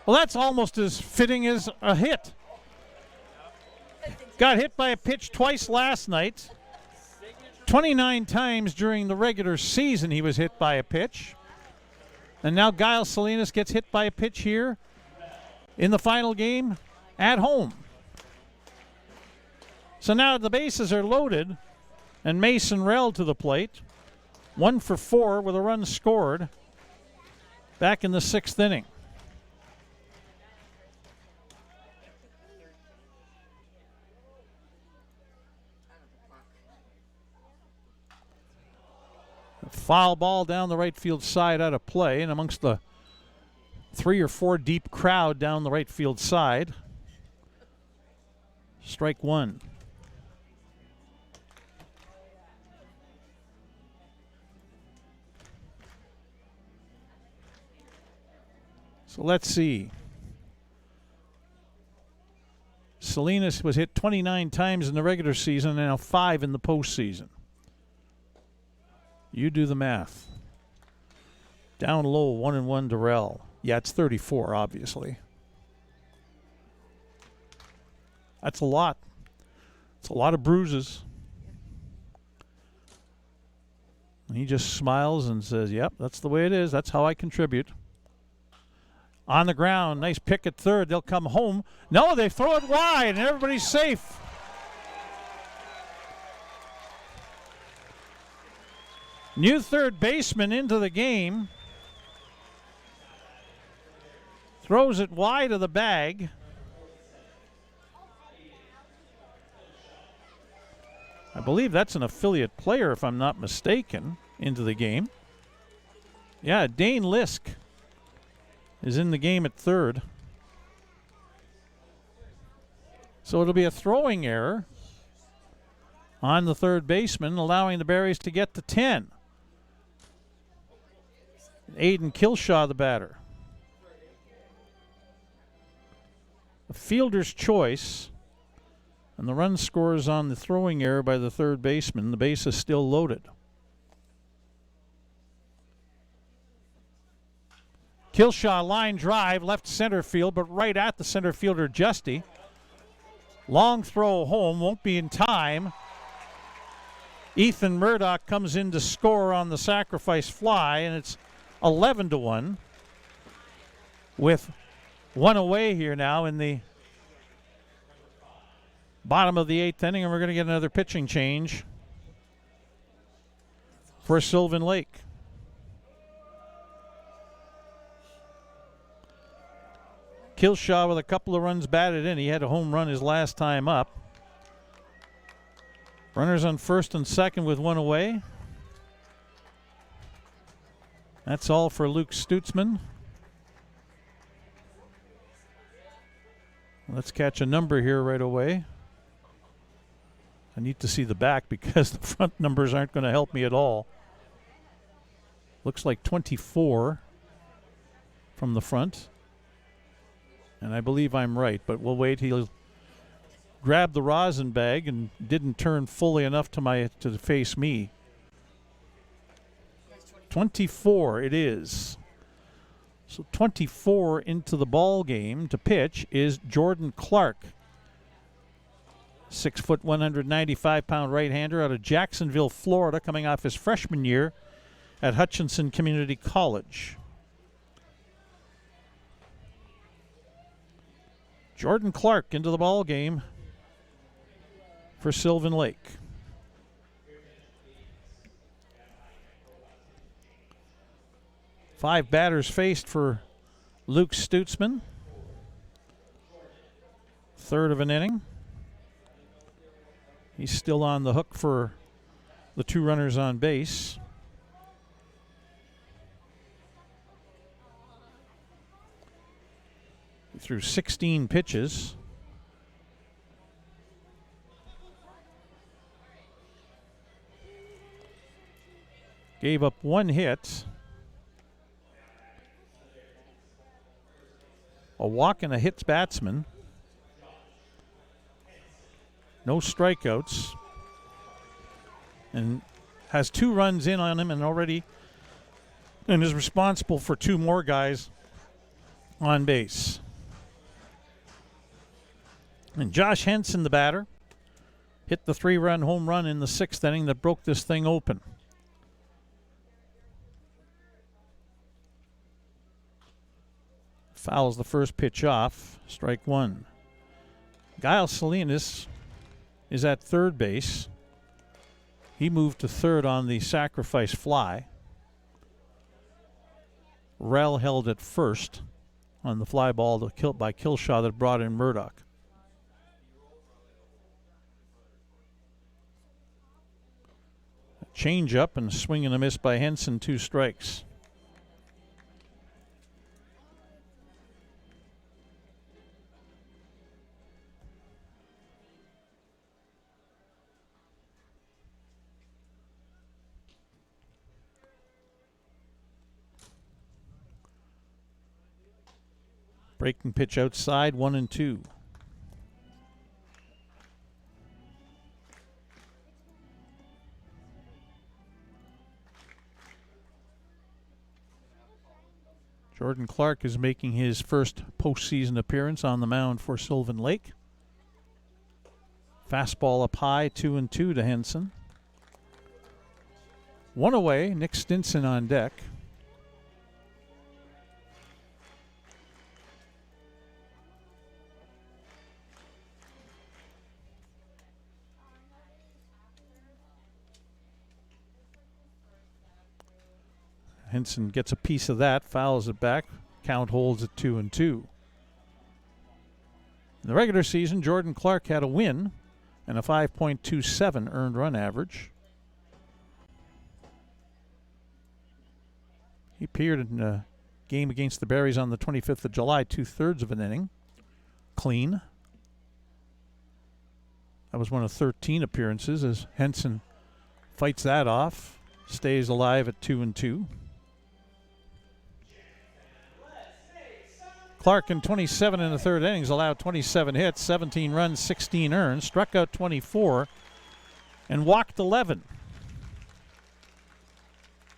Well, that's almost as fitting as a hit. Got hit by a pitch twice last night. 29 times during the regular season he was hit by a pitch. And now Gulls Salinas gets hit by a pitch here in the final game at home. So now the bases are loaded, and Mason Rell to the plate. 1 for 4 with a run scored back in the 6th inning. A foul ball down the right field side out of play, and amongst the 3 or 4 deep crowd down the right field side. Strike 1. So let's see. Salinas was hit 29 times in the regular season and now 5 in the postseason. You do the math. Down low, 1-1 to Rell. Yeah, it's 34, obviously. That's a lot. It's a lot of bruises. And he just smiles and says, yep, that's the way it is. That's how I contribute. On the ground, nice pick at third. They'll come home. No, they throw it wide, and everybody's safe. New third baseman into the game. Throws it wide of the bag. I believe that's an affiliate player, if I'm not mistaken, into the game. Yeah, Dane Lisk is in the game at third. So it'll be a throwing error on the third baseman, allowing the Berries to get to 10. Aiden Kilshaw, the batter. A fielder's choice, and the run scores on the throwing error by the third baseman. The base is still loaded. Kilshaw line drive, left center field, but right at the center fielder, Justy. Long throw home, won't be in time. Ethan Murdoch comes in to score on the sacrifice fly, and it's 11-1 with 1 away here now in the bottom of the 8th inning, and we're going to get another pitching change for Sylvan Lake. Kilshaw with a couple of runs batted in. He had a home run his last time up. Runners on first and second with 1 away. That's all for Luke Stutzman. Let's catch a number here right away. I need to see the back because the front numbers aren't going to help me at all. Looks like 24 from the front. And I believe I'm right, but we'll wait. He'll grab the rosin bag and didn't turn fully enough to face me. 24 it is. So 24 into the ball game to pitch is Jordan Clark. 6 foot, 195-pound right-hander out of Jacksonville, Florida, coming off his freshman year at Hutchinson Community College. Jordan Clark into the ball game for Sylvan Lake. Five batters faced for Luke Stutzman. Third of an inning. He's still on the hook for the 2 runners on base. He threw 16 pitches. Gave up 1 hit. A walk and a hits batsman. No strikeouts. And has 2 runs in on him and is responsible for 2 more guys on base. And Josh Henson, the batter, hit the 3-run home run in the 6th inning that broke this thing open. Fouls the first pitch off, strike 1. Guile Salinas is at third base. He moved to third on the sacrifice fly. Rell held at first on the fly ball by Killshaw that brought in Murdoch. A change up and a swing and a miss by Henson, 2 strikes. Breaking pitch outside, 1-2. Jordan Clark is making his first postseason appearance on the mound for Sylvan Lake. Fastball up high, 2-2 to Henson. 1 away, Nick Stinson on deck. Henson gets a piece of that, fouls it back. Count holds at 2-2. In the regular season, Jordan Clark had a win and a 5.27 earned run average. He appeared in a game against the Berries on the 25th of July, 2/3 of an inning. Clean. That was one of 13 appearances as Henson fights that off, stays alive at 2-2. Clark in 27 in the 3rd innings allowed 27 hits, 17 runs, 16 earned, struck out 24, and walked 11.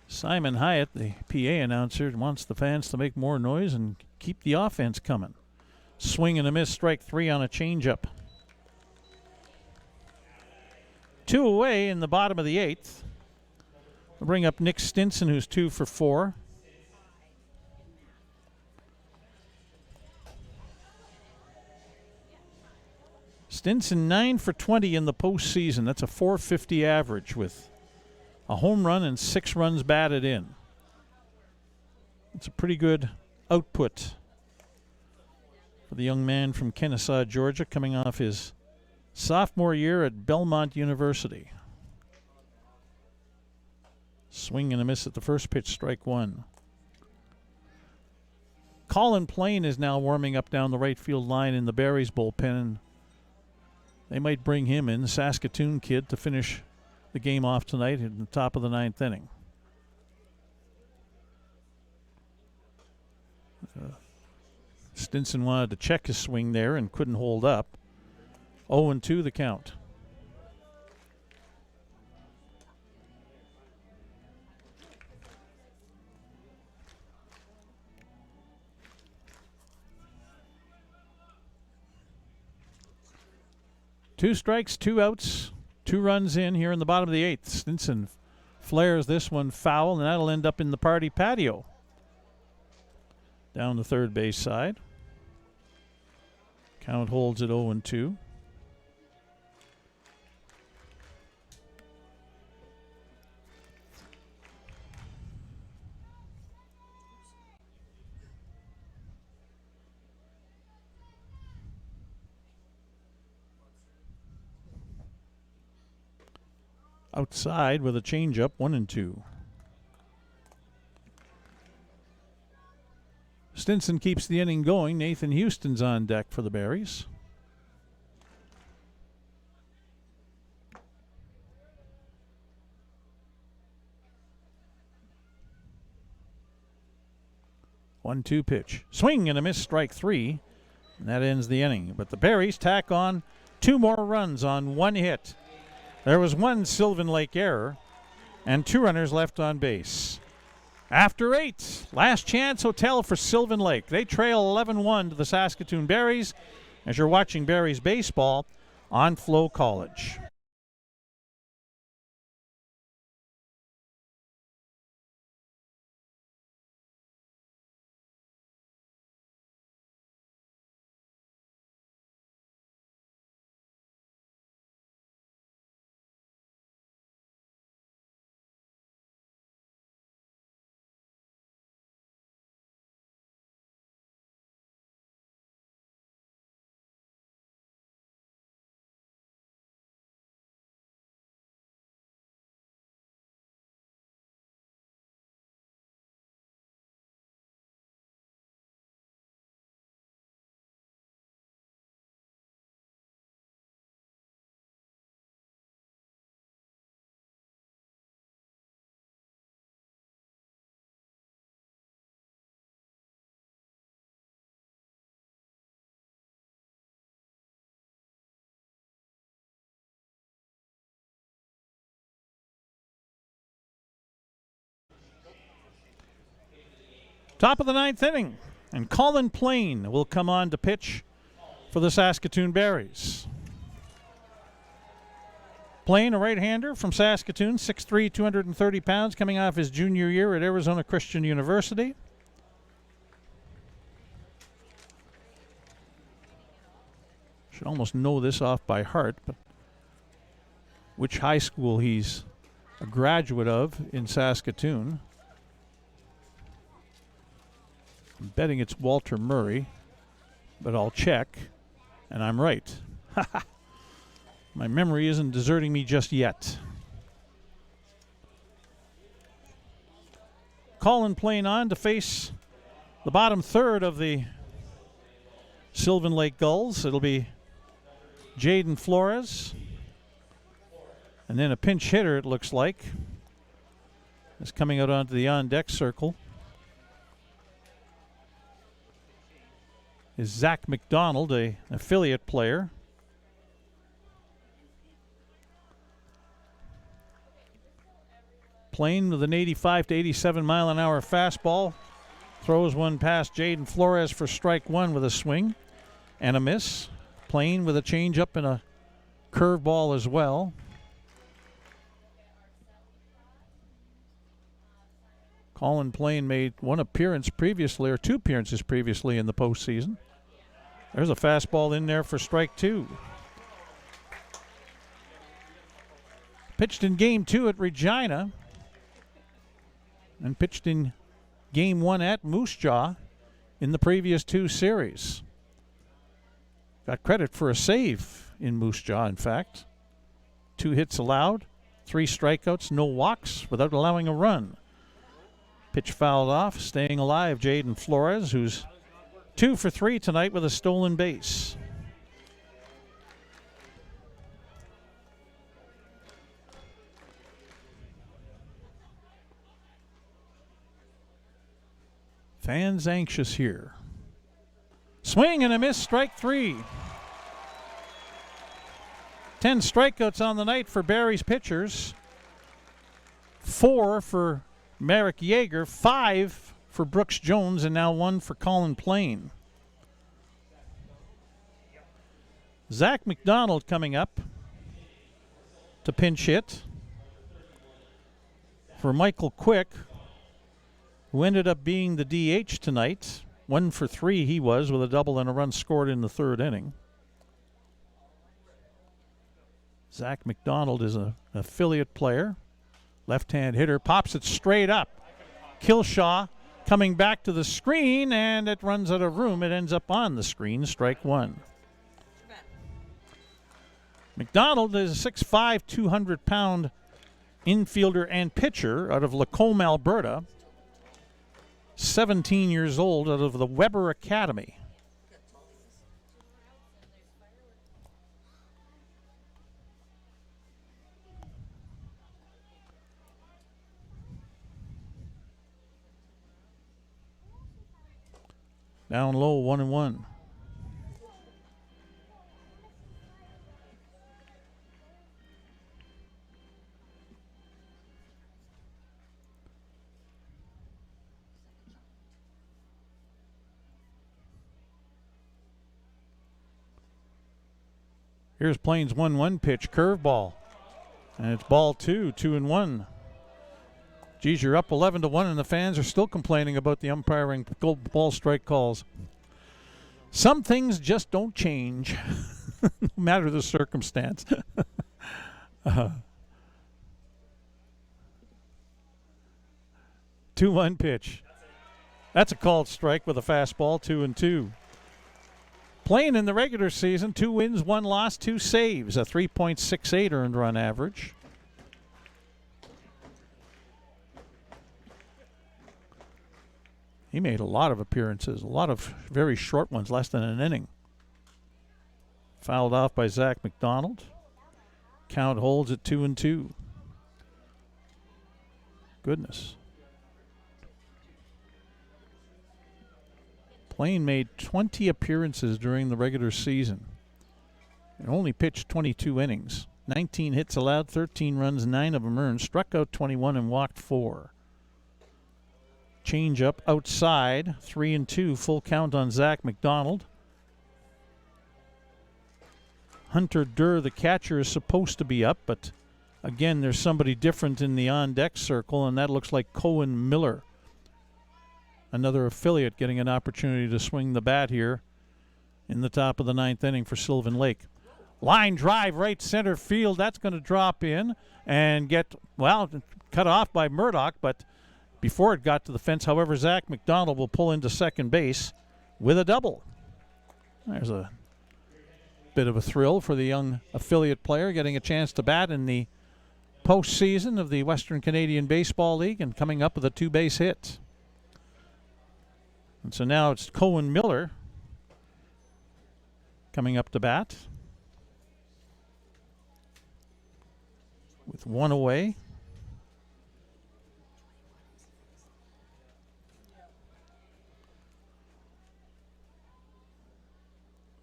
Simon Hyatt, the PA announcer, wants the fans to make more noise and keep the offense coming. Swing and a miss, strike 3 on a changeup. 2 away in the bottom of the 8th. We'll bring up Nick Stinson, who's 2 for 4. Stinson 9 for 20 in the postseason. That's a .450 average with a home run and 6 runs batted in. It's a pretty good output for the young man from Kennesaw, Georgia, coming off his sophomore year at Belmont University. Swing and a miss at the first pitch, strike 1. Colin Plain is now warming up down the right field line in the Berries bullpen, and they might bring him in, the Saskatoon kid, to finish the game off tonight in the top of the 9th inning. Stinson wanted to check his swing there and couldn't hold up. 0-2 the count. Two strikes, 2 outs, 2 runs in here in the bottom of the 8th. Stinson flares this one foul, and that'll end up in the party patio. Down the third base side. Count holds at 0-2. Outside with a changeup, 1-2. Stinson keeps the inning going. Nathan Houston's on deck for the Berries. One-two pitch. Swing and a miss, strike 3. And that ends the inning. But the Berries tack on 2 more runs on 1 hit. There was 1 Sylvan Lake error. and 2 runners left on base. After 8, last chance hotel for Sylvan Lake. They trail 11-1 to the Saskatoon Berries as you're watching Berries baseball on Flow College. Top of the 9th inning, and Colin Plain will come on to pitch for the Saskatoon Berries. Plain, a right-hander from Saskatoon, 6'3", 230 pounds, coming off his junior year at Arizona Christian University. Should almost know this off by heart, but which high school he's a graduate of in Saskatoon. I'm betting it's Walter Murray, but I'll check, and I'm right. My memory isn't deserting me just yet. Colin Plain on to face the bottom third of the Sylvan Lake Gulls. It'll be Jaden Flores. And then a pinch hitter, it looks like, is coming out onto the on-deck circle. Is Zach McDonald, an affiliate player. Plain with an 85 to 87 mile an hour fastball. Throws one past Jaden Flores for strike 1 with a swing and a miss. Plain with a changeup and a curveball as well. Colin Plain made one appearance previously, or 2 appearances previously in the postseason. There's a fastball in there for strike 2. Pitched in game 2 at Regina and pitched in game 1 at Moose Jaw in the previous 2 series. Got credit for a save in Moose Jaw, in fact. 2 hits allowed, 3 strikeouts, no walks without allowing a run. Pitch fouled off, staying alive, Jaden Flores, who's 2 for 3 tonight with a stolen base. Fans anxious here. Swing and a miss, strike 3. 10 strikeouts on the night for Barrie's pitchers. 4 for Merrick Yeager, 5 for Brooks Jones, and now 1 for Colin Plain. Zach McDonald coming up to pinch hit for Michael Quick, who ended up being the DH tonight. 1 for 3 he was, with a double and a run scored in the 3rd inning. Zach McDonald is an affiliate player. Left-hand hitter, pops it straight up. Killshaw coming back to the screen, and it runs out of room. It ends up on the screen, strike 1. McDonald is a 6'5", 200-pound infielder and pitcher out of Lacombe, Alberta. 17 years old, out of the Weber Academy. Down low, 1-1. Here's Plains 1-1 pitch, curveball. And it's ball 2, 2-1. Geez, you're up 11-1, and the fans are still complaining about the umpiring ball strike calls. Some things just don't change, no matter the circumstance. 2-1 pitch. That's a called strike with a fastball, 2-2. Playing in the regular season, 2 wins, 1 loss, 2 saves, a 3.68 earned run average. He made a lot of appearances, a lot of very short ones, less than an inning. Fouled off by Zach McDonald. Count holds at 2-2. Goodness. Plain made 20 appearances during the regular season and only pitched 22 innings. 19 hits allowed, 13 runs, 9 of them earned, struck out 21 and walked 4. Change up outside, 3-2, full count on Zach McDonald. Hunter Durr, the catcher, is supposed to be up, but again, there's somebody different in the on-deck circle, and that looks like Cohen Miller. Another affiliate getting an opportunity to swing the bat here in the top of the 9th inning for Sylvan Lake. Line drive right center field. That's going to drop in and get, well, cut off by Murdoch, but before it got to the fence, however, Zach McDonald will pull into second base with a double. There's a bit of a thrill for the young affiliate player getting a chance to bat in the postseason of the Western Canadian Baseball League and coming up with a 2-base hit. And so now it's Cohen Miller coming up to bat with 1 away.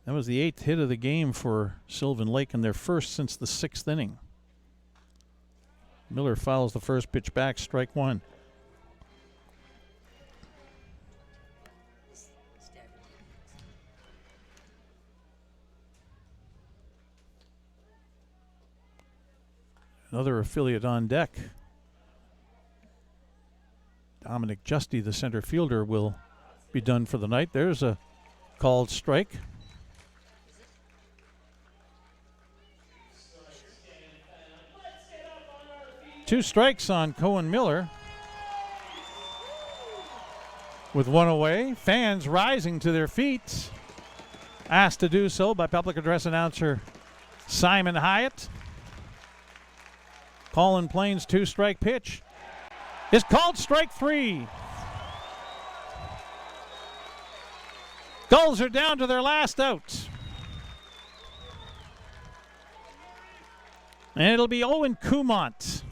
That was the 8th hit of the game for Sylvan Lake and their first since the 6th inning. Miller fouls the first pitch back, strike 1. Another affiliate on deck. Dominic Justy, the center fielder, will be done for the night. There's a called strike. Two strikes on Cohen Miller. With 1 away, fans rising to their feet. Asked to do so by public address announcer Simon Hyatt. Colin Plains' 2-strike pitch is called strike 3. Gulls are down to their last out. And it'll be Owen Kumont.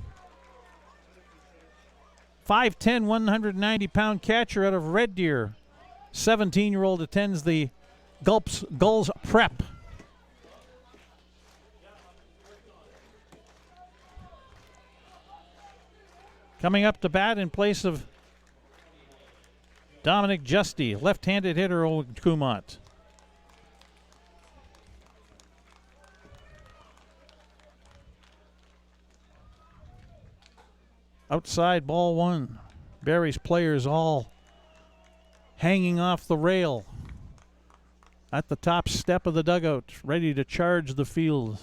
5'10", 190-pound catcher out of Red Deer. 17-year-old attends the Gulls prep. Coming up to bat in place of Dominic Justy, left-handed hitter Owen Kumont. Outside, ball 1. Barry's players all hanging off the rail at the top step of the dugout, ready to charge the field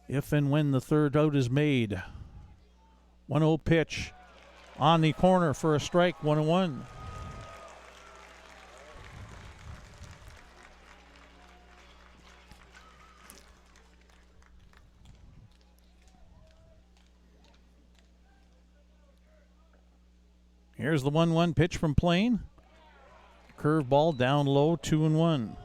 if and when the third out is made. 1-0 pitch on the corner for a strike, 1-1. Here's the 1-1 pitch from Plain. Curveball down low, 2-1.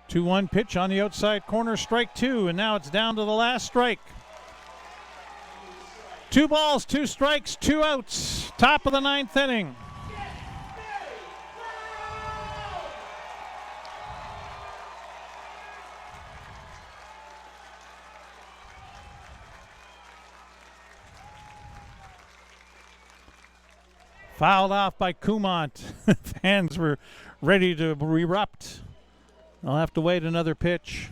Two-one pitch on the outside corner, strike 2, and now it's down to the last strike. 2 balls, 2 strikes, 2 outs. Top of the 9th inning. Fouled off by Kumont. Fans were ready to erupt. They'll have to wait another pitch.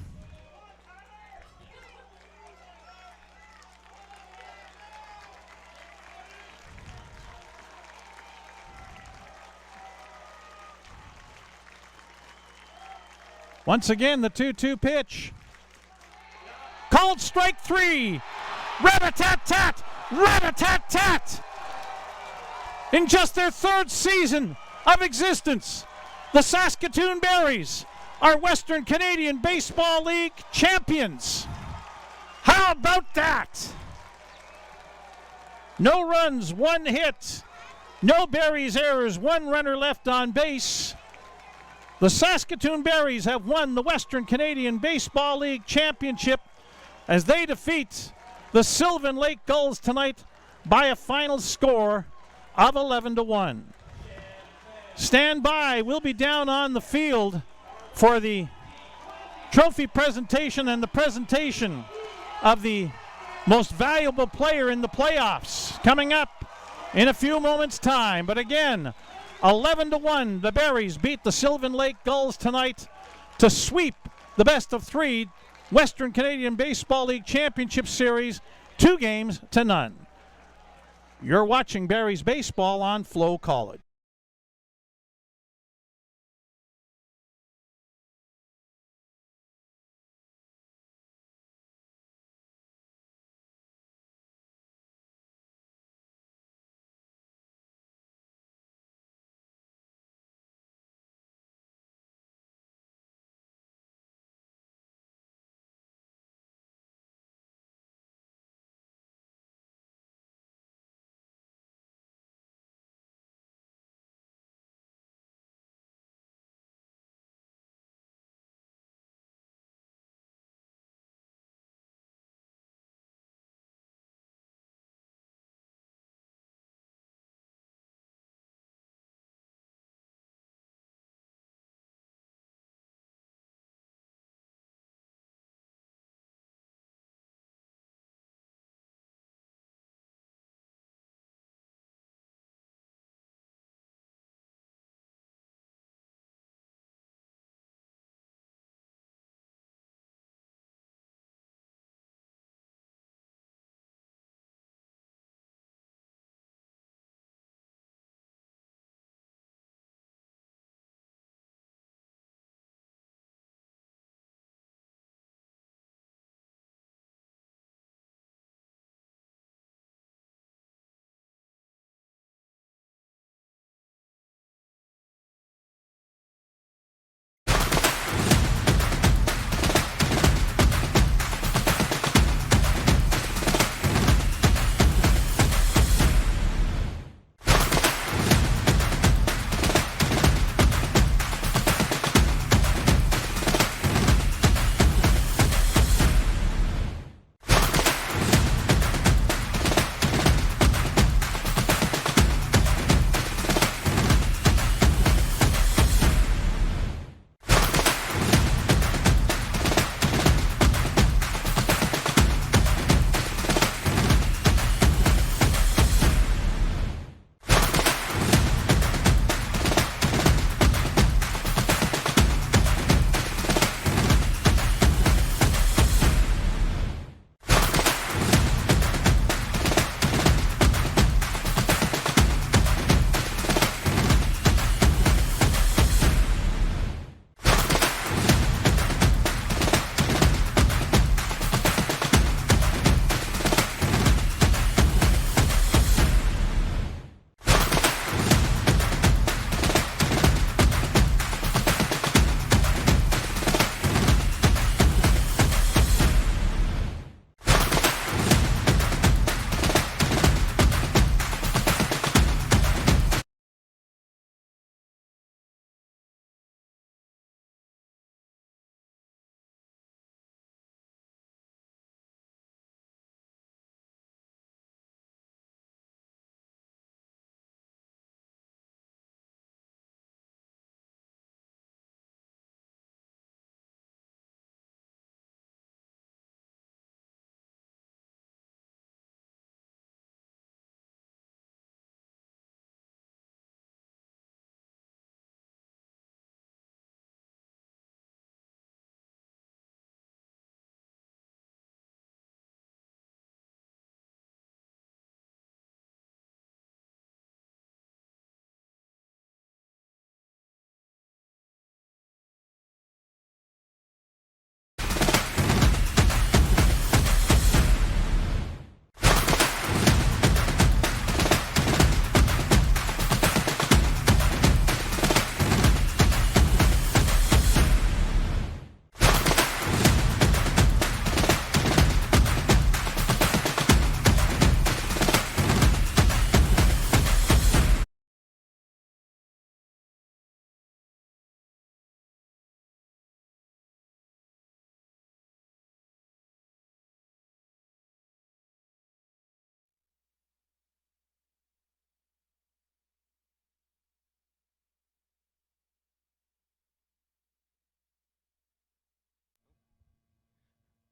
Once again, the 2-2 pitch. Called strike 3. Rat-a-tat-tat! Rat-a-tat-tat! In just their 3rd season of existence, the Saskatoon Berries are Western Canadian Baseball League champions. How about that? No runs, 1 hit. No Berries errors, 1 runner left on base. The Saskatoon Berries have won the Western Canadian Baseball League Championship as they defeat the Sylvan Lake Gulls tonight by a final score of 11-1. Stand by. We'll be down on the field for the trophy presentation and the presentation of the most valuable player in the playoffs coming up in a few moments' time. But again, 11-1, the Berries beat the Sylvan Lake Gulls tonight to sweep the best of 3 Western Canadian Baseball League Championship Series 2-0. You're watching Berries Baseball on Flow College.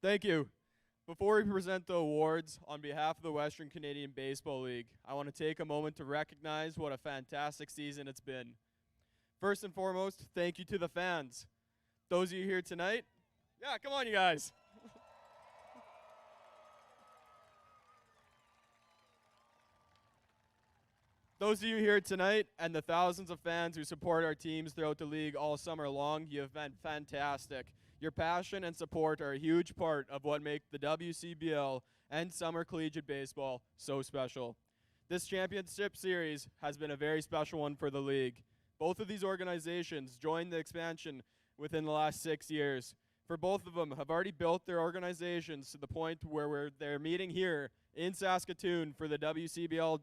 Thank you. Before we present the awards, on behalf of the Western Canadian Baseball League, I want to take a moment to recognize what a fantastic season it's been. First and foremost, thank you to the fans. Those of you here tonight, yeah, come on, you guys. Those of you here tonight and the thousands of fans who support our teams throughout the league all summer long, you have been fantastic. Your passion and support are a huge part of what make the WCBL and summer collegiate baseball so special. This championship series has been a very special one for the league. Both of these organizations joined the expansion within the last 6 years. For both of them have already built their organizations to the point where they're meeting here in Saskatoon for the WCBL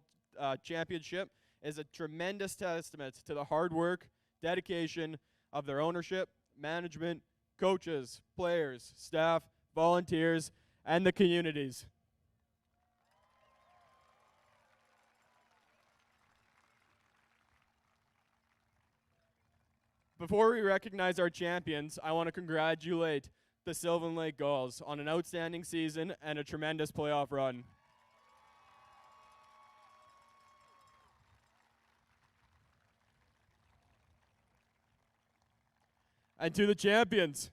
championship is a tremendous testament to the hard work, dedication of their ownership, management, coaches, players, staff, volunteers, and the communities. Before we recognize our champions, I want to congratulate the Sylvan Gulls on an outstanding season and a tremendous playoff run. And to the champions,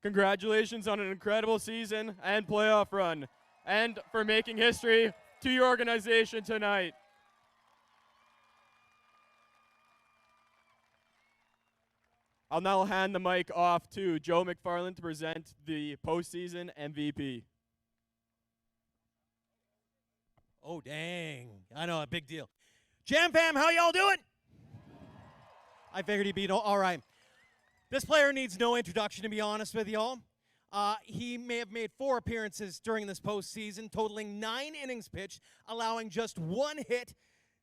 congratulations on an incredible season and playoff run, and for making history to your organization tonight. I'll now hand the mic off to Joe McFarland to present the postseason MVP. Oh, dang. I know, a big deal. Jam Fam, how y'all doing? I figured he'd be all right. This player needs no introduction, to be honest with y'all. He may have made 4 appearances during this postseason, totaling 9 innings pitched, allowing just 1 hit,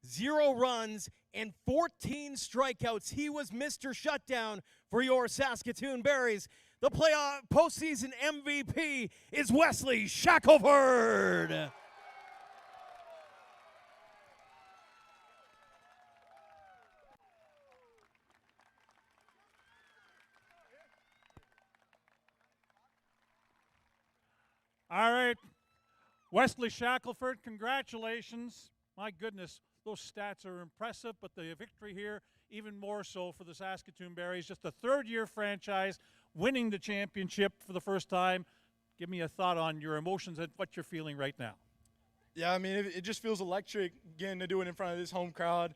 0 runs, and 14 strikeouts. He was Mr. Shutdown for your Saskatoon Berries. The playoff postseason MVP is Wesley Shackelford. All right, Wesley Shackelford, congratulations. My goodness, those stats are impressive, but the victory here, even more so for the Saskatoon Berries. Just a third-year franchise, winning the championship for the first time. Give me a thought on your emotions and what you're feeling right now. Yeah, I mean, it just feels electric getting to do it in front of this home crowd.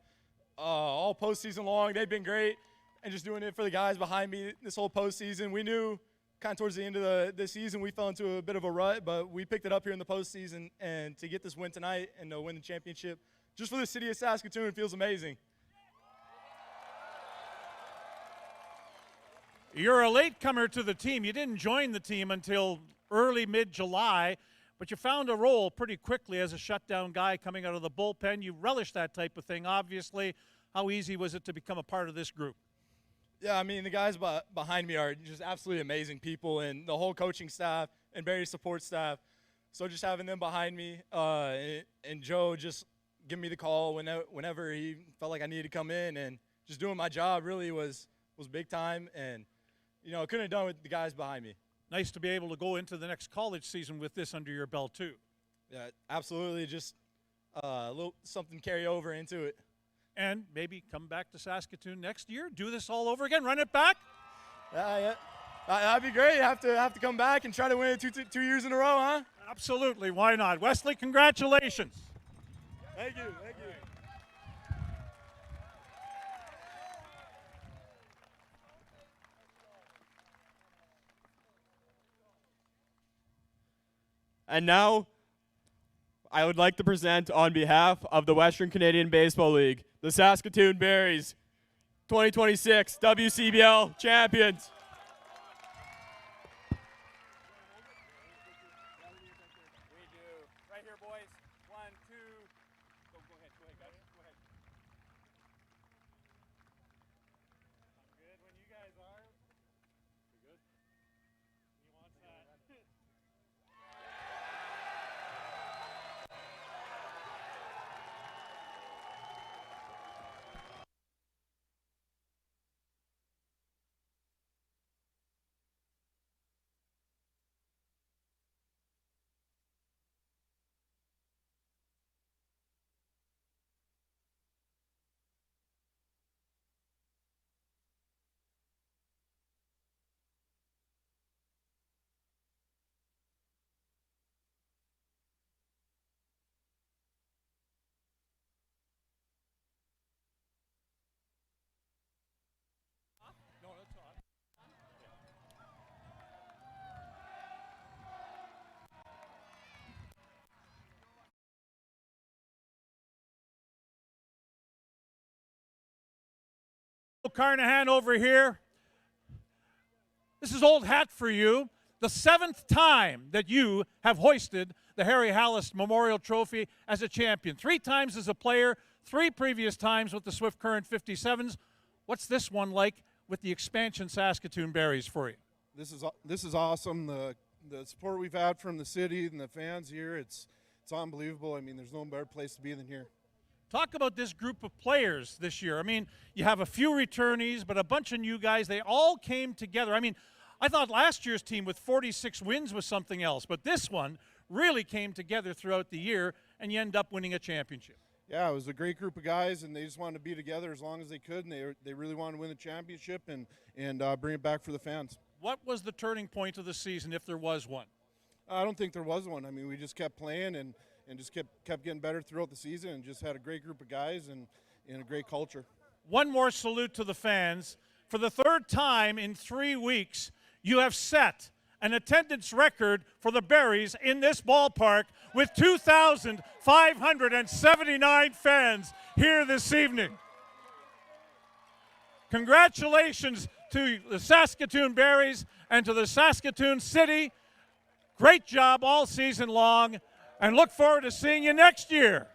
All postseason long, they've been great. And just doing it for the guys behind me this whole postseason. We knew kind of towards the end of the season we fell into a bit of a rut, but we picked it up here in the postseason. And to get this win tonight and to win the championship, just for the city of Saskatoon, it feels amazing. You're a latecomer to the team. You didn't join the team until early, mid-July, but you found a role pretty quickly as a shutdown guy coming out of the bullpen. You relish that type of thing, obviously. How easy was it to become a part of this group? Yeah, I mean, the guys behind me are just absolutely amazing people, and the whole coaching staff and Barry's support staff. So just having them behind me and Joe just giving me the call whenever he felt like I needed to come in, and just doing my job really was big time. And, you know, couldn't have done with the guys behind me. Nice to be able to go into the next college season with this under your belt, too. Yeah, absolutely. Just a little something carry over into it. And maybe come back to Saskatoon next year, do this all over again, run it back? Yeah. That'd be great. Have to come back and try to win it two years in a row, huh? Absolutely. Why not? Wesley, congratulations. Thank you. And now, I would like to present on behalf of the Western Canadian Baseball League, the Saskatoon Berries 2026 WCBL champions. Right here, boys. 1, 2. Go ahead, guys. Go ahead. I'm good when you guys are. You good? He wants that. Carnahan over here. This is old hat for you. The 7th time that you have hoisted the Harry Hallis Memorial Trophy as a champion. 3 times as a player, 3 previous times with the Swift Current 57s. What's this one like with the expansion Saskatoon Berries for you? This is awesome. The support we've had from the city and the fans here, it's unbelievable. I mean, there's no better place to be than here. Talk about this group of players this year. I mean, you have a few returnees, but a bunch of new guys. They all came together. I mean, I thought last year's team with 46 wins was something else, but this one really came together throughout the year, and you end up winning a championship. Yeah, it was a great group of guys, and they just wanted to be together as long as they could, and they really wanted to win the championship and bring it back for the fans. What was the turning point of the season, if there was one? I don't think there was one. I mean, we just kept playing and just kept getting better throughout the season, and just had a great group of guys and a great culture. One more salute to the fans. For the 3rd time in 3 weeks, you have set an attendance record for the Berries in this ballpark with 2,579 fans here this evening. Congratulations to the Saskatoon Berries and to the Saskatoon City. Great job all season long, and look forward to seeing you next year.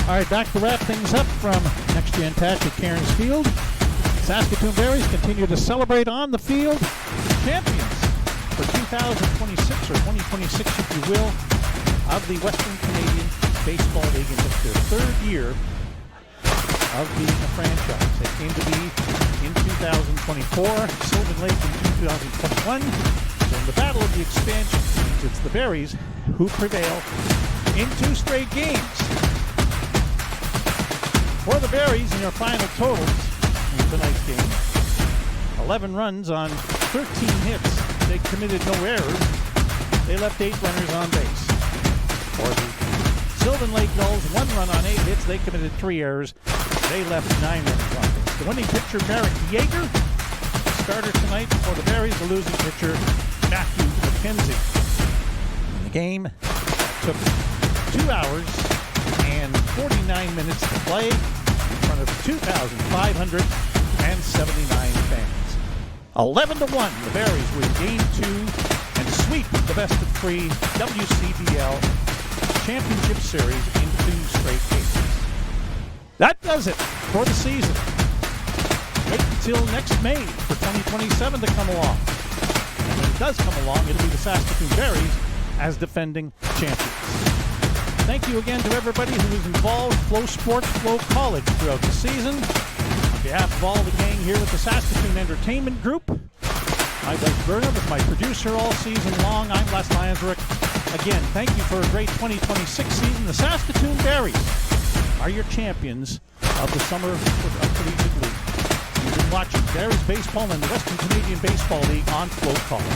All right, back to wrap things up from Next Gen Patch at Cairns Field. Saskatoon Berries continue to celebrate on the field. Champions for 2026 or 2026, if you will, of the Western Canadian Baseball League in just their 3rd year of being a franchise. They came to be in 2024, Sylvan Lake in 2021. So in the battle of the expansion teams, it's the Berries who prevail in 2 straight games. For the Berries in their final totals in tonight's game, 11 runs on 13 hits. They committed no errors. They left 8 runners on base. For the Sylvan Lake Gulls, 1 run on 8 hits. They committed 3 errors. They left 9 runners on base. The winning pitcher, Merrick Yeager, starter tonight for the Berries. The losing pitcher, Matthew McKenzie. In the game took 2 hours and 49 minutes to play in front of 2,579 fans. 11-1, the Berries win Game 2 and sweep the best-of-3 WCBL Championship Series in 2 straight games. That does it for the season. Wait until next May for 2027 to come along. And when it does come along, it'll be the Saskatoon Berries as defending champions. Thank you again to everybody who was involved, Flow Sports, Flow College, throughout the season. On behalf of all the gang here with the Saskatoon Entertainment Group, I'd like Berna was my producer all season long. I'm Les Lansrick. Again, thank you for a great 2026 season. The Saskatoon Berries are your champions of the Summer Collegiate League. You've been watching Berries Baseball and the Western Canadian Baseball League on Flow College.